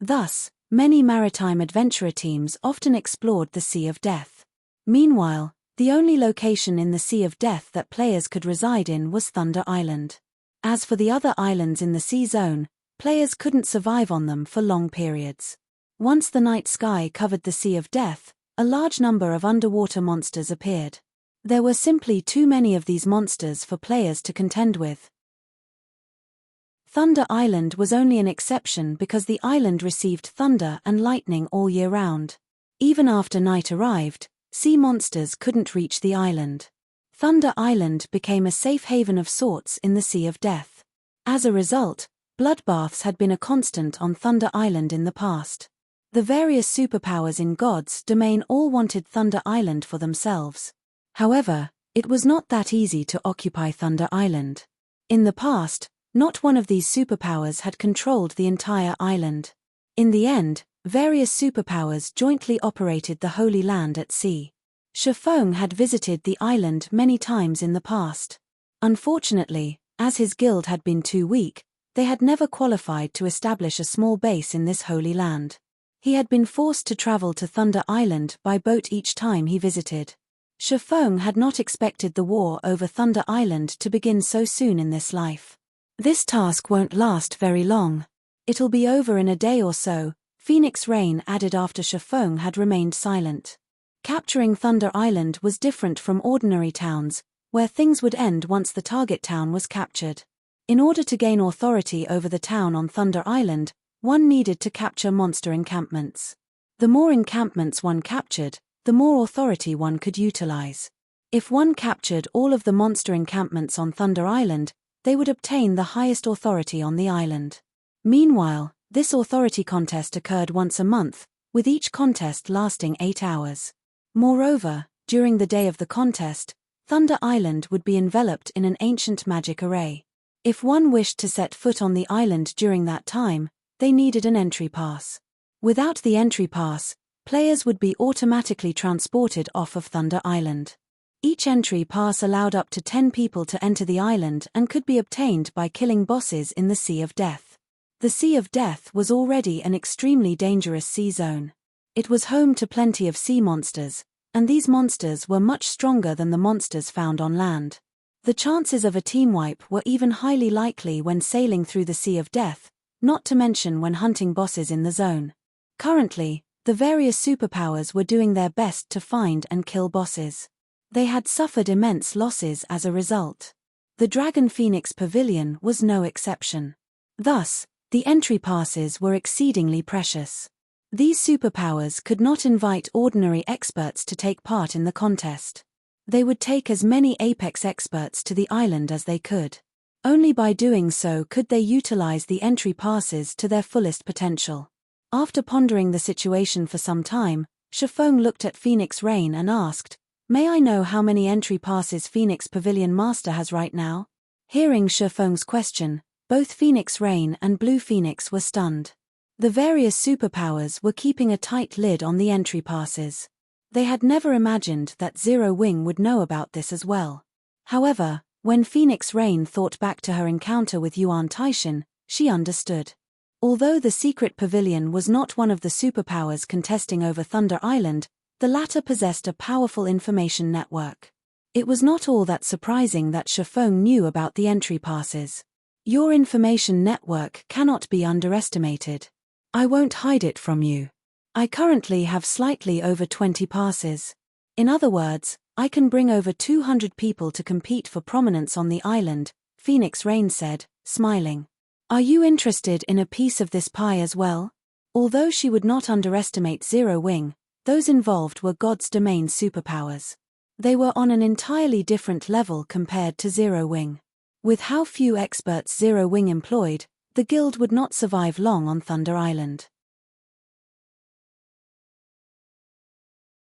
Thus, many maritime adventurer teams often explored the Sea of Death. Meanwhile, the only location in the Sea of Death that players could reside in was Thunder Island. As for the other islands in the sea zone, players couldn't survive on them for long periods. Once the night sky covered the Sea of Death, a large number of underwater monsters appeared. There were simply too many of these monsters for players to contend with. Thunder Island was only an exception because the island received thunder and lightning all year round. Even after night arrived, sea monsters couldn't reach the island. Thunder Island became a safe haven of sorts in the Sea of Death. As a result, bloodbaths had been a constant on Thunder Island in the past. The various superpowers in God's domain all wanted Thunder Island for themselves. However, it was not that easy to occupy Thunder Island. In the past, not one of these superpowers had controlled the entire island. In the end, various superpowers jointly operated the Holy Land at sea. Shifeng had visited the island many times in the past. Unfortunately, as his guild had been too weak, they had never qualified to establish a small base in this Holy Land. He had been forced to travel to Thunder Island by boat each time he visited. Shifeng had not expected the war over Thunder Island to begin so soon in this life. This task won't last very long. It'll be over in a day or so, Phoenix Reign added after Shifeng had remained silent. Capturing Thunder Island was different from ordinary towns, where things would end once the target town was captured. In order to gain authority over the town on Thunder Island, one needed to capture monster encampments. The more encampments one captured, the more authority one could utilize. If one captured all of the monster encampments on Thunder Island, they would obtain the highest authority on the island. Meanwhile, This authority contest occurred once a month, with each contest lasting 8 hours. Moreover, during the day of the contest, Thunder Island would be enveloped in an ancient magic array. If one wished to set foot on the island during that time, they needed an entry pass. Without the entry pass, players would be automatically transported off of Thunder Island. Each entry pass allowed up to 10 people to enter the island and could be obtained by killing bosses in the Sea of Death. The Sea of Death was already an extremely dangerous sea zone. It was home to plenty of sea monsters, and these monsters were much stronger than the monsters found on land. The chances of a team wipe were even highly likely when sailing through the Sea of Death, not to mention when hunting bosses in the zone. Currently, the various superpowers were doing their best to find and kill bosses. They had suffered immense losses as a result. The Dragon Phoenix Pavilion was no exception. Thus, the entry passes were exceedingly precious. These superpowers could not invite ordinary experts to take part in the contest. They would take as many apex experts to the island as they could. Only by doing so could they utilize the entry passes to their fullest potential. After pondering the situation for some time, Shifeng looked at Phoenix Rain and asked, "May I know how many entry passes Phoenix Pavilion Master has right now?" Hearing Shifeng's question, both Phoenix Rain and Blue Phoenix were stunned. The various superpowers were keeping a tight lid on the entry passes. They had never imagined that Zero Wing would know about this as well. However, when Phoenix Rain thought back to her encounter with Yuan Taishin, she understood. Although the secret pavilion was not one of the superpowers contesting over Thunder Island, the latter possessed a powerful information network. It was not all that surprising that Shifeng knew about the entry passes. Your information network cannot be underestimated. I won't hide it from you. I currently have slightly over 20 passes. In other words, I can bring over 200 people to compete for prominence on the island, Phoenix Rain said, smiling. Are you interested in a piece of this pie as well? Although she would not underestimate Zero Wing, those involved were God's domain superpowers. They were on an entirely different level compared to Zero Wing. With how few experts Zero Wing employed, the guild would not survive long on Thunder Island.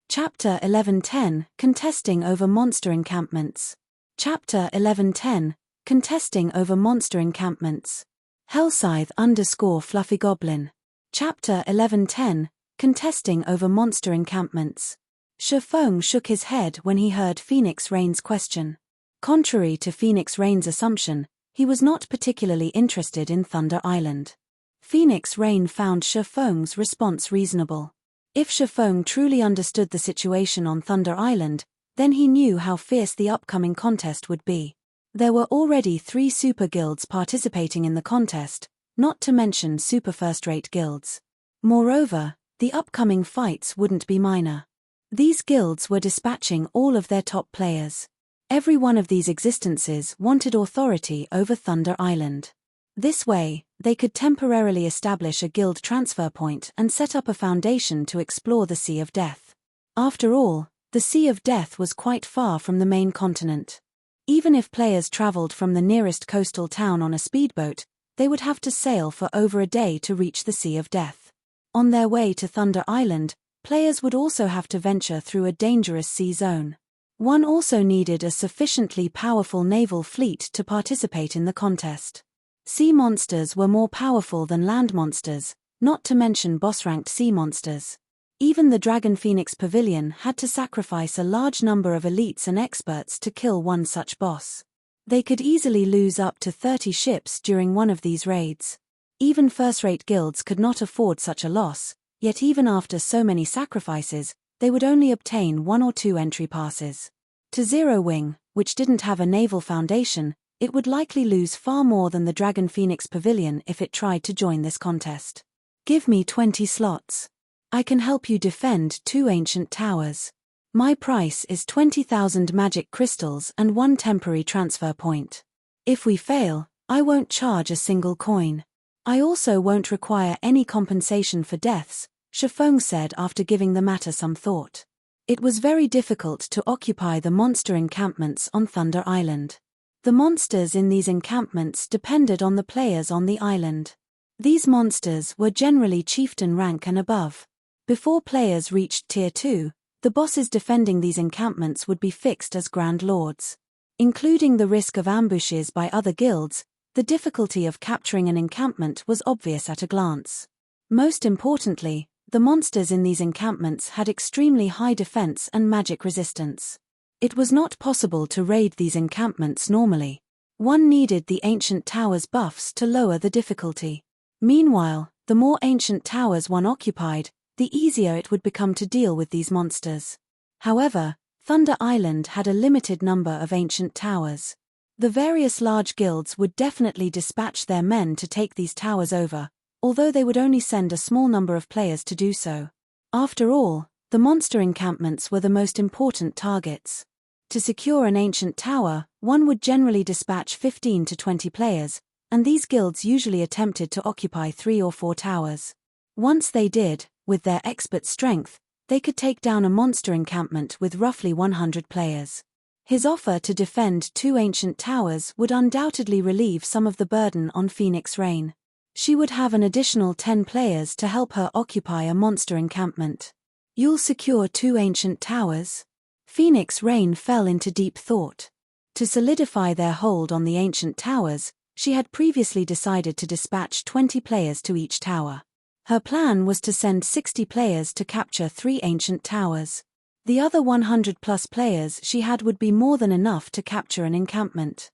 Chapter 1110 – Contesting over Monster Encampments. Chapter 1110 – Contesting over Monster Encampments. Hellscythe _ Fluffy Goblin. Chapter 1110 – Contesting over Monster Encampments. Shifeng shook his head when he heard Phoenix Rain's question. Contrary to Phoenix Rain's assumption, he was not particularly interested in Thunder Island. Phoenix Rain found Shifeng's response reasonable. If Shifeng truly understood the situation on Thunder Island, then he knew how fierce the upcoming contest would be. There were already 3 super guilds participating in the contest, not to mention super first-rate guilds. Moreover, the upcoming fights wouldn't be minor. These guilds were dispatching all of their top players. Every one of these existences wanted authority over Thunder Island. This way, they could temporarily establish a guild transfer point and set up a foundation to explore the Sea of Death. After all, the Sea of Death was quite far from the main continent. Even if players traveled from the nearest coastal town on a speedboat, they would have to sail for over a day to reach the Sea of Death. On their way to Thunder Island, players would also have to venture through a dangerous sea zone. One also needed a sufficiently powerful naval fleet to participate in the contest. Sea monsters were more powerful than land monsters, not to mention boss-ranked sea monsters. Even the Dragon Phoenix Pavilion had to sacrifice a large number of elites and experts to kill one such boss. They could easily lose up to 30 ships during one of these raids. Even first-rate guilds could not afford such a loss, yet even after so many sacrifices, they would only obtain 1 or 2 entry passes. To Zero Wing, which didn't have a naval foundation, it would likely lose far more than the Dragon Phoenix Pavilion if it tried to join this contest. Give me 20 slots. I can help you defend 2 ancient towers. My price is 20,000 magic crystals and 1 temporary transfer point. If we fail, I won't charge a single coin. I also won't require any compensation for deaths, Shifeng said after giving the matter some thought. It was very difficult to occupy the monster encampments on Thunder Island. The monsters in these encampments depended on the players on the island. These monsters were generally chieftain rank and above. Before players reached Tier 2, the bosses defending these encampments would be fixed as Grand Lords. Including the risk of ambushes by other guilds, the difficulty of capturing an encampment was obvious at a glance. Most importantly, the monsters in these encampments had extremely high defense and magic resistance. It was not possible to raid these encampments normally. One needed the ancient towers buffs to lower the difficulty. Meanwhile, the more ancient towers one occupied, the easier it would become to deal with these monsters. However, Thunder Island had a limited number of ancient towers. The various large guilds would definitely dispatch their men to take these towers over, although they would only send a small number of players to do so. After all, the monster encampments were the most important targets. To secure an ancient tower, one would generally dispatch 15 to 20 players, and these guilds usually attempted to occupy 3 or 4 towers. Once they did, with their expert strength, they could take down a monster encampment with roughly 100 players. His offer to defend 2 ancient towers would undoubtedly relieve some of the burden on Phoenix Rain. She would have an additional 10 players to help her occupy a monster encampment. You'll secure 2 ancient towers? Phoenix Rain fell into deep thought. To solidify their hold on the ancient towers, she had previously decided to dispatch 20 players to each tower. Her plan was to send 60 players to capture 3 ancient towers. The other 100+ players she had would be more than enough to capture an encampment.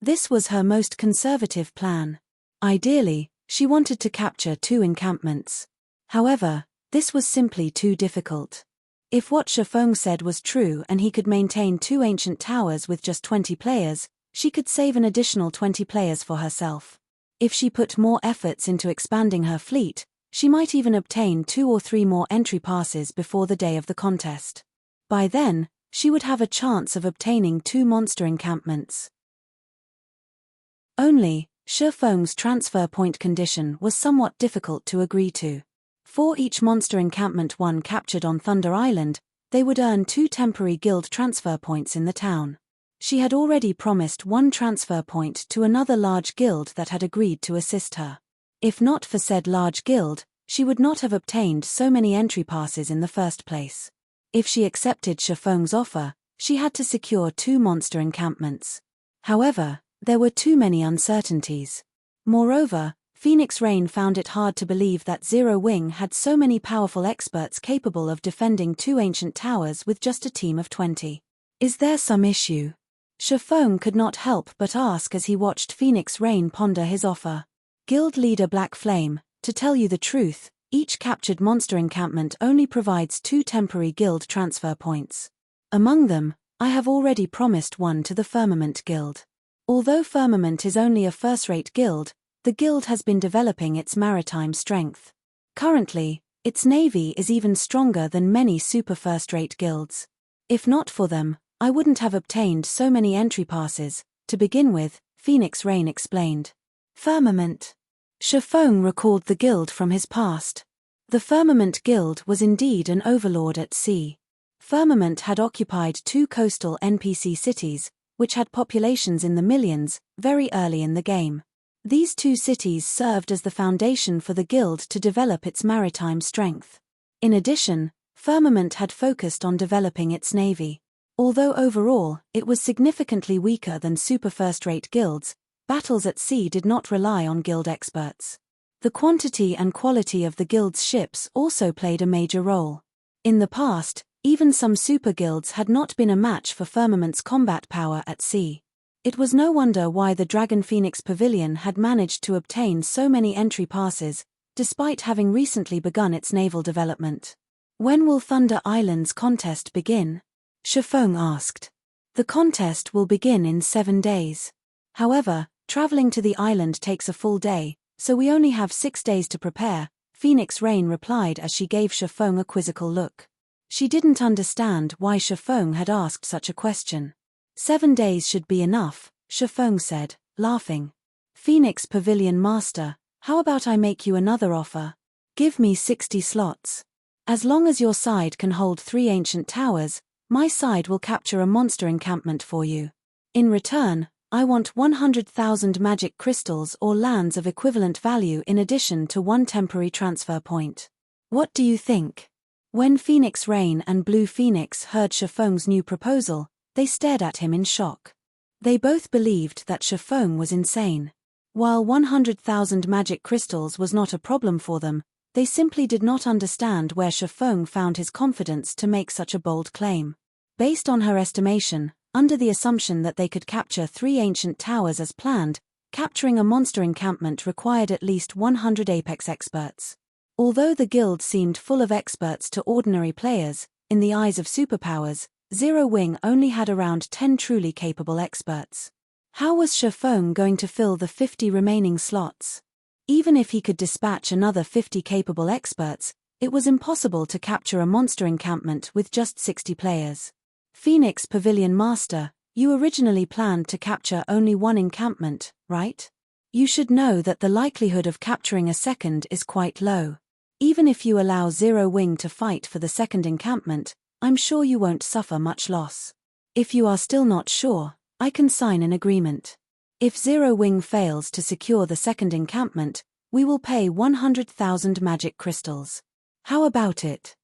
This was her most conservative plan. Ideally, she wanted to capture 2 encampments. However, this was simply too difficult. If what Shifeng said was true and he could maintain 2 ancient towers with just 20 players, she could save an additional 20 players for herself. If she put more efforts into expanding her fleet, she might even obtain 2 or 3 more entry passes before the day of the contest. By then, she would have a chance of obtaining 2 monster encampments. Only, Shifeng's transfer point condition was somewhat difficult to agree to. For each monster encampment one captured on Thunder Island, they would earn 2 temporary guild transfer points in the town. She had already promised 1 transfer point to another large guild that had agreed to assist her. If not for said large guild, she would not have obtained so many entry passes in the first place. If she accepted Shifeng's offer, she had to secure 2 monster encampments. However, there were too many uncertainties. Moreover, Phoenix Rain found it hard to believe that Zero Wing had so many powerful experts capable of defending 2 ancient towers with just a team of 20. Is there some issue? Shifeng could not help but ask as he watched Phoenix Rain ponder his offer. Guild leader Black Flame, to tell you the truth, each captured monster encampment only provides 2 temporary guild transfer points. Among them, I have already promised 1 to the Firmament Guild. Although Firmament is only a first-rate guild, the guild has been developing its maritime strength. Currently, its navy is even stronger than many super first-rate guilds. If not for them, I wouldn't have obtained so many entry passes. To begin with, Phoenix Rain explained. Firmament. Shifeng recalled the guild from his past. The Firmament Guild was indeed an overlord at sea. Firmament had occupied 2 coastal NPC cities, which had populations in the millions, very early in the game. These 2 cities served as the foundation for the guild to develop its maritime strength. In addition, Firmament had focused on developing its navy. Although overall, it was significantly weaker than super first-rate guilds, battles at sea did not rely on guild experts. The quantity and quality of the guild's ships also played a major role. In the past, even some super guilds had not been a match for Firmament's combat power at sea. It was no wonder why the Dragon Phoenix Pavilion had managed to obtain so many entry passes, despite having recently begun its naval development. When will Thunder Island's contest begin? Shifeng asked. The contest will begin in 7 days. However, traveling to the island takes a full day, so we only have 6 days to prepare, Phoenix Rain replied as she gave Shifeng a quizzical look. She didn't understand why Shifeng had asked such a question. 7 days should be enough, Shifeng said, laughing. Phoenix Pavilion Master, how about I make you another offer? Give me 60 slots. As long as your side can hold 3 ancient towers, my side will capture a monster encampment for you. In return, I want 100,000 magic crystals or lands of equivalent value in addition to one temporary transfer point. What do you think? When Phoenix Rain and Blue Phoenix heard Shifeng's new proposal, they stared at him in shock. They both believed that Shifeng was insane. While 100,000 magic crystals was not a problem for them, they simply did not understand where Shifeng found his confidence to make such a bold claim. Based on her estimation, under the assumption that they could capture 3 ancient towers as planned, capturing a monster encampment required at least 100 apex experts. Although the guild seemed full of experts to ordinary players, in the eyes of superpowers, Zero Wing only had around 10 truly capable experts. How was Shifeng going to fill the 50 remaining slots? Even if he could dispatch another 50 capable experts, it was impossible to capture a monster encampment with just 60 players. Phoenix Pavilion Master, you originally planned to capture only one encampment, right? You should know that the likelihood of capturing a second is quite low. Even if you allow Zero Wing to fight for the second encampment, I'm sure you won't suffer much loss. If you are still not sure, I can sign an agreement. If Zero Wing fails to secure the second encampment, we will pay 100,000 magic crystals. How about it?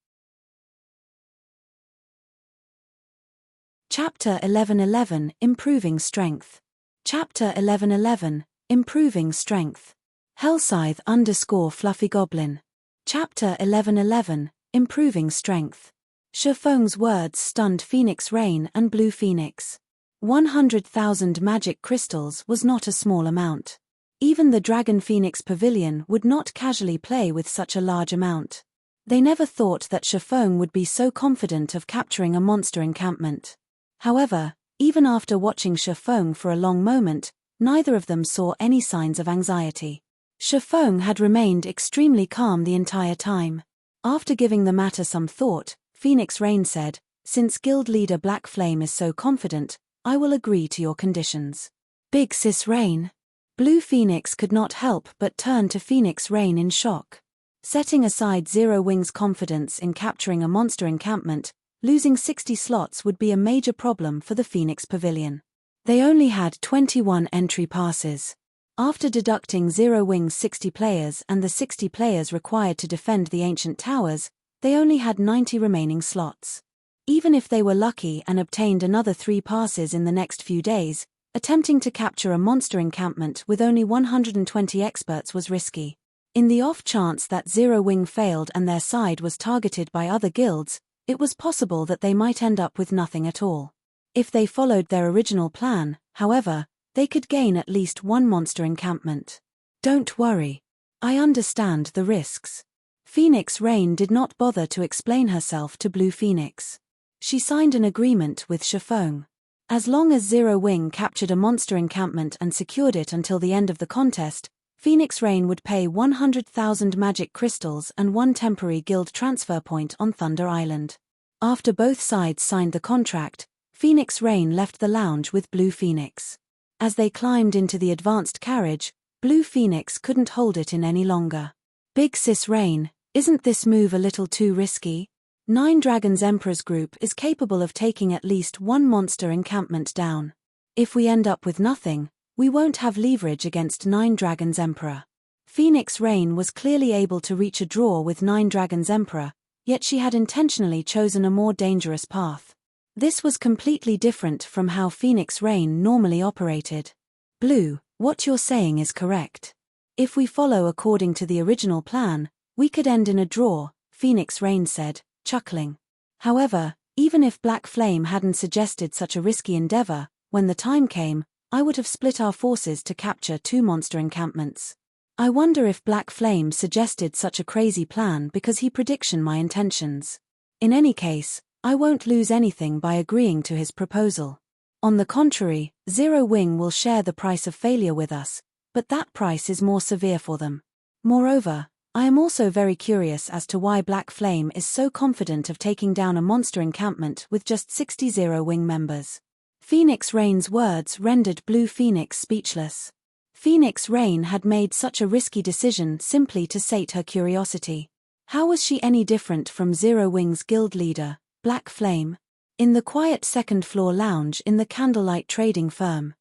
Chapter 1111 Improving Strength. Chapter 1111 Improving Strength. Hellscythe _ Fluffy Goblin. Chapter 1111 Improving Strength. Shifeng's words stunned Phoenix Rain and Blue Phoenix. 100,000 magic crystals was not a small amount. Even the Dragon Phoenix Pavilion would not casually play with such a large amount. They never thought that Shifeng would be so confident of capturing a monster encampment. However, even after watching Shifeng for a long moment, neither of them saw any signs of anxiety. Shifeng had remained extremely calm the entire time. After giving the matter some thought, Phoenix Rain said, "Since guild leader Black Flame is so confident, I will agree to your conditions." Big Sis Rain. Blue Phoenix could not help but turn to Phoenix Rain in shock. Setting aside Zero Wing's confidence in capturing a monster encampment, losing 60 slots would be a major problem for the Phoenix Pavilion. They only had 21 entry passes. After deducting Zero Wing's 60 players and the 60 players required to defend the ancient towers, they only had 90 remaining slots. Even if they were lucky and obtained another 3 passes in the next few days, attempting to capture a monster encampment with only 120 experts was risky. In the off chance that Zero Wing failed and their side was targeted by other guilds, it was possible that they might end up with nothing at all. If they followed their original plan, however, they could gain at least one monster encampment. Don't worry. I understand the risks. Phoenix Rain did not bother to explain herself to Blue Phoenix. She signed an agreement with Shifeng. As long as Zero Wing captured a monster encampment and secured it until the end of the contest, Phoenix Rain would pay 100,000 magic crystals and one temporary guild transfer point on Thunder Island. After both sides signed the contract, Phoenix Rain left the lounge with Blue Phoenix. As they climbed into the advanced carriage, Blue Phoenix couldn't hold it in any longer. Big Sis Rain, isn't this move a little too risky? 9 Dragons Emperor's group is capable of taking at least one monster encampment down. If we end up with nothing, we won't have leverage against 9 Dragons Emperor. Phoenix Rain was clearly able to reach a draw with 9 Dragons Emperor, yet she had intentionally chosen a more dangerous path. This was completely different from how Phoenix Rain normally operated. Blue, what you're saying is correct. If we follow according to the original plan, we could end in a draw, Phoenix Rain said, chuckling. However, even if Black Flame hadn't suggested such a risky endeavor, when the time came, I would have split our forces to capture 2 monster encampments. I wonder if Black Flame suggested such a crazy plan because he prediction my intentions. In any case, I won't lose anything by agreeing to his proposal. On the contrary, Zero Wing will share the price of failure with us, but that price is more severe for them. Moreover, I am also very curious as to why Black Flame is so confident of taking down a monster encampment with just 60 Zero Wing members. Phoenix Rain's words rendered Blue Phoenix speechless. Phoenix Rain had made such a risky decision simply to sate her curiosity. How was she any different from Zero Wing's guild leader, Black Flame? In the quiet second-floor lounge in the Candlelight Trading Firm,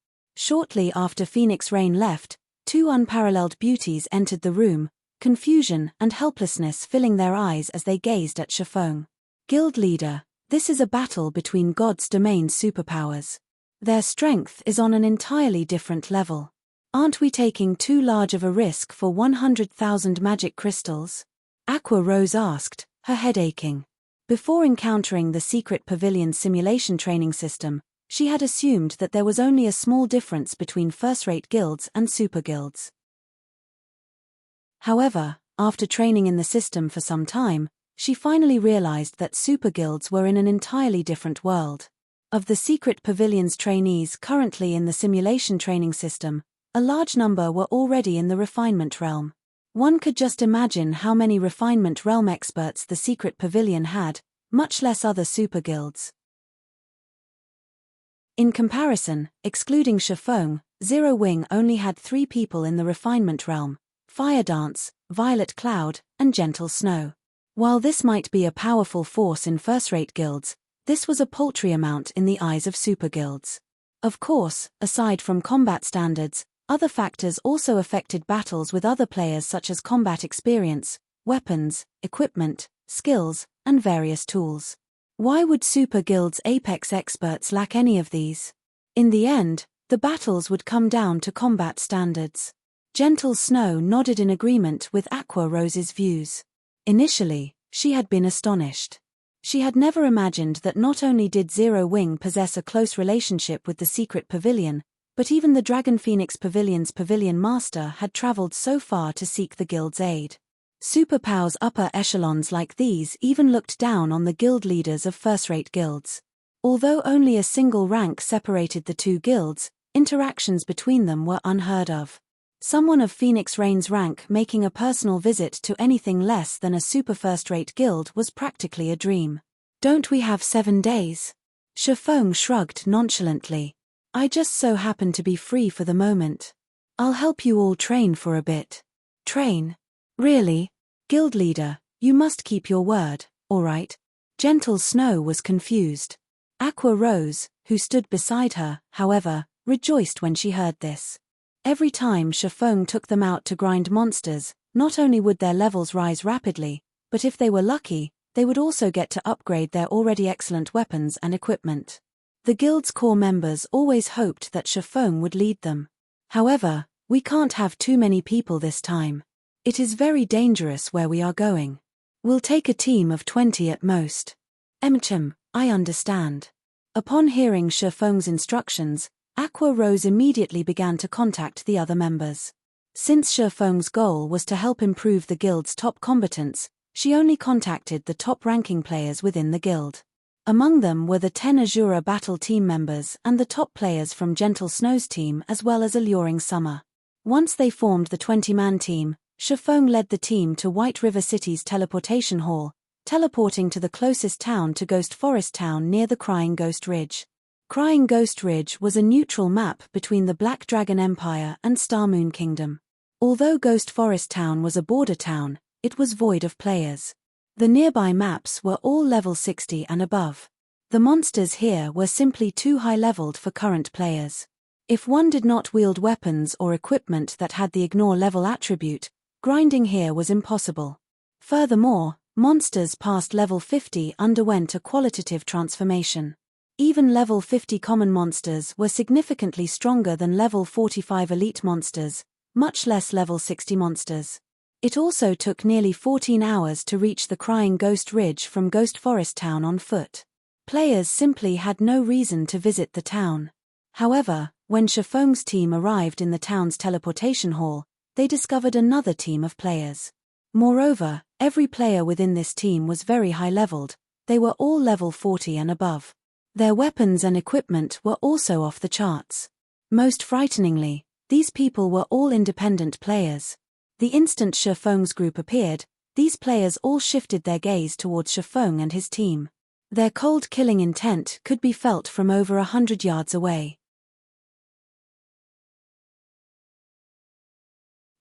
Shortly after Phoenix Rain left, two unparalleled beauties entered the room, confusion and helplessness filling their eyes as they gazed at Shifeng. Guild leader, this is a battle between God's domain superpowers. Their strength is on an entirely different level. Aren't we taking too large of a risk for 100,000 magic crystals? Aqua Rose asked, her head aching. Before encountering the secret pavilion simulation training system, she had assumed that there was only a small difference between first-rate guilds and super guilds. However, after training in the system for some time, she finally realized that super guilds were in an entirely different world. Of the secret pavilion's trainees currently in the simulation training system, a large number were already in the refinement realm. One could just imagine how many refinement realm experts the secret pavilion had, much less other super guilds. In comparison, excluding Shifeng, Zero Wing only had 3 people in the refinement realm: Fire Dance, Violet Cloud, and Gentle Snow. While this might be a powerful force in first-rate guilds, this was a paltry amount in the eyes of super guilds. Of course, aside from combat standards, other factors also affected battles with other players, such as combat experience, weapons, equipment, skills, and various tools. Why would super guilds' apex experts lack any of these? In the end, the battles would come down to combat standards. Gentle Snow nodded in agreement with Aqua Rose's views. Initially, she had been astonished. She had never imagined that not only did Zero Wing possess a close relationship with the secret pavilion, but even the Dragon Phoenix Pavilion's pavilion master had traveled so far to seek the guild's aid. Superpowers upper echelons like these even looked down on the guild leaders of first-rate guilds. Although only a single rank separated the two guilds, interactions between them were unheard of. Someone of Phoenix Rain's rank making a personal visit to anything less than a super first-rate guild was practically a dream. Don't we have 7 days? Shifeng shrugged nonchalantly. I just so happen to be free for the moment. I'll help you all train for a bit. Train? Really? Guild leader, you must keep your word, all right? Gentle Snow was confused. Aqua Rose, who stood beside her, however, rejoiced when she heard this. Every time Shifeng took them out to grind monsters, not only would their levels rise rapidly, but if they were lucky, they would also get to upgrade their already excellent weapons and equipment. The guild's core members always hoped that Shifeng would lead them. However, we can't have too many people this time. It is very dangerous where we are going. We'll take a team of 20 at most. I understand. Upon hearing Shifeng's instructions, Aqua Rose immediately began to contact the other members. Since Shifeng's goal was to help improve the guild's top combatants, she only contacted the top-ranking players within the guild. Among them were the 10 Azura Battle team members and the top players from Gentle Snow's team, as well as Alluring Summer. Once they formed the 20-man team, Shifeng led the team to White River City's teleportation hall, teleporting to the closest town to Ghost Forest Town near the Crying Ghost Ridge. Crying Ghost Ridge was a neutral map between the Black Dragon Empire and Star Moon Kingdom. Although Ghost Forest Town was a border town, it was void of players. The nearby maps were all level 60 and above. The monsters here were simply too high-leveled for current players. If one did not wield weapons or equipment that had the ignore level attribute, grinding here was impossible. Furthermore, monsters past level 50 underwent a qualitative transformation. Even level 50 common monsters were significantly stronger than level 45 elite monsters, much less level 60 monsters. It also took nearly 14 hours to reach the Crying Ghost Ridge from Ghost Forest Town on foot. Players simply had no reason to visit the town. However, when Shifeng's team arrived in the town's teleportation hall, they discovered another team of players. Moreover, every player within this team was very high-leveled. They were all level 40 and above. Their weapons and equipment were also off the charts. Most frighteningly, these people were all independent players. The instant Shifeng's group appeared, these players all shifted their gaze towards Shifeng and his team. Their cold killing intent could be felt from over 100 yards away.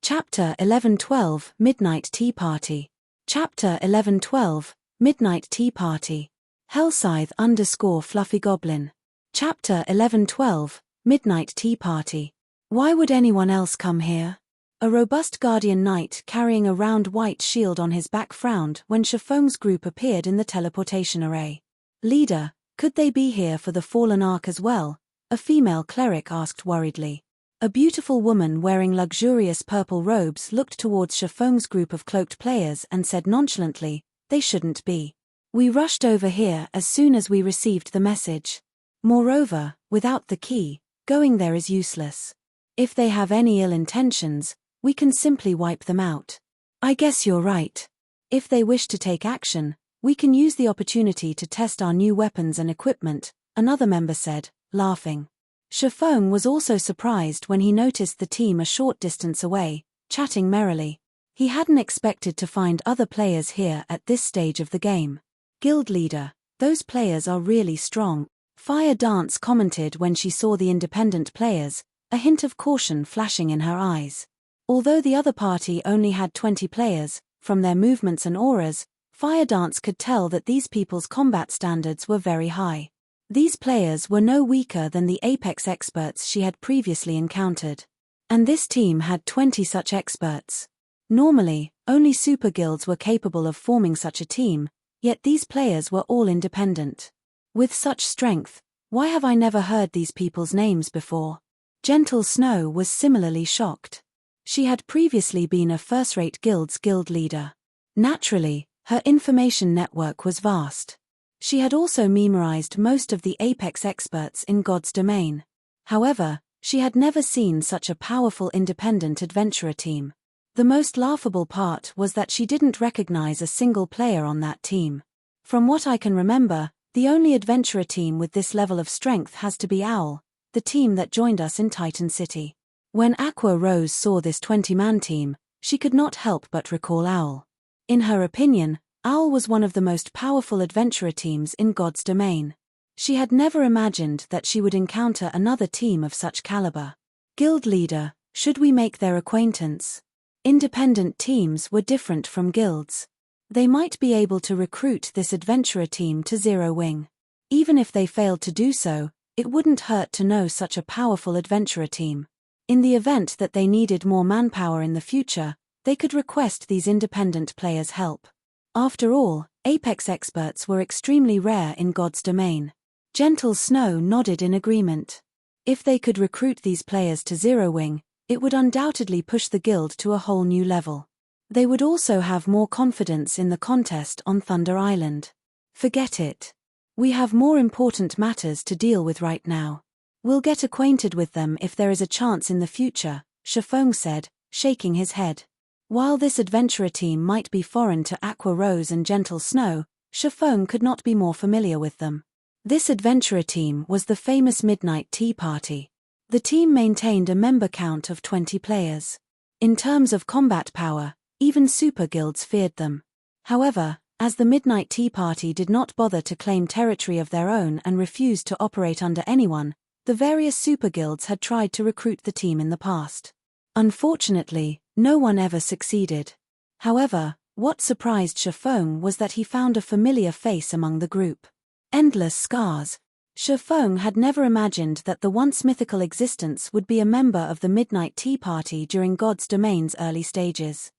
Chapter 11-12 Midnight Tea Party. Chapter 11-12 Midnight Tea Party. Hellscythe _ Fluffy Goblin. Chapter 11-12 Midnight tea party. Why would anyone else come here? A robust guardian knight carrying a round white shield on his back frowned when Shifeng's group appeared in the teleportation array. Leader, could they be here for the fallen ark as well? A female cleric asked worriedly. A beautiful woman wearing luxurious purple robes looked towards Shifeng's group of cloaked players and said nonchalantly, "They shouldn't be. We rushed over here as soon as we received the message. Moreover, without the key, going there is useless. If they have any ill intentions, we can simply wipe them out." "I guess you're right. If they wish to take action, we can use the opportunity to test our new weapons and equipment," another member said, laughing. Shifeng was also surprised when he noticed the team a short distance away, chatting merrily. He hadn't expected to find other players here at this stage of the game. "Guild leader, those players are really strong," Fire Dance commented when she saw the independent players, a hint of caution flashing in her eyes. Although the other party only had 20 players, from their movements and auras, Fire Dance could tell that these people's combat standards were very high. These players were no weaker than the Apex experts she had previously encountered. And this team had 20 such experts. Normally, only super guilds were capable of forming such a team, yet these players were all independent. With such strength, why have I never heard these people's names before? Gentle Snow was similarly shocked. She had previously been a first-rate guild's guild leader. Naturally, her information network was vast. She had also memorized most of the Apex experts in God's domain. However, she had never seen such a powerful independent adventurer team. The most laughable part was that she didn't recognize a single player on that team. From what I can remember, the only adventurer team with this level of strength has to be Owl, the team that joined us in Titan City. When Aqua Rose saw this 20-man team, she could not help but recall Owl. In her opinion, Owl was one of the most powerful adventurer teams in God's domain. She had never imagined that she would encounter another team of such caliber. "Guild leader, should we make their acquaintance?" Independent teams were different from guilds. They might be able to recruit this adventurer team to Zero Wing. Even if they failed to do so, it wouldn't hurt to know such a powerful adventurer team. In the event that they needed more manpower in the future, they could request these independent players' help. After all, Apex experts were extremely rare in God's domain. Gentle Snow nodded in agreement. If they could recruit these players to Zero Wing, it would undoubtedly push the guild to a whole new level. They would also have more confidence in the contest on Thunder Island. "Forget it. We have more important matters to deal with right now. We'll get acquainted with them if there is a chance in the future," Shifeng said, shaking his head. While this adventurer team might be foreign to Aqua Rose and Gentle Snow, Shifeng could not be more familiar with them. This adventurer team was the famous Midnight Tea Party. The team maintained a member count of 20 players. In terms of combat power, even super guilds feared them. However, as the Midnight Tea Party did not bother to claim territory of their own and refused to operate under anyone, the various super guilds had tried to recruit the team in the past. Unfortunately, no one ever succeeded. However, what surprised Shifeng was that he found a familiar face among the group. Endless Scars. Shifeng had never imagined that the once mythical existence would be a member of the Midnight Tea Party during God's domain's early stages.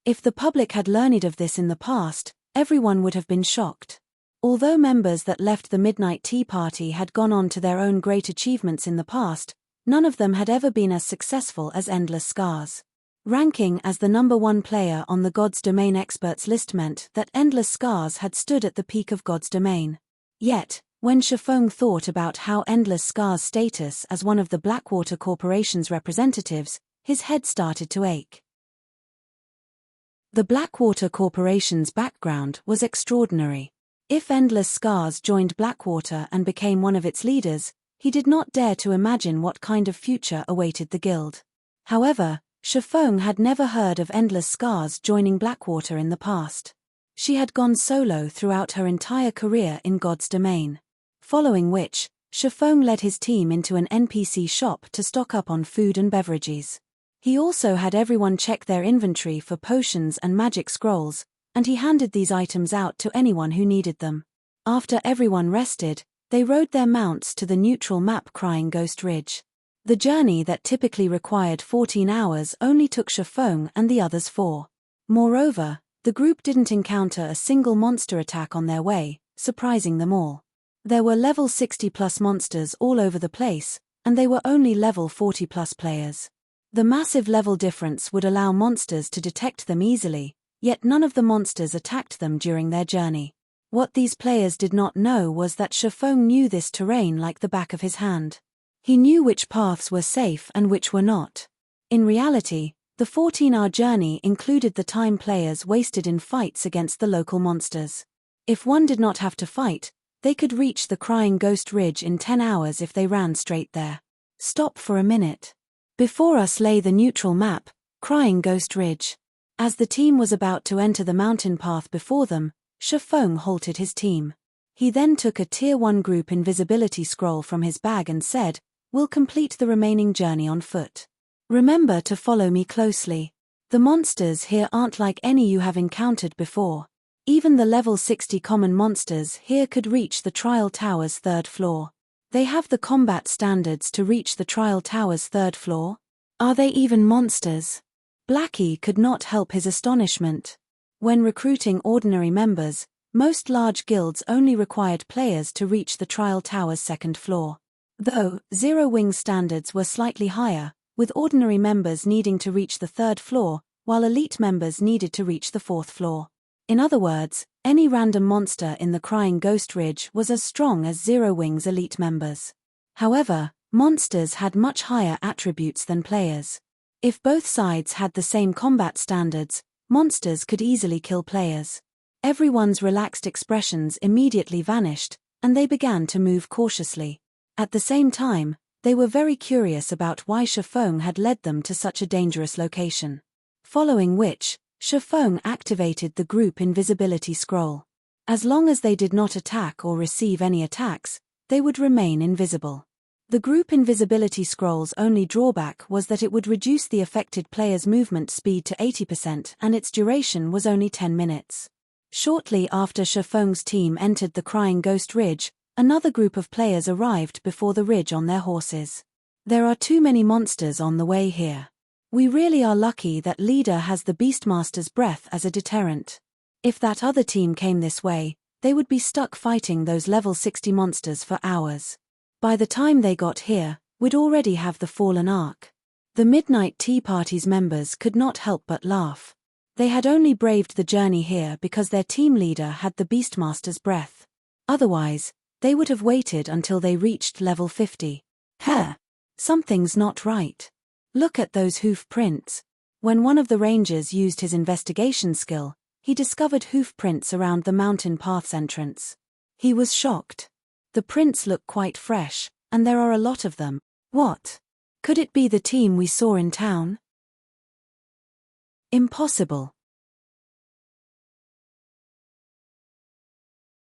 If the public had learned of this in the past, everyone would have been shocked. Although members that left the Midnight Tea Party had gone on to their own great achievements in the past, none of them had ever been as successful as Endless Scars. Ranking as the #1 player on the God's Domain experts list meant that Endless Scars had stood at the peak of God's Domain. Yet, when Shifeng thought about how Endless Scars' status as one of the Blackwater Corporation's representatives, his head started to ache. The Blackwater Corporation's background was extraordinary. If Endless Scars joined Blackwater and became one of its leaders, he did not dare to imagine what kind of future awaited the guild. However, Shifeng had never heard of Endless Scars joining Blackwater in the past. She had gone solo throughout her entire career in God's domain. Following which, Shifeng led his team into an NPC shop to stock up on food and beverages. He also had everyone check their inventory for potions and magic scrolls, and he handed these items out to anyone who needed them. After everyone rested, They rode their mounts to the neutral map Crying Ghost Ridge. The journey that typically required 14 hours only took Shifeng and the others 4. Moreover, the group didn't encounter a single monster attack on their way, surprising them all. There were level 60+ monsters all over the place, and they were only level 40+ players. The massive level difference would allow monsters to detect them easily, yet none of the monsters attacked them during their journey. What these players did not know was that Shifeng knew this terrain like the back of his hand. He knew which paths were safe and which were not. In reality, the 14-hour journey included the time players wasted in fights against the local monsters. If one did not have to fight, they could reach the Crying Ghost Ridge in 10 hours if they ran straight there. Stop for a minute. Before us lay the neutral map, Crying Ghost Ridge. As the team was about to enter the mountain path before them, Shifeng halted his team. He then took a Tier 1 group invisibility scroll from his bag and said, "We'll complete the remaining journey on foot. Remember to follow me closely. The monsters here aren't like any you have encountered before. Even the level 60 common monsters here could reach the Trial Tower's 3rd floor. They have the combat standards to reach the Trial Tower's 3rd floor? Are they even monsters?" Blackie could not help his astonishment. When recruiting ordinary members, most large guilds only required players to reach the Trial Tower's 2nd floor. Though, Zero Wing standards were slightly higher, with ordinary members needing to reach the 3rd floor, while elite members needed to reach the 4th floor. In other words, any random monster in the Crying Ghost Ridge was as strong as Zero Wing's elite members. However, monsters had much higher attributes than players. If both sides had the same combat standards, monsters could easily kill players. Everyone's relaxed expressions immediately vanished, and they began to move cautiously. At the same time, they were very curious about why Shifeng had led them to such a dangerous location. Following which, Shifeng activated the group invisibility scroll. As long as they did not attack or receive any attacks, they would remain invisible. The group invisibility scroll's only drawback was that it would reduce the affected player's movement speed to 80% and its duration was only 10 minutes. Shortly after Shifeng's team entered the Crying Ghost Ridge, another group of players arrived before the ridge on their horses. "There are too many monsters on the way here. We really are lucky that leader has the Beastmaster's breath as a deterrent. If that other team came this way, they would be stuck fighting those level 60 monsters for hours. By the time they got here, we'd already have the Fallen Ark." The Midnight Tea Party's members could not help but laugh. They had only braved the journey here because their team leader had the Beastmaster's breath. Otherwise, they would have waited until they reached level 50. Something's not right. Look at those hoof prints. When one of the rangers used his investigation skill, he discovered hoof prints around the mountain path's entrance. He was shocked. The prints look quite fresh, and there are a lot of them. What? Could it be the team we saw in town? Impossible.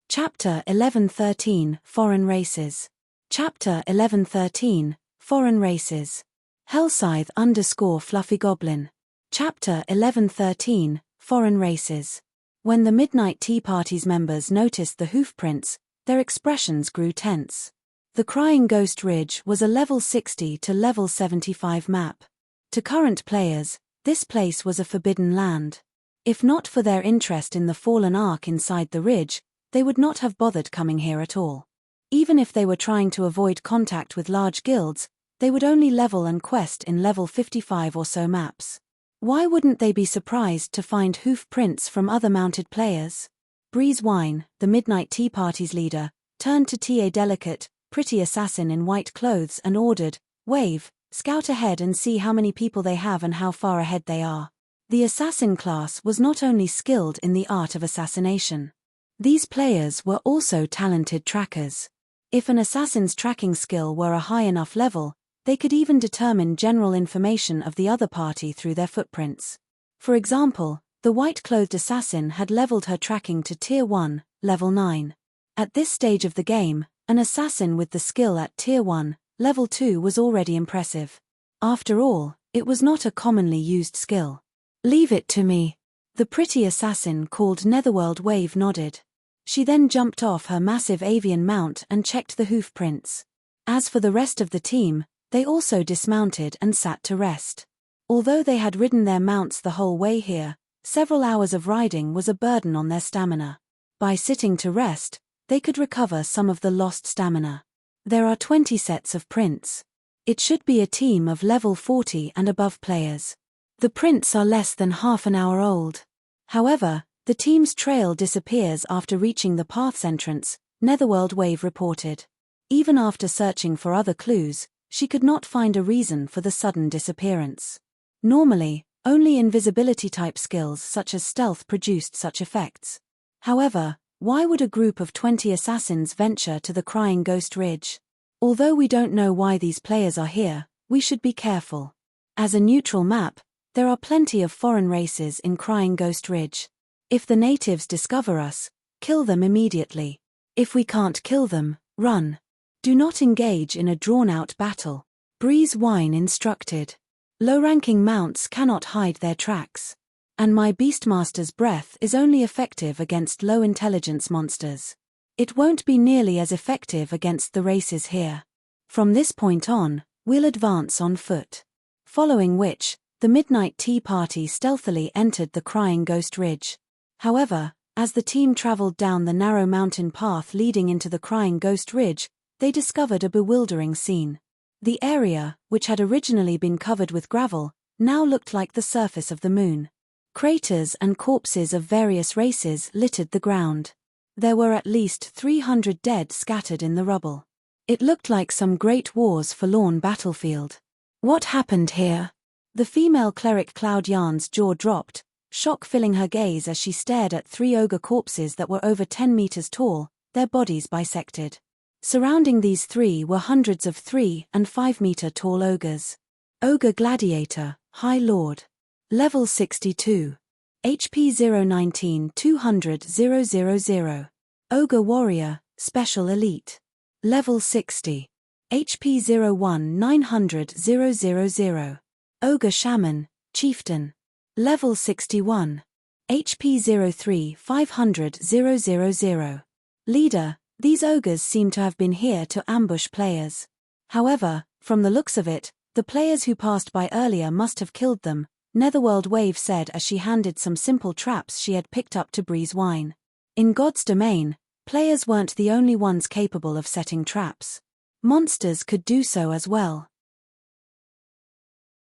Chapter 1113 Foreign Races. Chapter 1113 Foreign Races. Hellscythe _ Fluffy Goblin. Chapter 1113 Foreign Races. When the Midnight Tea Party's members noticed the hoof prints, their expressions grew tense. The Crying Ghost Ridge was a level 60 to level 75 map. To current players, this place was a forbidden land. If not for their interest in the Fallen Ark inside the ridge, they would not have bothered coming here at all. Even if they were trying to avoid contact with large guilds, they would only level and quest in level 55 or so maps. Why wouldn't they be surprised to find hoof prints from other mounted players? Breeze Wine, the Midnight Tea Party's leader, turned to TA Delicate, pretty assassin in white clothes and ordered, "Wave, scout ahead and see how many people they have and how far ahead they are." The assassin class was not only skilled in the art of assassination. These players were also talented trackers. If an assassin's tracking skill were a high enough level, they could even determine general information of the other party through their footprints. For example, the white-clothed assassin had leveled her tracking to Tier 1, level 9. At this stage of the game, an assassin with the skill at Tier 1, level 2 was already impressive. After all, it was not a commonly used skill. "Leave it to me." The pretty assassin called Netherworld Wave nodded. She then jumped off her massive avian mount and checked the hoof prints. As for the rest of the team, they also dismounted and sat to rest. Although they had ridden their mounts the whole way here, several hours of riding was a burden on their stamina. By sitting to rest, they could recover some of the lost stamina. There are 20 sets of prints. It should be a team of level 40 and above players. The prints are less than half an hour old. However, the team's trail disappears after reaching the path's entrance, Netherworld Wave reported. Even after searching for other clues, she could not find a reason for the sudden disappearance. Normally, only invisibility-type skills such as stealth produced such effects. However, why would a group of 20 assassins venture to the Crying Ghost Ridge? Although we don't know why these players are here, we should be careful. As a neutral map, there are plenty of foreign races in Crying Ghost Ridge. If the natives discover us, kill them immediately. If we can't kill them, run. Do not engage in a drawn-out battle. Breeze Wine instructed. Low-ranking mounts cannot hide their tracks. And my Beastmaster's breath is only effective against low-intelligence monsters. It won't be nearly as effective against the races here. From this point on, we'll advance on foot. Following which, the Midnight Tea Party stealthily entered the Crying Ghost Ridge. However, as the team traveled down the narrow mountain path leading into the Crying Ghost Ridge, they discovered a bewildering scene. The area, which had originally been covered with gravel, now looked like the surface of the moon. Craters and corpses of various races littered the ground. There were at least 300 dead scattered in the rubble. It looked like some Great War's forlorn battlefield. What happened here? The female cleric Cloud Yarn's jaw dropped, shock filling her gaze as she stared at 3 ogre corpses that were over 10 meters tall, their bodies bisected. Surrounding these 3 were hundreds of 3 and 5 meter tall ogres. Ogre Gladiator, High Lord. Level 62. HP 019 200 000. Ogre Warrior, Special Elite. Level 60. HP 01 900 000. Ogre Shaman, Chieftain. Level 61. HP 03 500 000. Leader, these ogres seem to have been here to ambush players. However, from the looks of it, the players who passed by earlier must have killed them, Netherworld Wave said as she handed some simple traps she had picked up to Breeze Wine. In God's domain, players weren't the only ones capable of setting traps. Monsters could do so as well.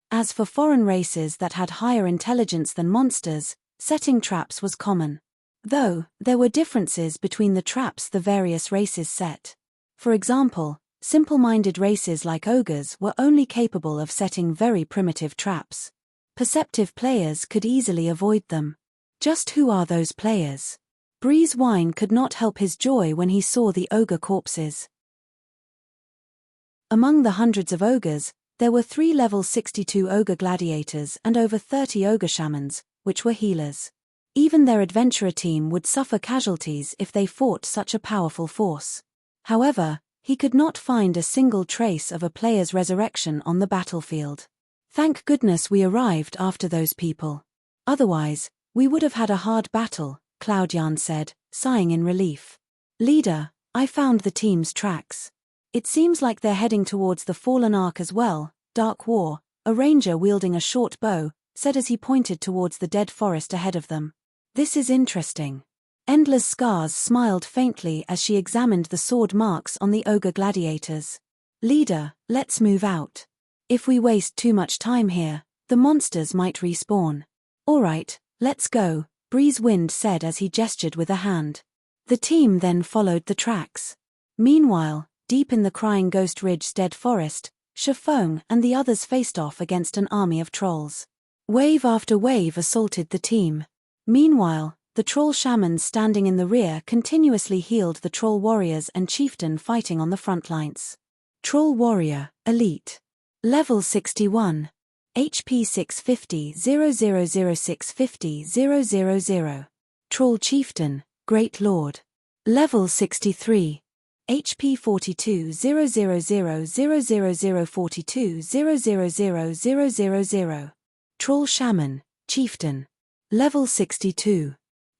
As for foreign races that had higher intelligence than monsters, setting traps was common. Though, there were differences between the traps the various races set. For example, simple-minded races like ogres were only capable of setting very primitive traps. Perceptive players could easily avoid them. Just who are those players? Breeze Wine could not help his joy when he saw the ogre corpses. Among the hundreds of ogres, there were 3 level 62 ogre gladiators and over 30 ogre shamans, which were healers. Even their adventurer team would suffer casualties if they fought such a powerful force. However, he could not find a single trace of a player's resurrection on the battlefield. Thank goodness we arrived after those people. Otherwise, we would have had a hard battle, Cloudyan said, sighing in relief. Leader, I found the team's tracks. It seems like they're heading towards the Fallen Ark as well. Dark War, a ranger wielding a short bow, said as he pointed towards the dead forest ahead of them. This is interesting. Endless Scars smiled faintly as she examined the sword marks on the ogre gladiators. Leader, let's move out. If we waste too much time here, the monsters might respawn. Alright, let's go, Breeze Wind said as he gestured with a hand. The team then followed the tracks. Meanwhile, deep in the Crying Ghost Ridge's dead forest, Shafong and the others faced off against an army of trolls. Wave after wave assaulted the team. Meanwhile, the troll shamans standing in the rear continuously healed the troll warriors and chieftain fighting on the front lines. Troll Warrior, Elite. Level 61. HP 650 000650 000. Troll Chieftain, Great Lord. Level 63. HP 42 000 000 Troll Shaman, Chieftain. Level 62.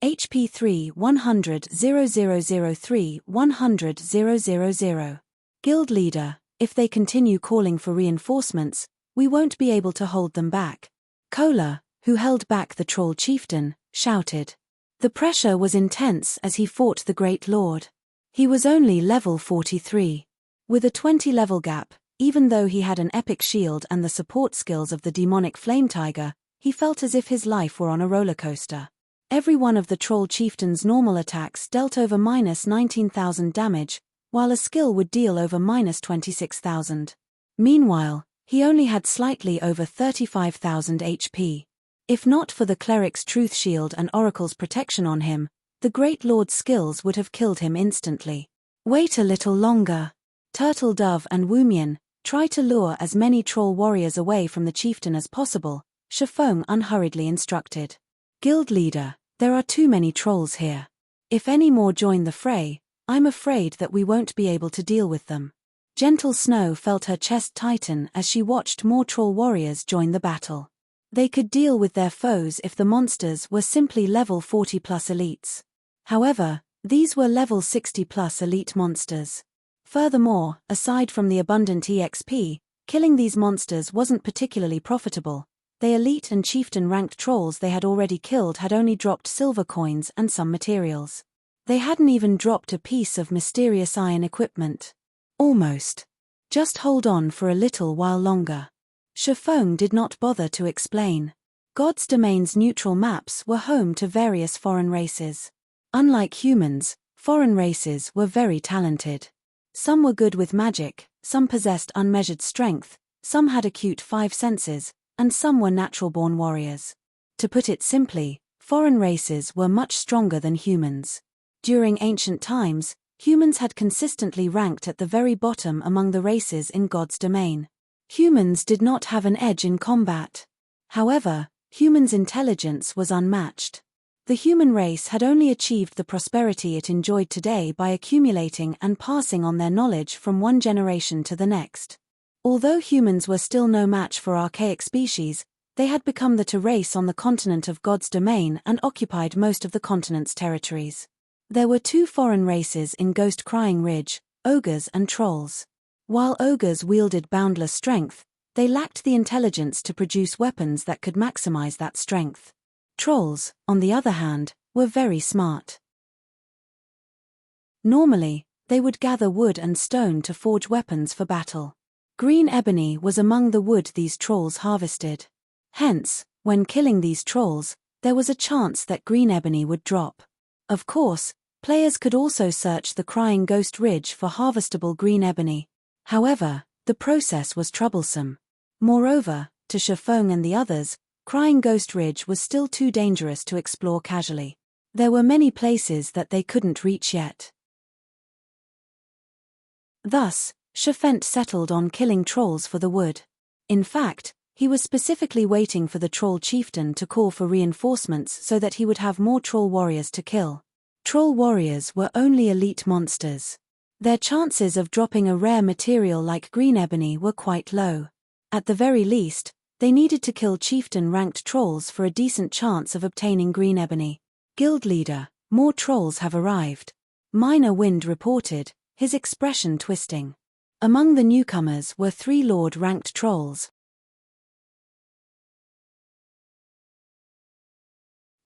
HP 3 100 0003 100 000. Guild leader, if they continue calling for reinforcements, we won't be able to hold them back. Kola, who held back the troll chieftain, shouted. The pressure was intense as he fought the Great Lord. He was only level 43. With a 20-level gap, even though he had an epic shield and the support skills of the demonic flame tiger, he felt as if his life were on a roller coaster. Every one of the troll chieftain's normal attacks dealt over minus 19,000 damage, while a skill would deal over minus 26,000. Meanwhile, he only had slightly over 35,000 HP. If not for the cleric's truth shield and oracle's protection on him, the Great Lord's skills would have killed him instantly. Wait a little longer. Turtle Dove and Woomian, try to lure as many troll warriors away from the chieftain as possible, Shifeng unhurriedly instructed. Guild leader, there are too many trolls here. If any more join the fray, I'm afraid that we won't be able to deal with them. Gentle Snow felt her chest tighten as she watched more troll warriors join the battle. They could deal with their foes if the monsters were simply level 40 plus elites. However, these were level 60 plus elite monsters. Furthermore, aside from the abundant EXP, killing these monsters wasn't particularly profitable. The elite and chieftain ranked trolls they had already killed had only dropped silver coins and some materials. They hadn't even dropped a piece of mysterious iron equipment. Almost. Just hold on for a little while longer. Shifeng did not bother to explain. God's Domain's neutral maps were home to various foreign races. Unlike humans, foreign races were very talented. Some were good with magic, some possessed unmeasured strength, some had acute five senses, and some were natural-born warriors. To put it simply, foreign races were much stronger than humans. During ancient times, humans had consistently ranked at the very bottom among the races in God's domain. Humans did not have an edge in combat. However, humans' intelligence was unmatched. The human race had only achieved the prosperity it enjoyed today by accumulating and passing on their knowledge from one generation to the next. Although humans were still no match for archaic species, they had become the race on the continent of God's domain and occupied most of the continent's territories. There were two foreign races in Ghost Crying Ridge, ogres and trolls. While ogres wielded boundless strength, they lacked the intelligence to produce weapons that could maximize that strength. Trolls, on the other hand, were very smart. Normally, they would gather wood and stone to forge weapons for battle. Green ebony was among the wood these trolls harvested. Hence, when killing these trolls, there was a chance that green ebony would drop. Of course, players could also search the Crying Ghost Ridge for harvestable green ebony. However, the process was troublesome. Moreover, to Shifeng and the others, Crying Ghost Ridge was still too dangerous to explore casually. There were many places that they couldn't reach yet. Thus, Shifeng settled on killing trolls for the wood. In fact, he was specifically waiting for the troll chieftain to call for reinforcements so that he would have more troll warriors to kill. Troll warriors were only elite monsters. Their chances of dropping a rare material like green ebony were quite low. At the very least, they needed to kill chieftain-ranked trolls for a decent chance of obtaining green ebony. Guild leader, more trolls have arrived. Minor Wind reported, his expression twisting. Among the newcomers were 3 Lord-ranked trolls.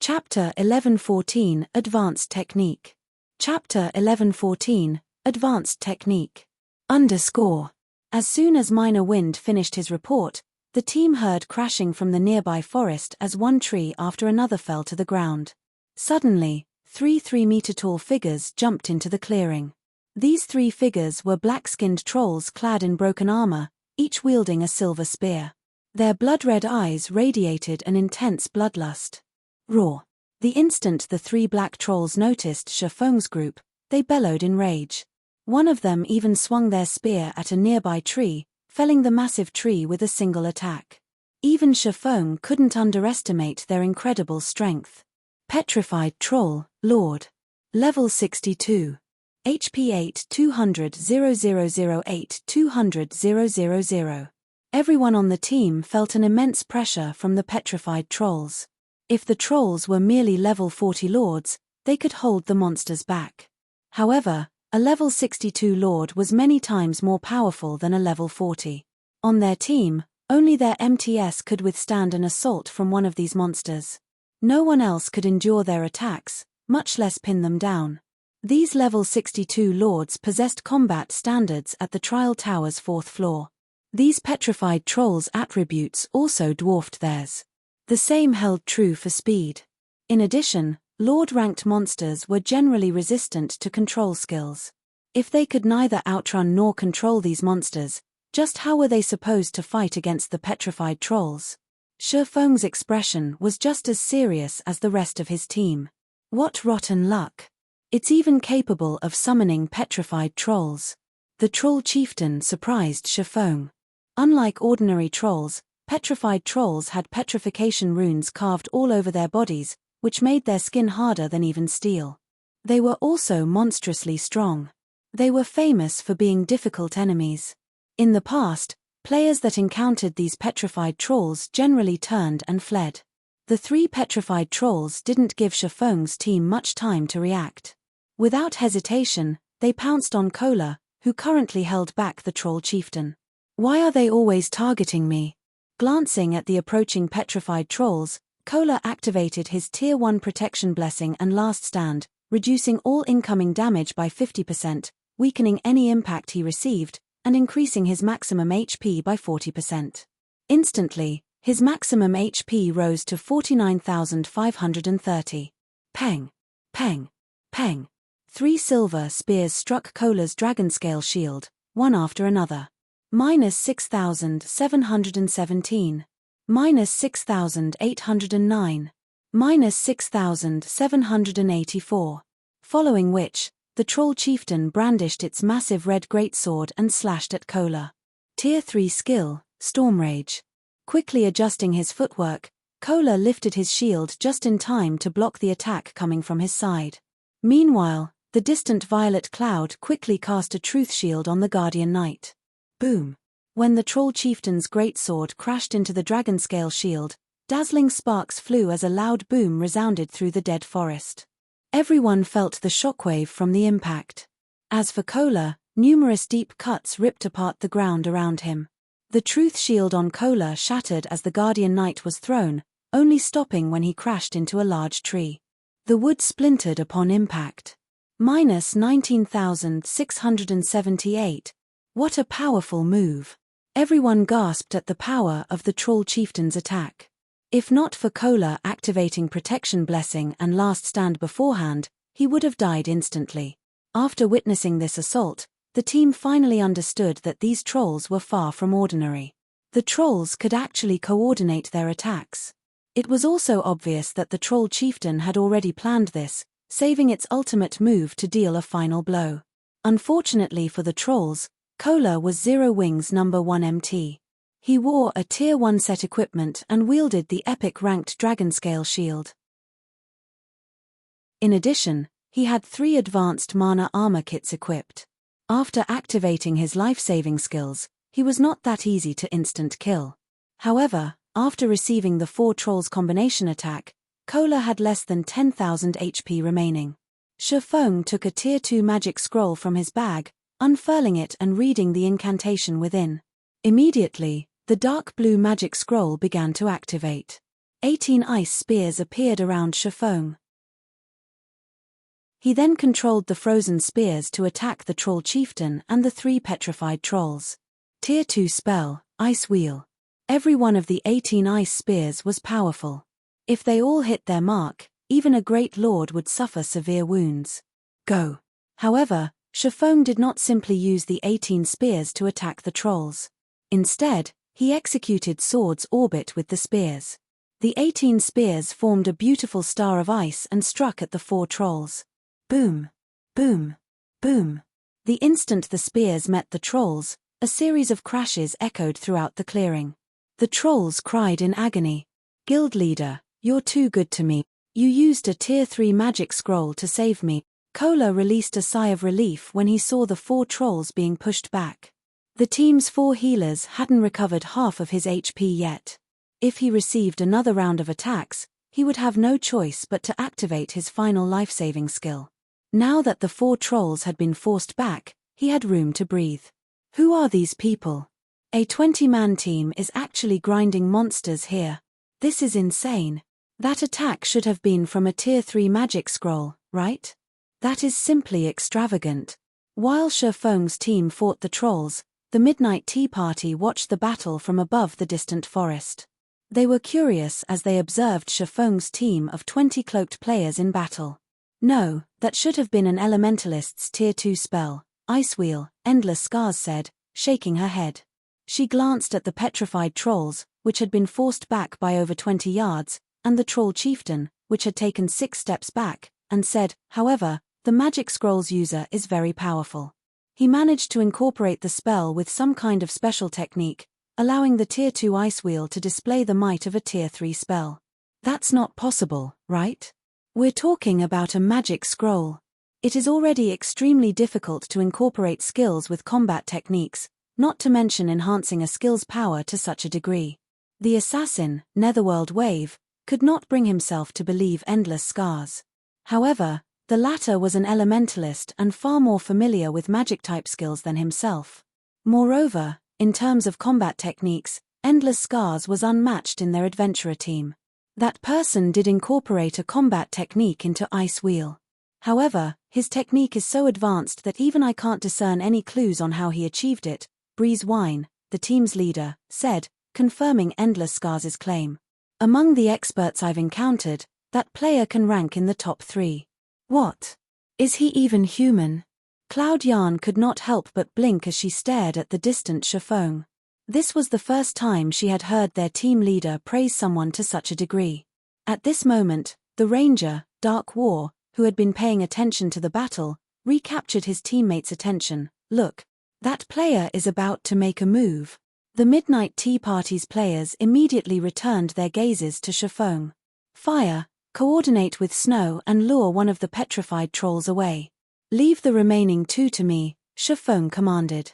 Chapter 1114 Advanced Technique. Chapter 1114 Advanced Technique. As soon as Minor Wind finished his report, the team heard crashing from the nearby forest as one tree after another fell to the ground. Suddenly, 3 3-meter-tall figures jumped into the clearing. These 3 figures were black-skinned trolls clad in broken armor, each wielding a silver spear. Their blood-red eyes radiated an intense bloodlust. Roar! The instant the 3 black trolls noticed Shifeng's group, they bellowed in rage. One of them even swung their spear at a nearby tree, felling the massive tree with a single attack. Even Shifeng couldn't underestimate their incredible strength. Petrified Troll, Lord. Level 62. HP 8 200 0008 200 000. Everyone on the team felt an immense pressure from the petrified trolls. If the trolls were merely level 40 lords, they could hold the monsters back. However, a level 62 lord was many times more powerful than a level 40. On their team, only their MTS could withstand an assault from one of these monsters. No one else could endure their attacks, much less pin them down. These level 62 lords possessed combat standards at the Trial Tower's 4th floor. These petrified trolls' attributes also dwarfed theirs. The same held true for speed. In addition, Lord-ranked monsters were generally resistant to control skills. If they could neither outrun nor control these monsters, just how were they supposed to fight against the petrified trolls? Shifeng's expression was just as serious as the rest of his team. What rotten luck! It's even capable of summoning petrified trolls. The troll chieftain surprised Shifeng. Unlike ordinary trolls, petrified trolls had petrification runes carved all over their bodies, which made their skin harder than even steel. They were also monstrously strong. They were famous for being difficult enemies. In the past, players that encountered these petrified trolls generally turned and fled. The 3 petrified trolls didn't give Shifeng's team much time to react. Without hesitation, they pounced on Kola, who currently held back the troll chieftain. Why are they always targeting me? Glancing at the approaching petrified trolls, Kola activated his Tier 1 protection blessing and last stand, reducing all incoming damage by 50%, weakening any impact he received, and increasing his maximum HP by 40%. Instantly, his maximum HP rose to 49,530. Peng! Peng! Peng! 3 silver spears struck Kola's dragonscale shield, one after another. -6,717. -6,809. -6,784. Following which, the troll chieftain brandished its massive red greatsword and slashed at Kola. Tier 3 skill, Storm Rage. Quickly adjusting his footwork, Kola lifted his shield just in time to block the attack coming from his side. Meanwhile, the distant violet cloud quickly cast a truth shield on the Guardian Knight. Boom! When the troll chieftain's greatsword crashed into the dragonscale shield, dazzling sparks flew as a loud boom resounded through the dead forest. Everyone felt the shockwave from the impact. As for Kola, numerous deep cuts ripped apart the ground around him. The truth shield on Kola shattered as the Guardian Knight was thrown, only stopping when he crashed into a large tree. The wood splintered upon impact. -19,678. What a powerful move. Everyone gasped at the power of the troll chieftain's attack. If not for Kola activating protection blessing and last stand beforehand, he would have died instantly. After witnessing this assault, the team finally understood that these trolls were far from ordinary. The trolls could actually coordinate their attacks. It was also obvious that the troll chieftain had already planned this, saving its ultimate move to deal a final blow. Unfortunately for the trolls, Kola was Zero Wings number 1 MT. He wore a Tier 1 set equipment and wielded the epic ranked dragonscale shield. In addition, he had 3 advanced mana armor kits equipped. After activating his life-saving skills, he was not that easy to instant kill. However, after receiving the 4 trolls combination attack, Kola had less than 10,000 HP remaining. Shifeng took a Tier 2 magic scroll from his bag, unfurling it and reading the incantation within. Immediately, the dark blue magic scroll began to activate. 18 ice spears appeared around Shifeng. He then controlled the frozen spears to attack the troll chieftain and the 3 petrified trolls. Tier 2 spell, Ice Wheel. Every one of the 18 ice spears was powerful. If they all hit their mark, even a great lord would suffer severe wounds. Go! However, Shifeng did not simply use the 18 spears to attack the trolls. Instead, he executed Sword's Orbit with the spears. The 18 spears formed a beautiful star of ice and struck at the 4 trolls. Boom! Boom! Boom! The instant the spears met the trolls, a series of crashes echoed throughout the clearing. The trolls cried in agony. Guild leader, you're too good to me. You used a Tier 3 magic scroll to save me. Kola released a sigh of relief when he saw the 4 trolls being pushed back. The team's 4 healers hadn't recovered half of his HP yet. If he received another round of attacks, he would have no choice but to activate his final life-saving skill. Now that the 4 trolls had been forced back, he had room to breathe. Who are these people? A 20-man team is actually grinding monsters here. This is insane. That attack should have been from a tier 3 magic scroll, right? That is simply extravagant. While Shifeng's team fought the trolls, the Midnight Tea Party watched the battle from above the distant forest. They were curious as they observed Shifeng's team of 20 cloaked players in battle. No, that should have been an elementalist's tier 2 spell, Ice Wheel, Endless Scars said, shaking her head. She glanced at the petrified trolls, which had been forced back by over 20 yards, and the troll chieftain, which had taken 6 steps back, and said, however, the magic scrolls user is very powerful. He managed to incorporate the spell with some kind of special technique, allowing the tier 2 Ice Wheel to display the might of a tier 3 spell. That's not possible, right? We're talking about a magic scroll. It is already extremely difficult to incorporate skills with combat techniques, not to mention enhancing a skill's power to such a degree. The assassin, Netherworld Wave, could not bring himself to believe Endless Scars. However, the latter was an elementalist and far more familiar with magic-type skills than himself. Moreover, in terms of combat techniques, Endless Scars was unmatched in their adventurer team. That person did incorporate a combat technique into Ice Wheel. However, his technique is so advanced that even I can't discern any clues on how he achieved it, Breeze Wine, the team's leader, said, confirming Endless Scars' claim. Among the experts I've encountered, that player can rank in the top 3. What? Is he even human? Cloud Yarn could not help but blink as she stared at the distant Shifeng. This was the first time she had heard their team leader praise someone to such a degree. At this moment, the ranger, Dark War, who had been paying attention to the battle, recaptured his teammates' attention. Look, that player is about to make a move. The Midnight Tea Party's players immediately returned their gazes to Shifeng. Fire, coordinate with Snow and lure one of the petrified trolls away. Leave the remaining 2 to me, Shifeng commanded.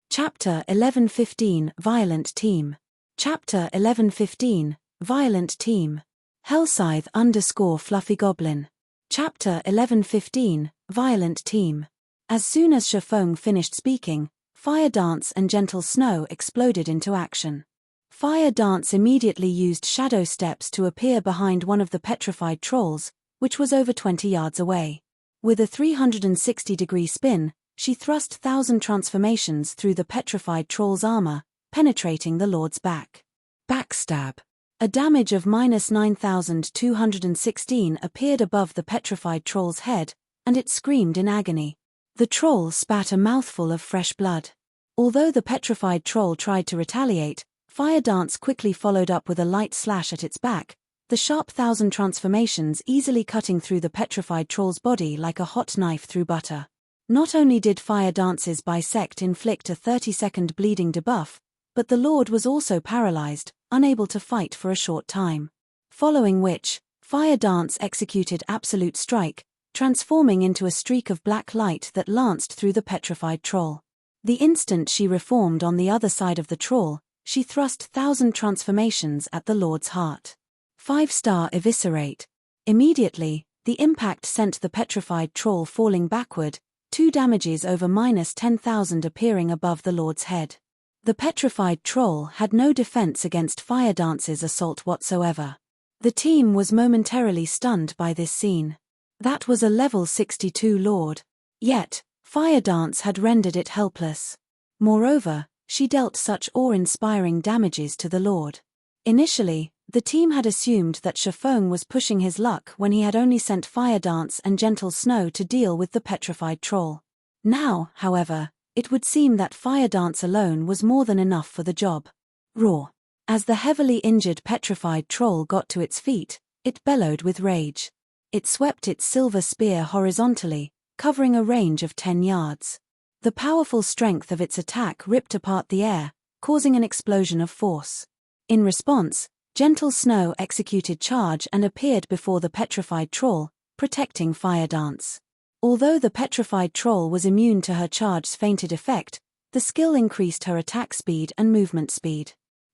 Chapter 11:15 Violent Team. Chapter 11:15 Violent Team. Hellscythe _Fluffy Goblin. Chapter 11:15 Violent Team. As soon as Shifeng finished speaking, Fire Dance and Gentle Snow exploded into action. Fire Dance immediately used shadow steps to appear behind one of the petrified trolls, which was over 20 yards away. With a 360-degree spin, she thrust 1,000 transformations through the petrified troll's armor, penetrating the lord's back. Backstab. A damage of -9,216 appeared above the petrified troll's head, and it screamed in agony. The troll spat a mouthful of fresh blood. Although the petrified troll tried to retaliate, Fire Dance quickly followed up with a light slash at its back, the sharp 1,000 transformations easily cutting through the petrified troll's body like a hot knife through butter. Not only did Fire Dance's Bisect inflict a 30-second bleeding debuff, but the Lord was also paralyzed, unable to fight for a short time. Following which, Fire Dance executed Absolute Strike, transforming into a streak of black light that lanced through the petrified troll. The instant she reformed on the other side of the troll, she thrust 1,000 transformations at the Lord's heart. 5-star Eviscerate. Immediately, the impact sent the petrified troll falling backward, 2 damages over -10,000 appearing above the Lord's head. The petrified troll had no defense against Fire Dance's assault whatsoever. The team was momentarily stunned by this scene. That was a level 62 Lord. Yet, Fire Dance had rendered it helpless. Moreover, she dealt such awe-inspiring damages to the Lord. Initially, the team had assumed that Shifeng was pushing his luck when he had only sent Fire Dance and Gentle Snow to deal with the petrified troll. Now, however, it would seem that Fire Dance alone was more than enough for the job. Roar. As the heavily injured petrified troll got to its feet, it bellowed with rage. It swept its silver spear horizontally, covering a range of 10 yards. The powerful strength of its attack ripped apart the air, causing an explosion of force. In response, Gentle Snow executed Charge and appeared before the petrified troll, protecting Fire Dance. Although the petrified troll was immune to her Charge's fainted effect, the skill increased her attack speed and movement speed.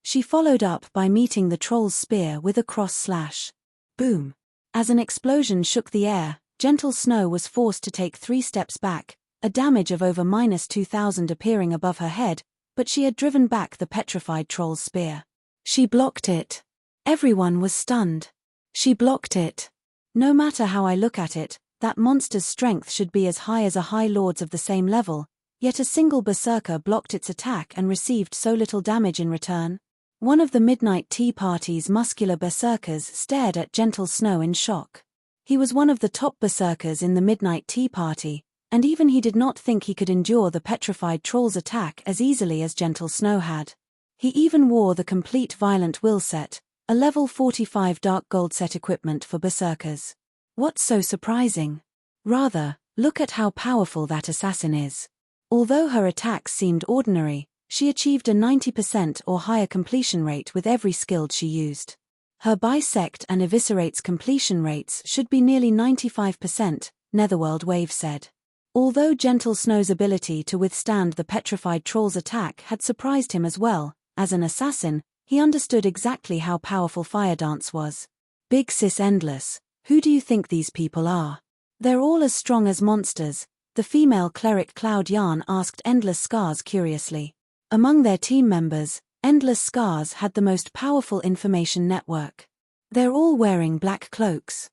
She followed up by meeting the troll's spear with a cross slash. Boom! As an explosion shook the air, Gentle Snow was forced to take 3 steps back, a damage of over -2,000 appearing above her head, but she had driven back the petrified troll's spear. She blocked it. Everyone was stunned. She blocked it. No matter how I look at it, that monster's strength should be as high as a High Lord's of the same level, yet a single berserker blocked its attack and received so little damage in return. One of the Midnight Tea Party's muscular berserkers stared at Gentle Snow in shock. He was one of the top berserkers in the Midnight Tea Party, and even he did not think he could endure the petrified troll's attack as easily as Gentle Snow had. He even wore the complete Violent Will set, a level 45 dark gold set equipment for berserkers. What's so surprising? Rather, look at how powerful that assassin is. Although her attacks seemed ordinary, she achieved a 90% or higher completion rate with every skill she used. Her bisect and eviscerates completion rates should be nearly 95%, Netherworld Wave said. Although Gentle Snow's ability to withstand the petrified troll's attack had surprised him as well, as an assassin, he understood exactly how powerful Fire Dance was. Big Sis Endless, who do you think these people are? They're all as strong as monsters, the female cleric Cloud Yarn asked Endless Scars curiously. Among their team members, Endless Scars had the most powerful information network. They're all wearing black cloaks.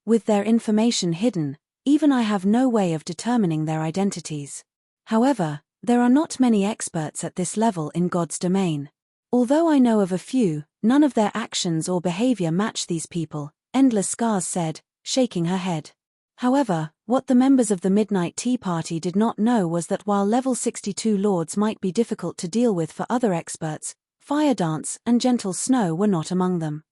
With their information hidden, even I have no way of determining their identities. However, there are not many experts at this level in God's domain. Although I know of a few, none of their actions or behavior match these people, Endless Scars said, shaking her head. However, what the members of the Midnight Tea Party did not know was that while level 62 lords might be difficult to deal with for other experts, Fire Dance and Gentle Snow were not among them.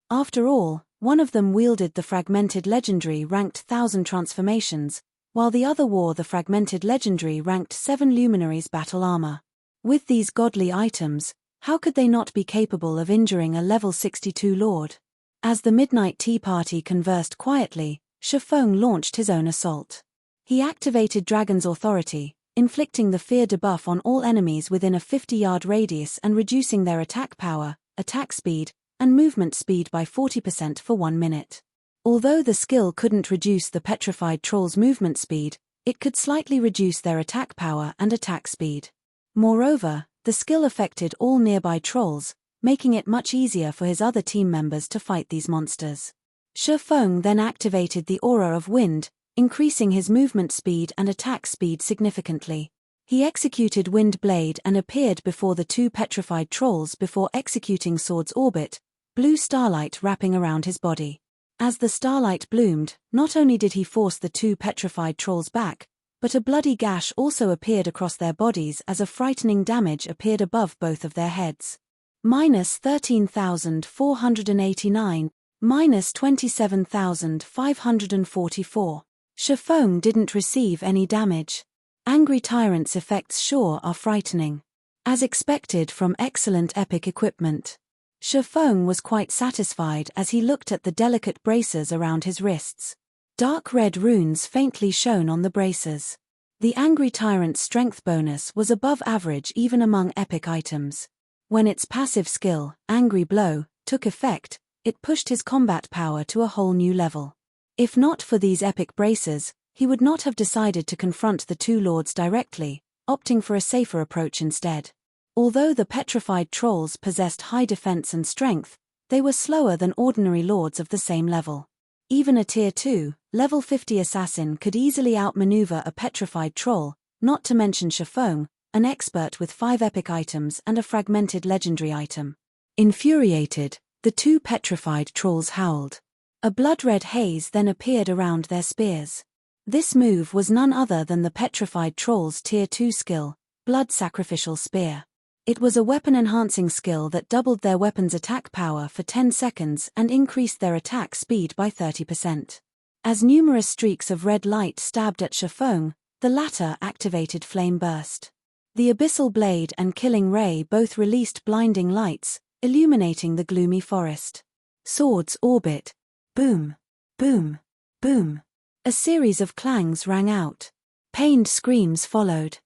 After all, one of them wielded the fragmented legendary ranked 1000 transformations, while the other wore the fragmented legendary ranked 7 luminaries battle armor. With these godly items, how could they not be capable of injuring a level 62 lord? As the Midnight Tea Party conversed quietly, Shifeng launched his own assault. He activated Dragon's Authority, inflicting the fear debuff on all enemies within a 50-yard radius and reducing their attack power, attack speed, and movement speed by 40% for 1 minute. Although the skill couldn't reduce the petrified troll's movement speed, it could slightly reduce their attack power and attack speed. Moreover, the skill affected all nearby trolls, making it much easier for his other team members to fight these monsters. Shifeng then activated the Aura of Wind, increasing his movement speed and attack speed significantly. He executed Wind Blade and appeared before the 2 petrified trolls before executing Sword's Orbit, blue starlight wrapping around his body. As the starlight bloomed, not only did he force the 2 petrified trolls back, but a bloody gash also appeared across their bodies as a frightening damage appeared above both of their heads. -13,489, -27,544. Shifeng didn't receive any damage. Angry Tyrant's effects sure are frightening. As expected from excellent epic equipment. Shifeng was quite satisfied as he looked at the delicate braces around his wrists. Dark red runes faintly shone on the braces. The Angry Tyrant's strength bonus was above average even among epic items. When its passive skill, Angry Blow, took effect, it pushed his combat power to a whole new level. If not for these epic braces, he would not have decided to confront the 2 lords directly, opting for a safer approach instead. Although the petrified trolls possessed high defense and strength, they were slower than ordinary lords of the same level. Even a Tier 2, level 50 assassin could easily outmaneuver a petrified troll, not to mention Shifeng, an expert with 5 epic items and a fragmented legendary item. Infuriated, the 2 petrified trolls howled. A blood-red haze then appeared around their spears. This move was none other than the petrified troll's Tier 2 skill, Blood Sacrificial Spear. It was a weapon-enhancing skill that doubled their weapon's attack power for 10 seconds and increased their attack speed by 30%. As numerous streaks of red light stabbed at Shifeng, the latter activated Flame Burst. The Abyssal Blade and Killing Ray both released blinding lights, illuminating the gloomy forest. Sword's Orbit. Boom. Boom. Boom. A series of clangs rang out. Pained screams followed.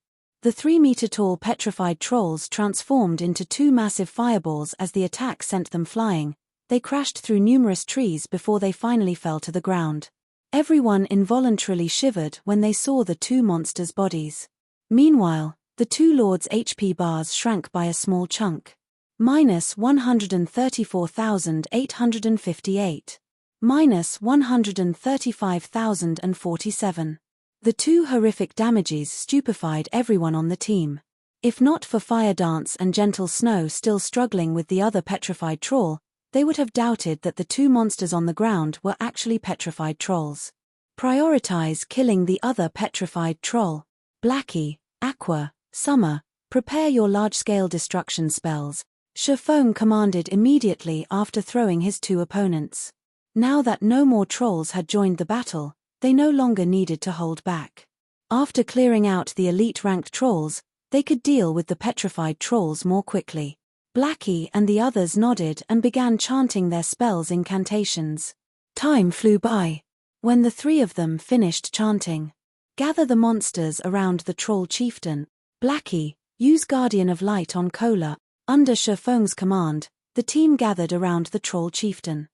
The 3-meter-tall petrified trolls transformed into 2 massive fireballs as the attack sent them flying. They crashed through numerous trees before they finally fell to the ground. Everyone involuntarily shivered when they saw the 2 monsters' bodies. Meanwhile, the 2 lords' HP bars shrank by a small chunk. -134,858. -135,047. The 2 horrific damages stupefied everyone on the team. If not for Fire Dance and Gentle Snow still struggling with the other petrified troll, they would have doubted that the 2 monsters on the ground were actually petrified trolls. Prioritize killing the other petrified troll. Blackie, Aqua, Summer, prepare your large-scale destruction spells, Shifeng commanded immediately after throwing his 2 opponents. Now that no more trolls had joined the battle, they no longer needed to hold back. After clearing out the elite-ranked trolls, they could deal with the petrified trolls more quickly. Blackie and the others nodded and began chanting their spells incantations. Time flew by. When the 3 of them finished chanting, gather the monsters around the troll chieftain. Blackie, use Guardian of Light on Cola. Under Shifeng's command, the team gathered around the troll chieftain.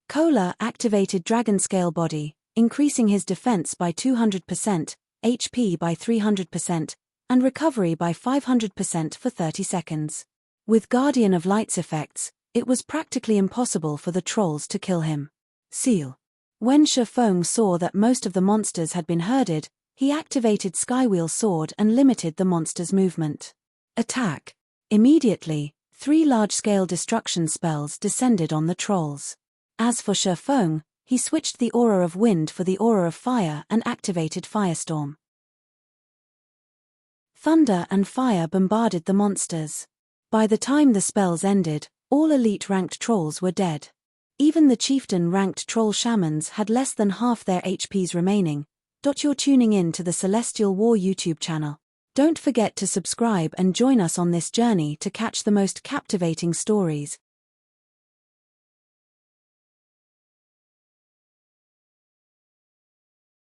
Cola activated Dragon Scale Body, increasing his defense by 200%, HP by 300%, and recovery by 500% for 30 seconds. With Guardian of Light's effects, it was practically impossible for the trolls to kill him. Seal. When Shifeng saw that most of the monsters had been herded, he activated Skywheel Sword and limited the monsters' movement. Attack. Immediately, 3 large-scale destruction spells descended on the trolls. As for Shifeng, he switched the Aura of Wind for the Aura of Fire and activated Firestorm. Thunder and fire bombarded the monsters. By the time the spells ended, all elite-ranked trolls were dead. Even the chieftain-ranked troll shamans had less than half their HPs remaining. You're tuning in to the Celestial War YouTube channel. Don't forget to subscribe and join us on this journey to catch the most captivating stories.